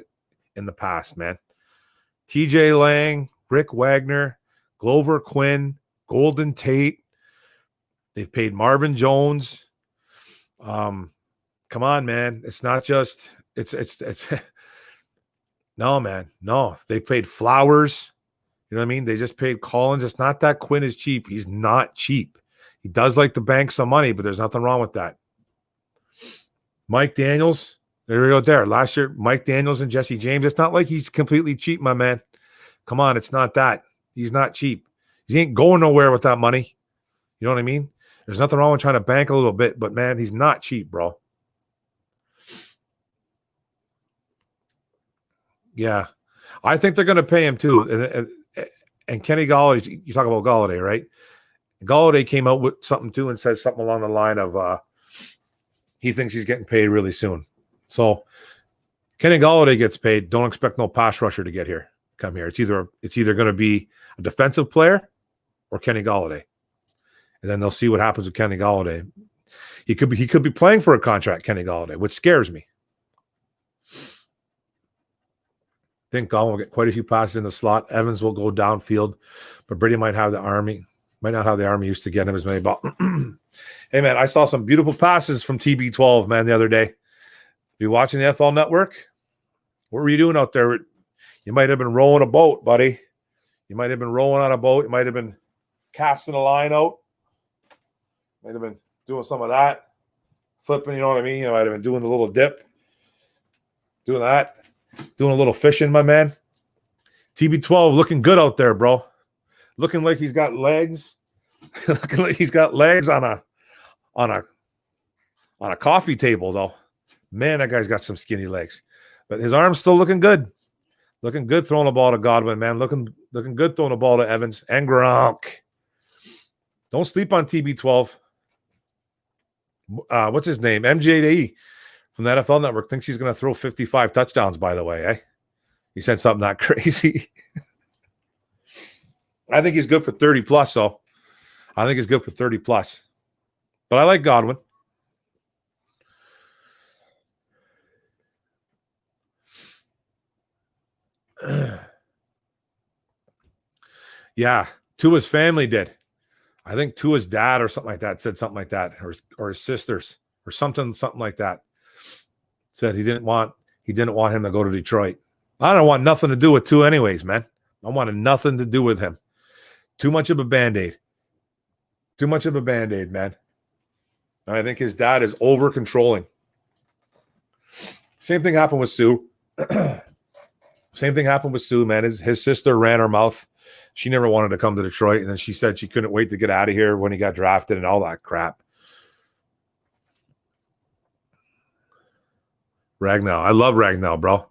in the past, man. TJ Lang, Rick Wagner, Glover Quinn, Golden Tate. They've paid Marvin Jones. Come on, man. It's not just it's no, man. No, they paid Flowers. You know what I mean? They just paid Collins. It's not that Quinn is cheap. He's not cheap. He does like to bank some money, but there's nothing wrong with that. Mike Daniels, there we go there. Last year, Mike Daniels and Jesse James. It's not like he's completely cheap, my man. Come on, it's not that. He's not cheap. He ain't going nowhere with that money. You know what I mean? There's nothing wrong with trying to bank a little bit, but man, he's not cheap, bro. Yeah. I think they're going to pay him too. And Kenny Golladay, you talk about Golladay, right? Golladay came out with something too and said something along the line of he thinks he's getting paid really soon. So Kenny Golladay gets paid. Don't expect no pass rusher to come here. It's either going to be a defensive player or Kenny Golladay. And then they'll see what happens with Kenny Golladay. He could be playing for a contract, Kenny Golladay, which scares me. I think Golladay will get quite a few passes in the slot. Evans will go downfield, but Brady might not have the arm used to get him as many balls. Hey, man, I saw some beautiful passes from TB12, man, the other day. You watching the NFL Network? What were you doing out there? You might have been rowing a boat, buddy. You might have been rowing on a boat. You might have been casting a line out. Might have been doing some of that. Flipping, you know what I mean? You might have been doing the little dip. Doing that. Doing a little fishing, my man. TB12 looking good out there, bro. Looking like he's got legs. Looking like he's got legs on a coffee table, though. Man, that guy's got some skinny legs. But his arm's still looking good. Looking good throwing the ball to Godwin, man. Looking good throwing the ball to Evans and Gronk. Don't sleep on TB12. What's his name? MJD from the NFL Network thinks he's going to throw 55 touchdowns, by the way. Eh? He said something that crazy. I think he's good for 30 plus, though. I think he's good for 30 plus. But I like Godwin. Yeah, Tua's family did. I think Tua's dad or something like that said something like that, or his sisters or something like that. Said he didn't want him to go to Detroit. I don't want nothing to do with Tua anyways, man. I wanted nothing to do with him. Too much of a Band-Aid. Too much of a Band-Aid, man. And I think his dad is over controlling. Same thing happened with Sue. Same thing happened with Sue, man. His sister ran her mouth. She never wanted to come to Detroit, and then she said she couldn't wait to get out of here when he got drafted and all that crap. Ragnow. I love Ragnow, bro.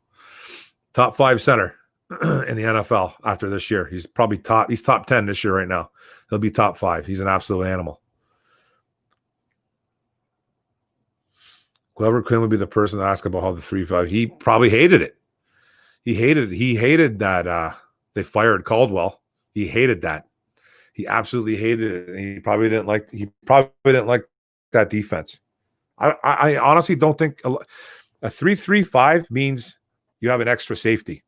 Top 5 center in the NFL after this year. He's probably top 10 this year right now. He'll be top 5. He's an absolute animal. Glover Quinn would be the person to ask about how the 3-5. He probably hated it. He hated that they fired Caldwell. He hated that. He absolutely hated it. And he probably didn't like that defense. I honestly don't think a 3-3-5 means you have an extra safety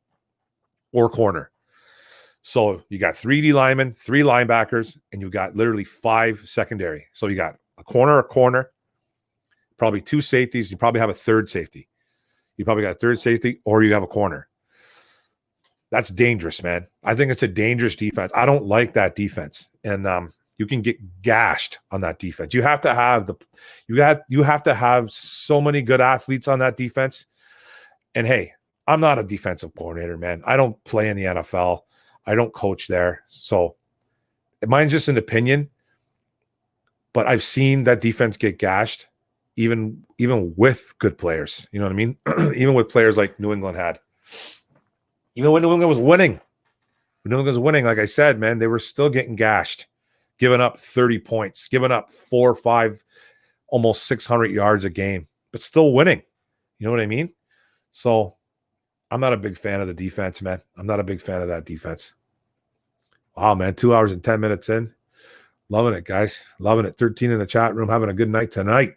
or corner. So you got 3 D linemen, 3 linebackers, and you got literally 5 secondary. So you got a corner, probably 2 safeties. You probably have a third safety. You probably got a third safety, or you have a corner. That's dangerous, man. I think it's a dangerous defense. I don't like that defense. And you can get gashed on that defense. You have to have so many good athletes on that defense. And hey, I'm not a defensive coordinator, man. I don't play in the NFL. I don't coach there. So mine's just an opinion. But I've seen that defense get gashed, even with good players. You know what I mean? Even with players like New England had. Even when New England was winning. When New England was winning, like I said, man, they were still getting gashed, giving up 30 points, giving up 4 or 5, almost 600 yards a game, but still winning. You know what I mean? So I'm not a big fan of the defense, man. I'm not a big fan of that defense. Wow, man, 2 hours and 10 minutes in. Loving it, guys. Loving it. 13 in the chat room, having a good night tonight.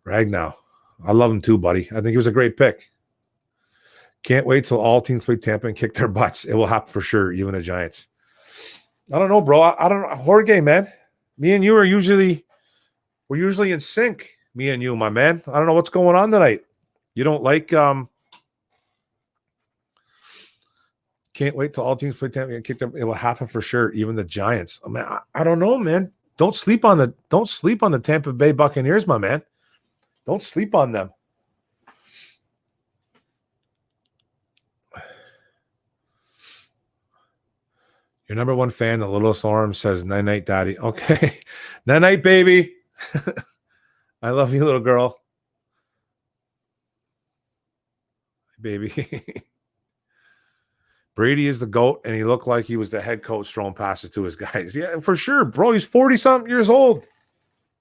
Ragnow. I love him too, buddy. I think he was a great pick. Can't wait till all teams play Tampa and kick their butts. It will happen for sure, even the Giants. I don't know, bro. I don't know. Jorge, man. Me and you are we're usually in sync. Me and you, my man. I don't know what's going on tonight. You don't like can't wait till all teams play Tampa and kick them. It will happen for sure. Even the Giants. I mean, I don't know, man. Don't sleep on the Tampa Bay Buccaneers, my man. Don't sleep on them. Your number one fan, the littlest arm, says night night, daddy. Okay. Night night, baby. I love you, little girl. Baby. Brady is the GOAT, and he looked like he was the head coach throwing passes to his guys. Yeah, for sure, bro. He's 40-something years old.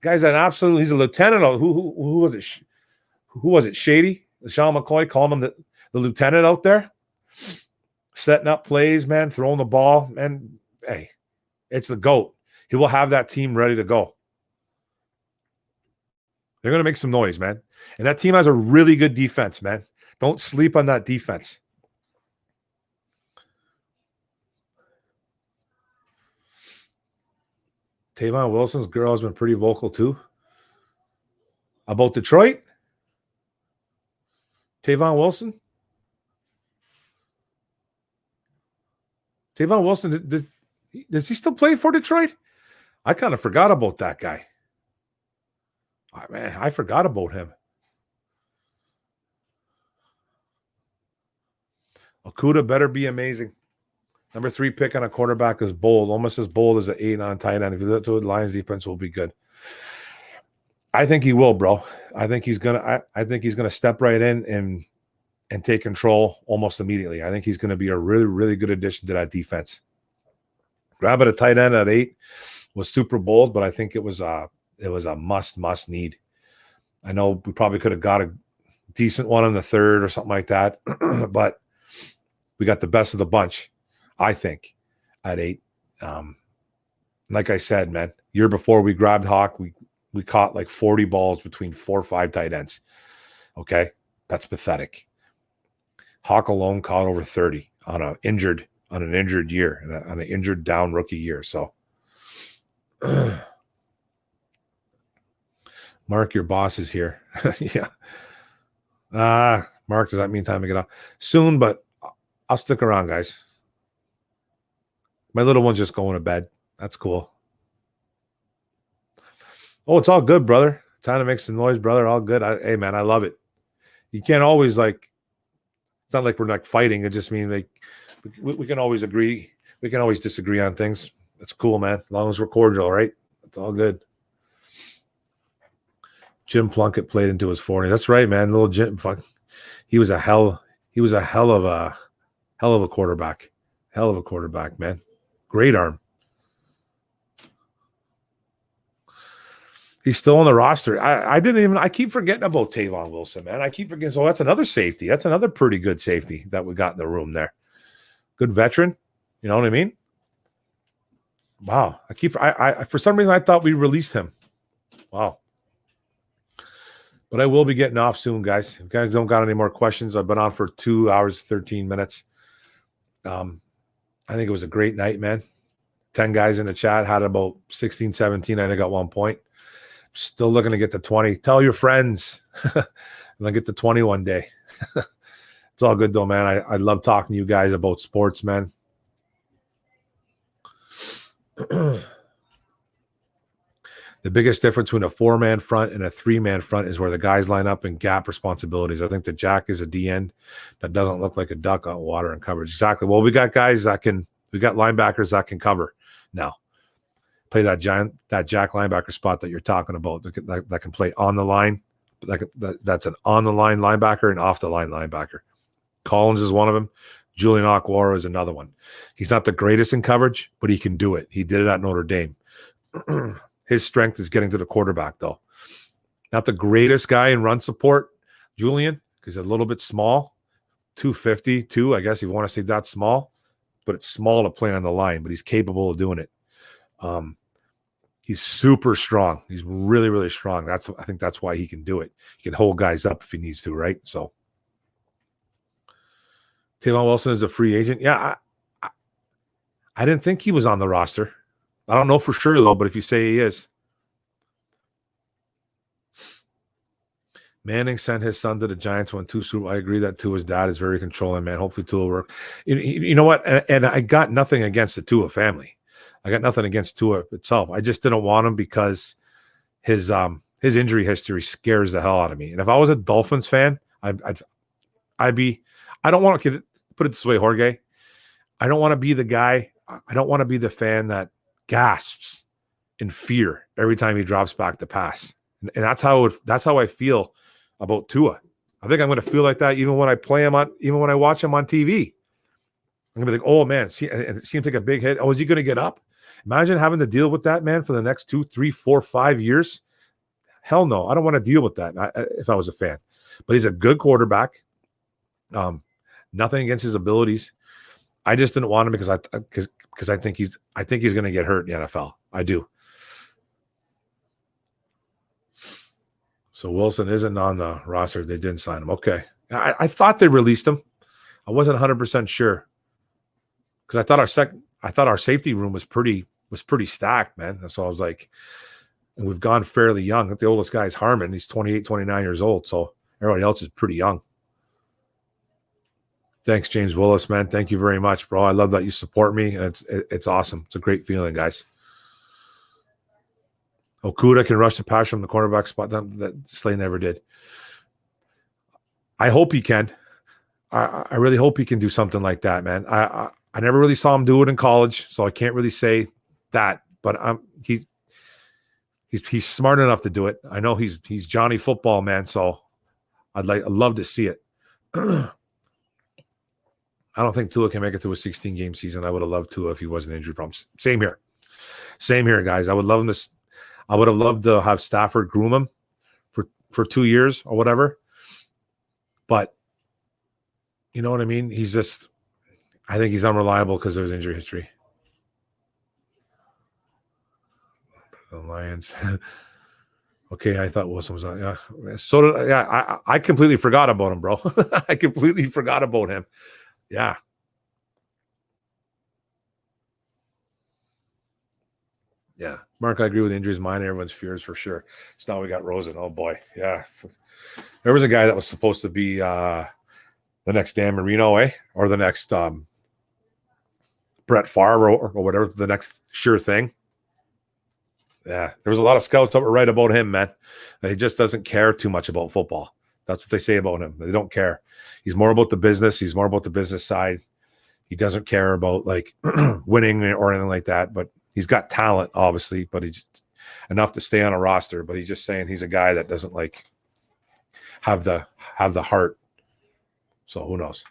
Guy's he's a lieutenant. Who was it? Who was it? Shady? Sean McCoy calling him the lieutenant out there. Setting up plays, man, throwing the ball. And hey, it's the GOAT. He will have that team ready to go. They're going to make some noise, man. And that team has a really good defense, man. Don't sleep on that defense. Tavon Wilson's girl has been pretty vocal too. About Detroit? Tavon Wilson? Tavon Wilson, does he still play for Detroit? I kind of forgot about that guy. Oh, man, I forgot about him. Okudah better be amazing. Number 3 pick on a quarterback is bold, almost as bold as an 8 on a tight end. If you look to the Lions defense, will be good. I think he will, bro. I think he's gonna step right in and take control almost immediately. I think he's gonna be a really, really good addition to that defense. Grabbing a tight end at 8 was super bold, but I think it was a must need. I know we probably could have got a decent one in the 3rd or something like that, but we got the best of the bunch. I think at 8. Like I said, man, year before we grabbed Hawk, we caught like 40 balls between 4 or 5 tight ends. Okay, that's pathetic. Hawk alone caught over 30 on an injured year, on an injured down rookie year. So, Mark, your boss is here. Yeah. Mark, does that mean time to get off soon? But I'll stick around, guys. My little one's just going to bed. That's cool. Oh, it's all good, brother. Time to make some noise, brother. All good. Hey, man, I love it. You can't always it's not like we're like fighting. It just means like we can always agree. We can always disagree on things. It's cool, man. As long as we're cordial, right? It's all good. Jim Plunkett played into his 40s. That's right, man. Little Jim, he was a hell of a quarterback. Hell of a quarterback, man. Great arm. He's still on the roster. I keep forgetting about Tavon Wilson, man. I keep forgetting. So that's another safety. That's another pretty good safety that we got in the room there. Good veteran. You know what I mean? Wow. I for some reason I thought we released him. Wow. But I will be getting off soon, guys. If you guys don't got any more questions, I've been on for 2 hours, 13 minutes. I think it was a great night, man. 10 guys in the chat had about 16, 17. I think at one point. Still looking to get to 20. Tell your friends. And I'll get to 20 one day. It's all good, though, man. I love talking to you guys about sports, man. The biggest difference between a 4-man front and a 3-man front is where the guys line up in gap responsibilities. I think the Jack is a D end that doesn't look like a duck on water and coverage. Exactly. Well, we got guys we got linebackers that can cover now. Play that Jack linebacker spot that you're talking about that can play on the line. That's an on the line linebacker and off the line linebacker. Collins is one of them. Julian Okwara is another one. He's not the greatest in coverage, but he can do it. He did it at Notre Dame. His strength is getting to the quarterback, though. Not the greatest guy in run support, Julian, because he's a little bit small. 252, I guess, if you want to say that's small. But it's small to play on the line, but he's capable of doing it. He's super strong. He's really, really strong. I think that's why he can do it. He can hold guys up if he needs to, right? So Tavon Wilson is a free agent. Yeah, I didn't think he was on the roster. I don't know for sure though, but if you say he is. Manning sent his son to the Giants when two Super. I agree that Tua's dad is very controlling, man. Hopefully Tua will work. You know what? And I got nothing against the Tua family. I got nothing against Tua itself. I just didn't want him because his injury history scares the hell out of me. And if I was a Dolphins fan, I'd be. I don't want to put it this way, Jorge. I don't want to be the guy. I don't want to be the fan that gasps in fear every time he drops back to pass. And that's how I feel about Tua. I think I'm going to feel like that even when I even when I watch him on TV. I'm going to be like, oh man, see him take a big hit. Oh, is he going to get up? Imagine having to deal with that, man, for the next 2, 3, 4, 5 years. Hell no, I don't want to deal with that if I was a fan. But he's a good quarterback. Nothing against his abilities. I just didn't want him because I think he's going to get hurt in the NFL. I do. So Wilson isn't on the roster. They didn't sign him. Okay. I thought they released him. I wasn't 100% sure. Because I thought our safety room was pretty stacked, man. And so I was like, and we've gone fairly young. The oldest guy is Harmon. He's 28, 29 years old. So everybody else is pretty young. Thanks, James Willis, man. Thank you very much, bro. I love that you support me. And it's awesome. It's a great feeling, guys. Okuda can rush the pass from the cornerback spot that Slay never did. I hope he can. I really hope he can do something like that, man. I never really saw him do it in college, so I can't really say that. But he's smart enough to do it. I know he's Johnny Football, man. So I'd love to see it. I don't think Tua can make it to a 16-game season. I would have loved Tua if he wasn't injury problems. Same here, guys. I would have loved to have Stafford groom him for 2 years or whatever. But you know what I mean? I think he's unreliable because of his injury history. The Lions. Okay, I thought Wilson was on. Yeah. So did, yeah, I completely forgot about him, bro. I completely forgot about him. Yeah. Yeah. Mark, I agree with injuries. Mine, everyone's fears for sure. So now we got Rosen. Oh boy. Yeah. There was a guy that was supposed to be the next Dan Marino, or the next Brett Favre or whatever, the next sure thing. Yeah, there was a lot of scouts that were right about him, man. He just doesn't care too much about football. That's what they say about him. They don't care. He's more about the business. He's more about the business side. He doesn't care about like winning or anything like that. But he's got talent, obviously. But he's enough to stay on a roster. But he's just saying he's a guy that doesn't like have the heart. So who knows?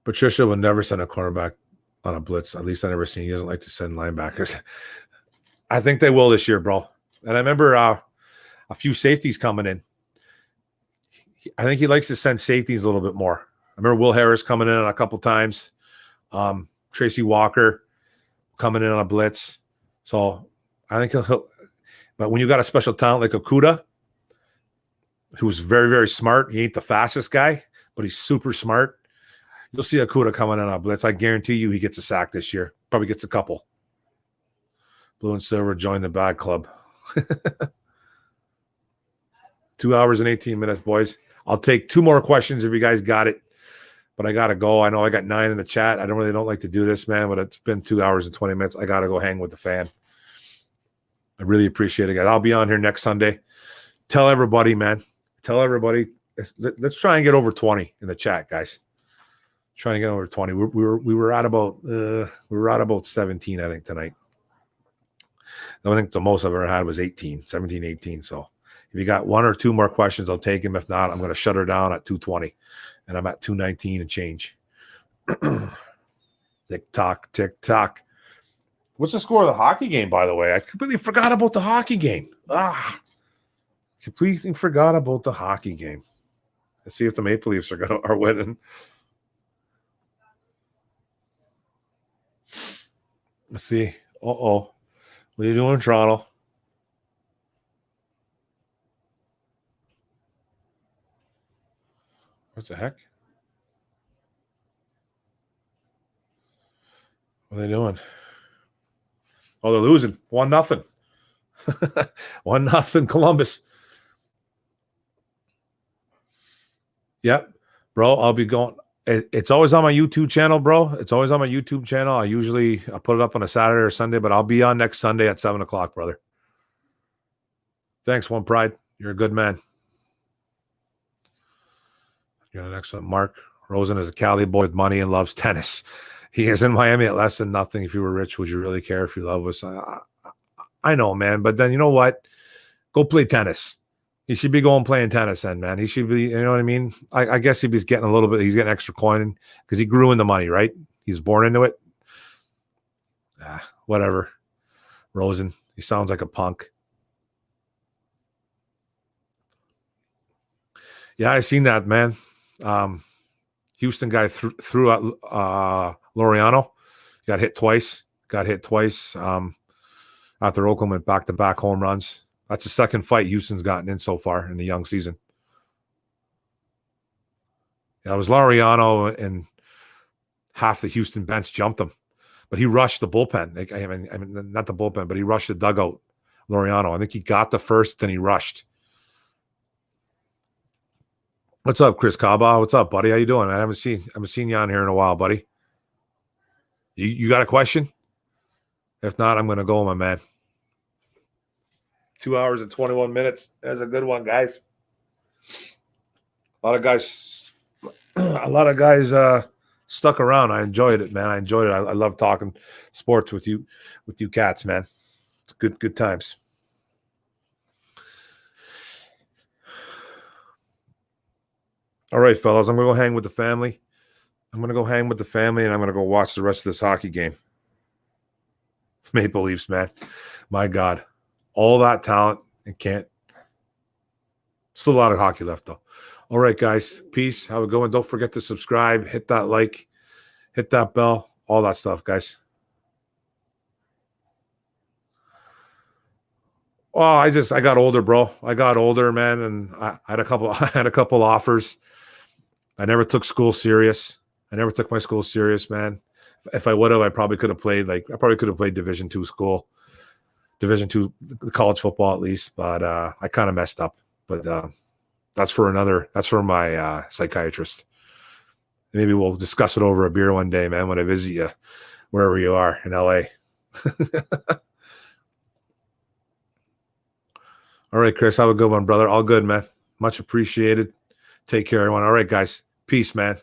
Patricia would never send a cornerback on a blitz. At least I never seen. He doesn't like to send linebackers. I think they will this year, bro. And I remember a few safeties coming in. I think he likes to send safeties a little bit more. I remember Will Harris coming in a couple times. Tracy Walker coming in on a blitz. So I think he'll but when you got a special talent like Okuda, who's very, very smart, he ain't the fastest guy, but he's super smart. You'll see Okuda coming in on a blitz. I guarantee you he gets a sack this year. Probably gets a couple. Blue and Silver join the bad club. 2 hours and 18 minutes, boys. I'll take 2 more questions if you guys got it. But I got to go. I know I got 9 in the chat. I don't like to do this, man, but it's been 2 hours and 20 minutes. I got to go hang with the fan. I really appreciate it, guys. I'll be on here next Sunday. Tell everybody, man. Tell everybody. Let's try and get over 20 in the chat, guys. Trying to get over 20. We were at about 17, I think, tonight. I think the most I've ever had was 17, 18. So if you got 1 or 2 more questions, I'll take them. If not, I'm going to shut her down at 220. And I'm at 219 and change. Tick tock, tick tock. What's the score of the hockey game, by the way? I completely forgot about the hockey game. Completely forgot about the hockey game. Let's see if the Maple Leafs are winning. Let's see. What are you doing, Toronto? What the heck? What are they doing? Oh, they're losing 1-0. 1-0 Columbus. Yep, bro. I'll be going. It's always on my YouTube channel, bro. It's always on my YouTube channel. I put it up on a Saturday or Sunday, but I'll be on next Sunday at 7:00, brother. Thanks, One Pride. You're a good man. You're the next one. Mark Rosen is a Cali boy with money and loves tennis. He is in Miami at less than nothing. If you were rich, would you really care if you love us? I know, man. But then you know what? Go play tennis. He should be going playing tennis then, man. He should be, you know what I mean? I guess he's getting a little bit, he's getting extra coin because he grew in the money, right? He's born into it. Whatever. Rosen, he sounds like a punk. Yeah, I seen that, man. Houston guy threw out Laureano. Got hit twice. After Oakland went back-to-back home runs. That's the second fight Houston's gotten in so far in the young season. Yeah, it was Laureano, and half the Houston bench jumped him. But he rushed the bullpen. I mean, not the bullpen, but he rushed the dugout, Laureano. I think he got the first, then he rushed. What's up, Chris Kaba? What's up, buddy? How you doing, man? I haven't seen you on here in a while, buddy. You got a question? If not, I'm going to go, my man. 2 hours and 21 minutes. That's a good one, guys. A lot of guys stuck around. I enjoyed it, man. I enjoyed it. I love talking sports with you cats, man. It's good times. All right, fellas, I'm going to go hang with the family. And I'm going to go watch the rest of this hockey game. Maple Leafs, man. My God. All that talent and can't. Still a lot of hockey left, though. All right, guys. Peace. Have a good one. Don't forget to subscribe. Hit that like. Hit that bell. All that stuff, guys. Oh, I got older, bro. I got older, man, and I had a couple offers. I never took school serious. I never took my school serious, man. If I would have, I probably could have played Division II school. Division II college football at least, but I kind of messed up. But that's for my psychiatrist. Maybe we'll discuss it over a beer one day, man, when I visit you, wherever you are in LA. All right, Chris, have a good one, brother. All good, man. Much appreciated. Take care, everyone. All right, guys. Peace, man.